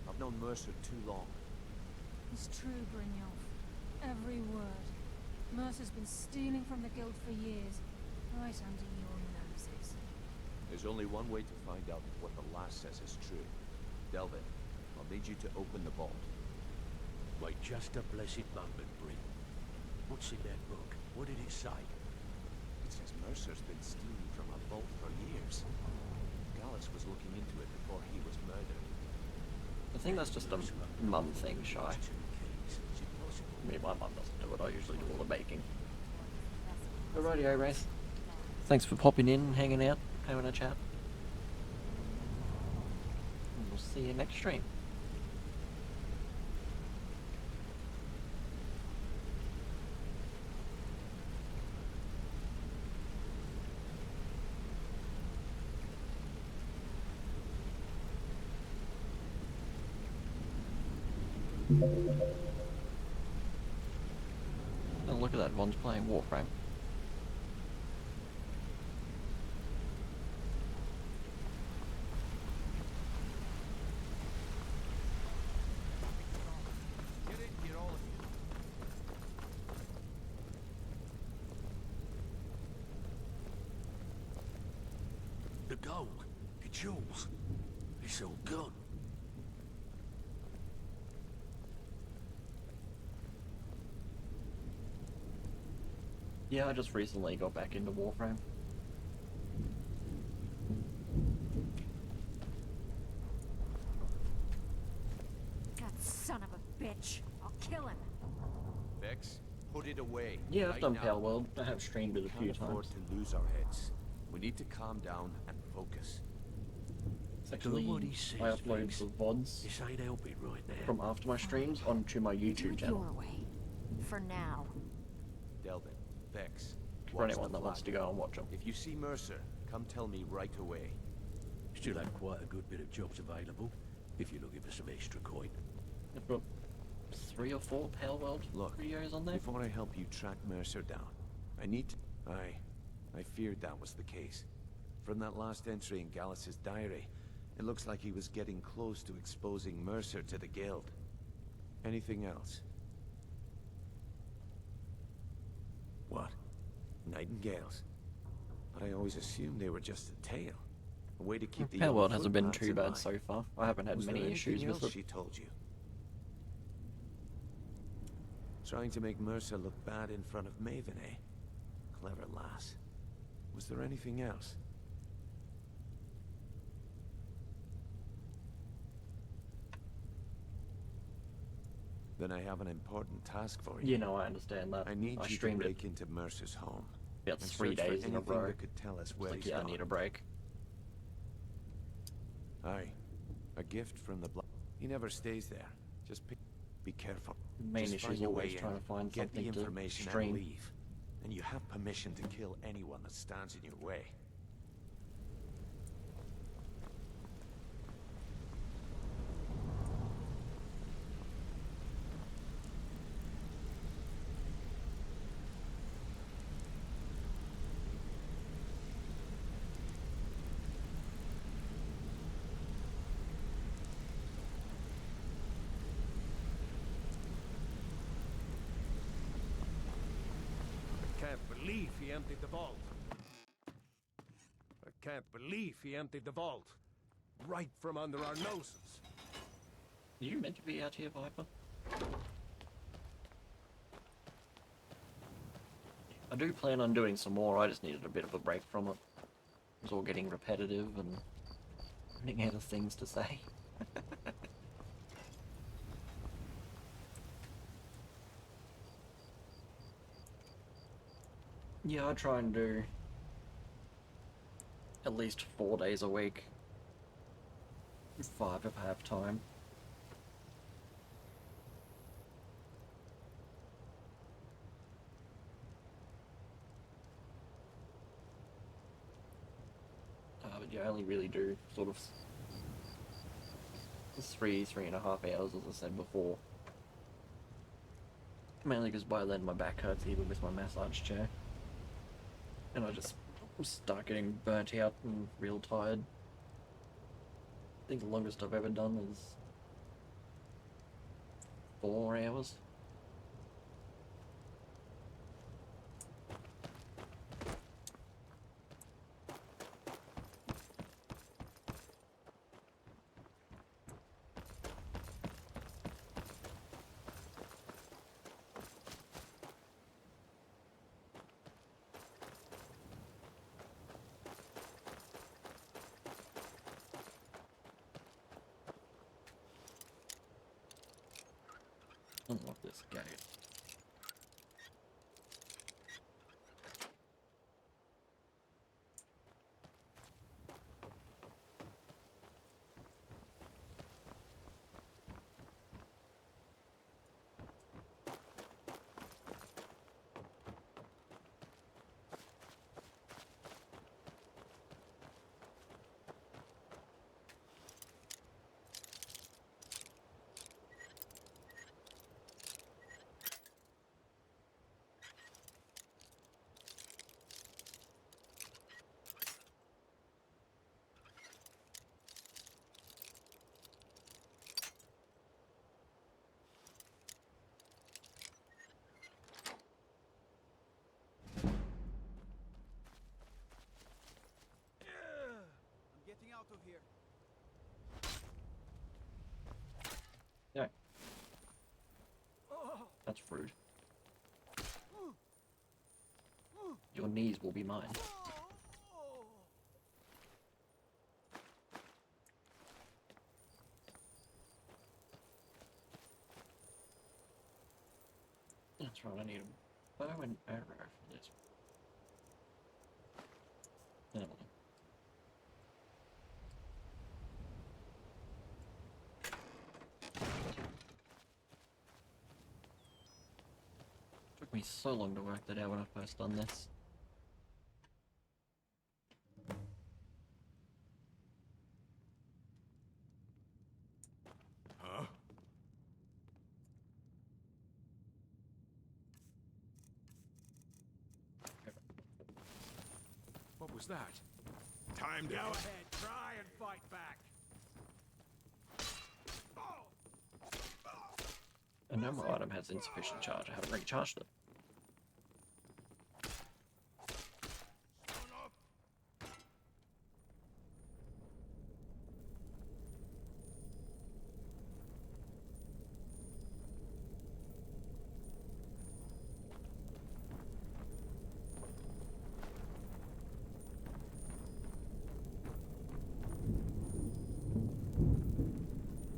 I've known Mercer too long. It's true, Brynjolf. Every word. Mercer's been stealing from the guild for years, right under your noses. There's only one way to find out what the lass says is true. Delvin, I'll need you to open the vault. Wait just a blessed moment, Bryn. What's in that book? What did it say? It says Mercer's been stealing from a vault for years. Gallus was looking into it before he was murdered. I think that's just a mum thing, Shy. I mean, my mum doesn't do it. I usually do all the baking. Alrighty, Wraith. Thanks for popping in and hanging out, having a chat. And we'll see you next stream. Oh, look at that, Von's playing Warframe. Get in here, all of you. The gold. It's yours. It's all gone. Yeah, I just recently got back into Warframe. That son of a bitch. I'll kill him. Vex, put it away. Yeah, I've right done now. Pale World. I have streamed it a few Can't afford times. to lose our heads. We need to calm down and focus. It's actually, what he says, I upload Vex. the VODs This ain't helping right now. from after my streams onto my YouTube channel. Your way. For now. Delvin, Vex, For watch anyone the that wants to flag. go and watch them. If you see Mercer, come tell me right away. Still have quite a good bit of jobs available, if you're looking for some extra coin. I've got 3 or 4 Power World videos on there. Before I help you track Mercer down, I need to... I feared that was the case. From that last entry in Gallus's diary, it looks like he was getting close to exposing Mercer to the Guild. Anything else? What? Nightingales? But I always assumed they were just a tale. A way to keep the Power young World hasn't been footpads too bad alive. so far. I haven't had Was many there issues anything with else it. she told you? Trying to make Mercer look bad in front of Maven, eh? Clever lass. Was there anything else? Then I have an important task for you. You know, I understand that. I need you to streamed it break into Mercer's home. about and 3 search for days in a anything row. that could tell us where Like, he's yeah, I gone. need a break. Aye. A gift from the blood. He never stays there. Just be careful. The main Just issue find is your always way trying in, to find get the something to information stream. and leave. And you have permission to kill anyone that stands in your way. I can't believe he emptied the vault. I can't believe he emptied the vault. Right from under our noses. Are you meant to be out here, Viper? I do plan on doing some more, I just needed a bit of a break from it. It was all getting repetitive and running out of things to say. Yeah, I try and do at least 4 days a week. 5 if I have time. But yeah, I only really do sort of 3.5 hours, as I said before. Mainly because by then my back hurts even with my massage chair. And I just start getting burnt out and real tired. I think the longest I've ever done is 4 hours. Unlock this gate. I'm getting out of here. Yeah. That's rude. Your knees will be mine. That's right, I need a bow and arrow for this. Never mind. Took me so long to work that out when I first done this. Huh? was that? Time to... Go ahead, try and fight back. I know my item has insufficient charge. I haven't recharged it.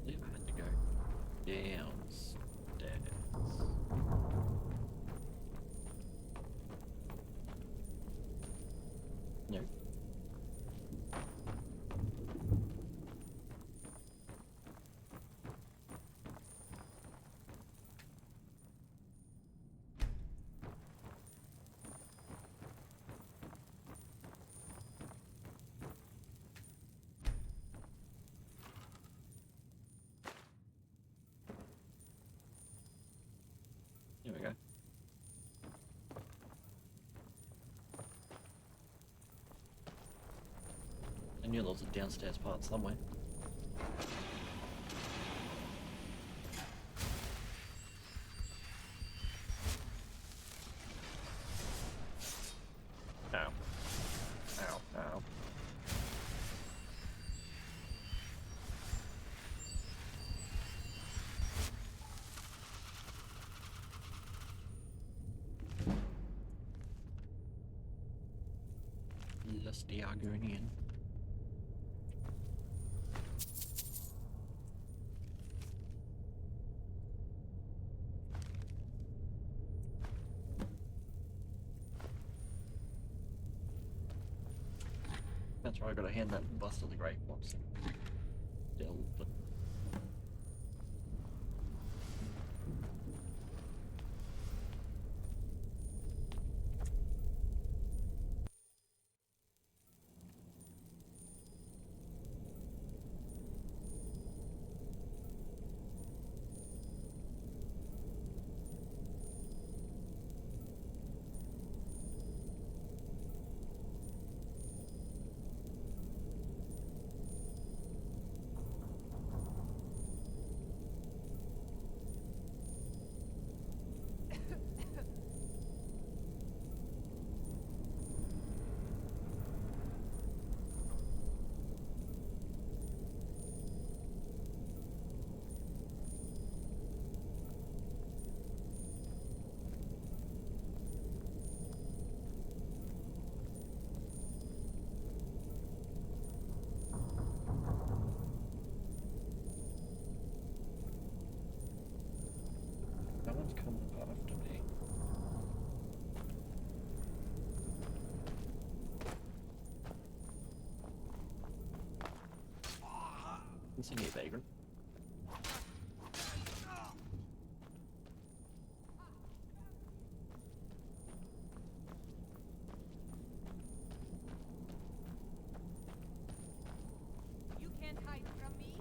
If I had to go downstairs. No. Here we go. I knew there was a downstairs part somewhere. Ow. Ow, ow. Lusty Argonian. That's right, I gotta hand that bust to the Great Ones. Still, but... No one's coming after me. It's a new vagrant. You can't hide from me.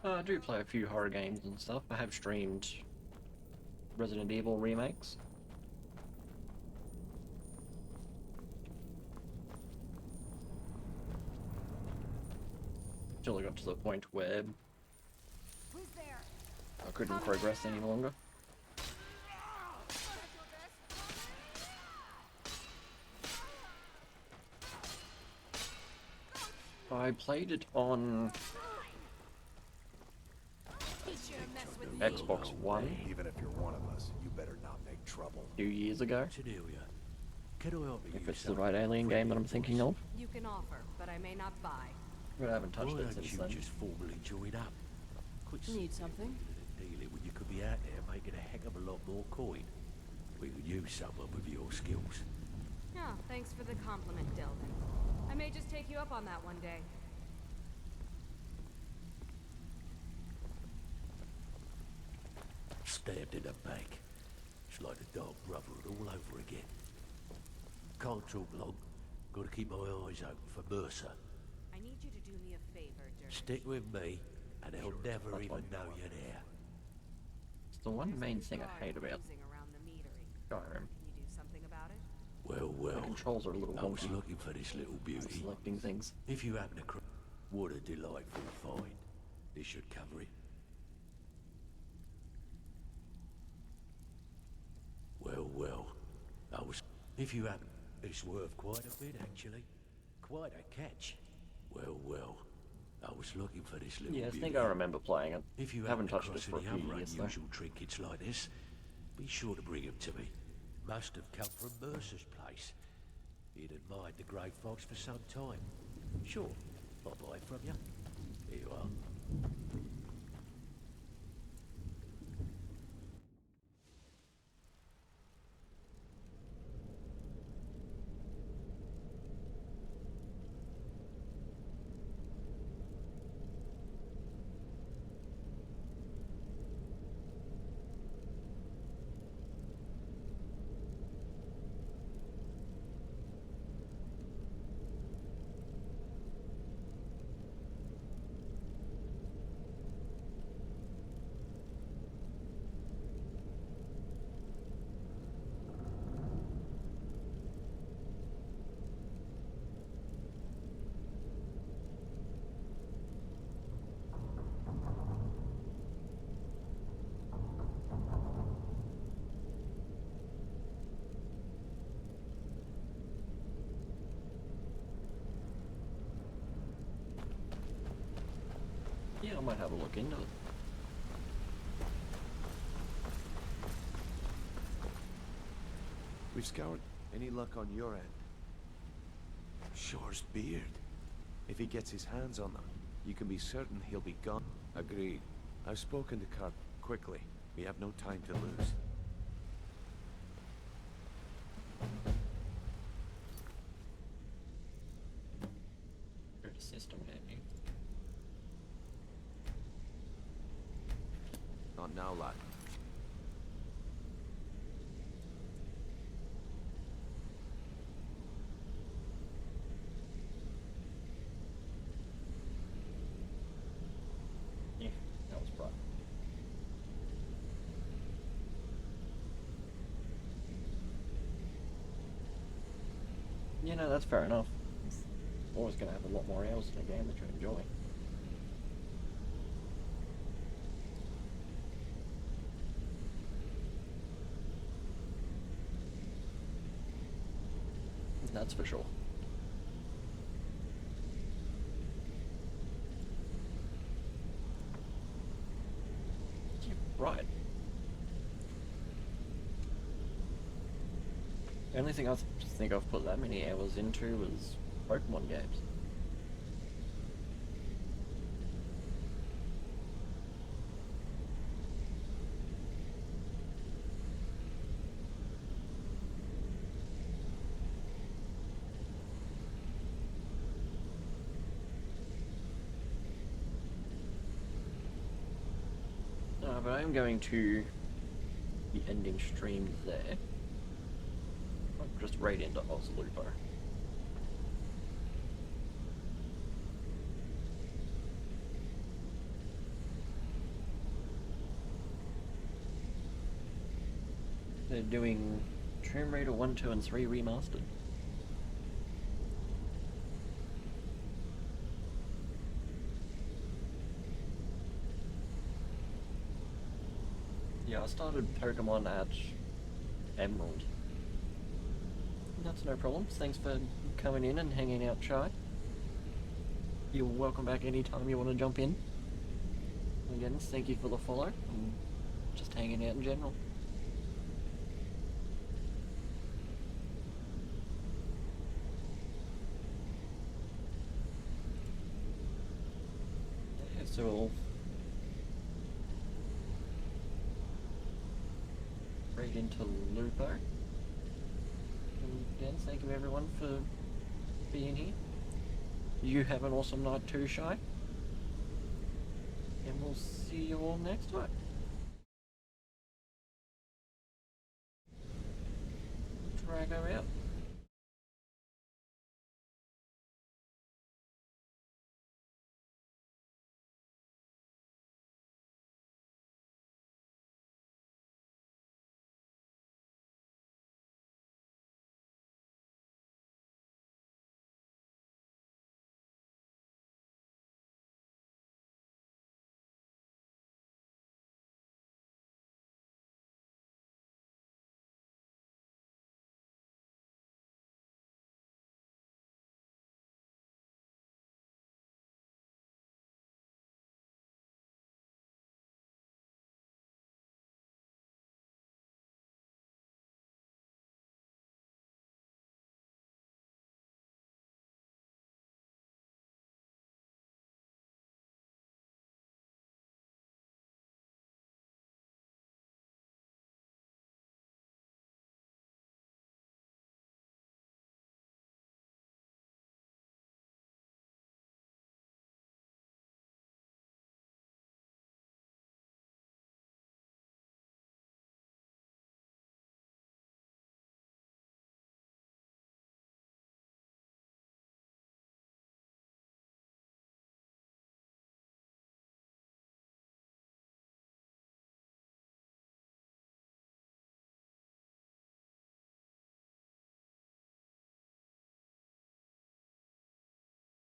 I do play a few horror games and stuff. I have streamed Resident Evil remakes. Till I got to the point where Who's there? I couldn't progress any longer. I played it on Xbox One. Even if you're one of us, you better not make trouble. A few years ago. Cordelia, can I offer If you it's the something right Alien game that I'm thinking of. You can offer, but I may not buy. But I haven't touched Why it don't since you then. just formally join up? Quit Need something? dealing when you could be out there making a heck of a lot more coin. We could use someone with your skills. Oh, thanks for the compliment, Delvin. I may just take you up on that one day. Stabbed in the back. It's like the Dark Brotherhood all over again. Can't talk long. Gotta keep my eyes open for Mercer. I need you to do me a favor, Dirge. Stick with me, and they'll never even know you're there. It's the one main thing I hate about Around the metering. Skyrim. Can you do something about it? Well, The controls are a little I was wonky. looking for this little beauty. Selecting things. If you happen to what a delightful find. This should cover it. Well, if you happen, it's worth quite a bit, actually. Quite a catch. Well, I was looking for this little Yeah, I beauty. think I remember playing it. If you haven't touched it across for a any few other years, though. unusual trinkets like this, be sure to bring them to me. Must have come from Mercer's place. He'd admired the grey fox for some time. Sure, I'll buy it from you. Here you are. Yeah, I might have a look into it. We've scoured. Any luck on your end? Shore's beard. If he gets his hands on them, you can be certain he'll be gone. Agreed. I've spoken to Carp. Quickly. We have no time to lose. There's a system, don't you? Not now, lad. Yeah, that was bright. You know, that's fair enough. It's always going to have a lot more hours in a game that you enjoy. That's for sure. Yeah, right. The only thing I think I've put that many hours into is Pokemon games. But I'm going to be ending stream there. Just right into Oslupo. They're doing Tomb Raider 1, 2, and 3 remastered. Yeah, I started Pokemon at Emerald. That's no problem. Thanks for coming in and hanging out, Chai. You're welcome back anytime you want to jump in. Again, thank you for the follow and just hanging out in general. Yeah, so we'll right into Lupo. And again, thank you everyone for being here. You have an awesome night too, Shy. And we'll see you all next time. Drago out.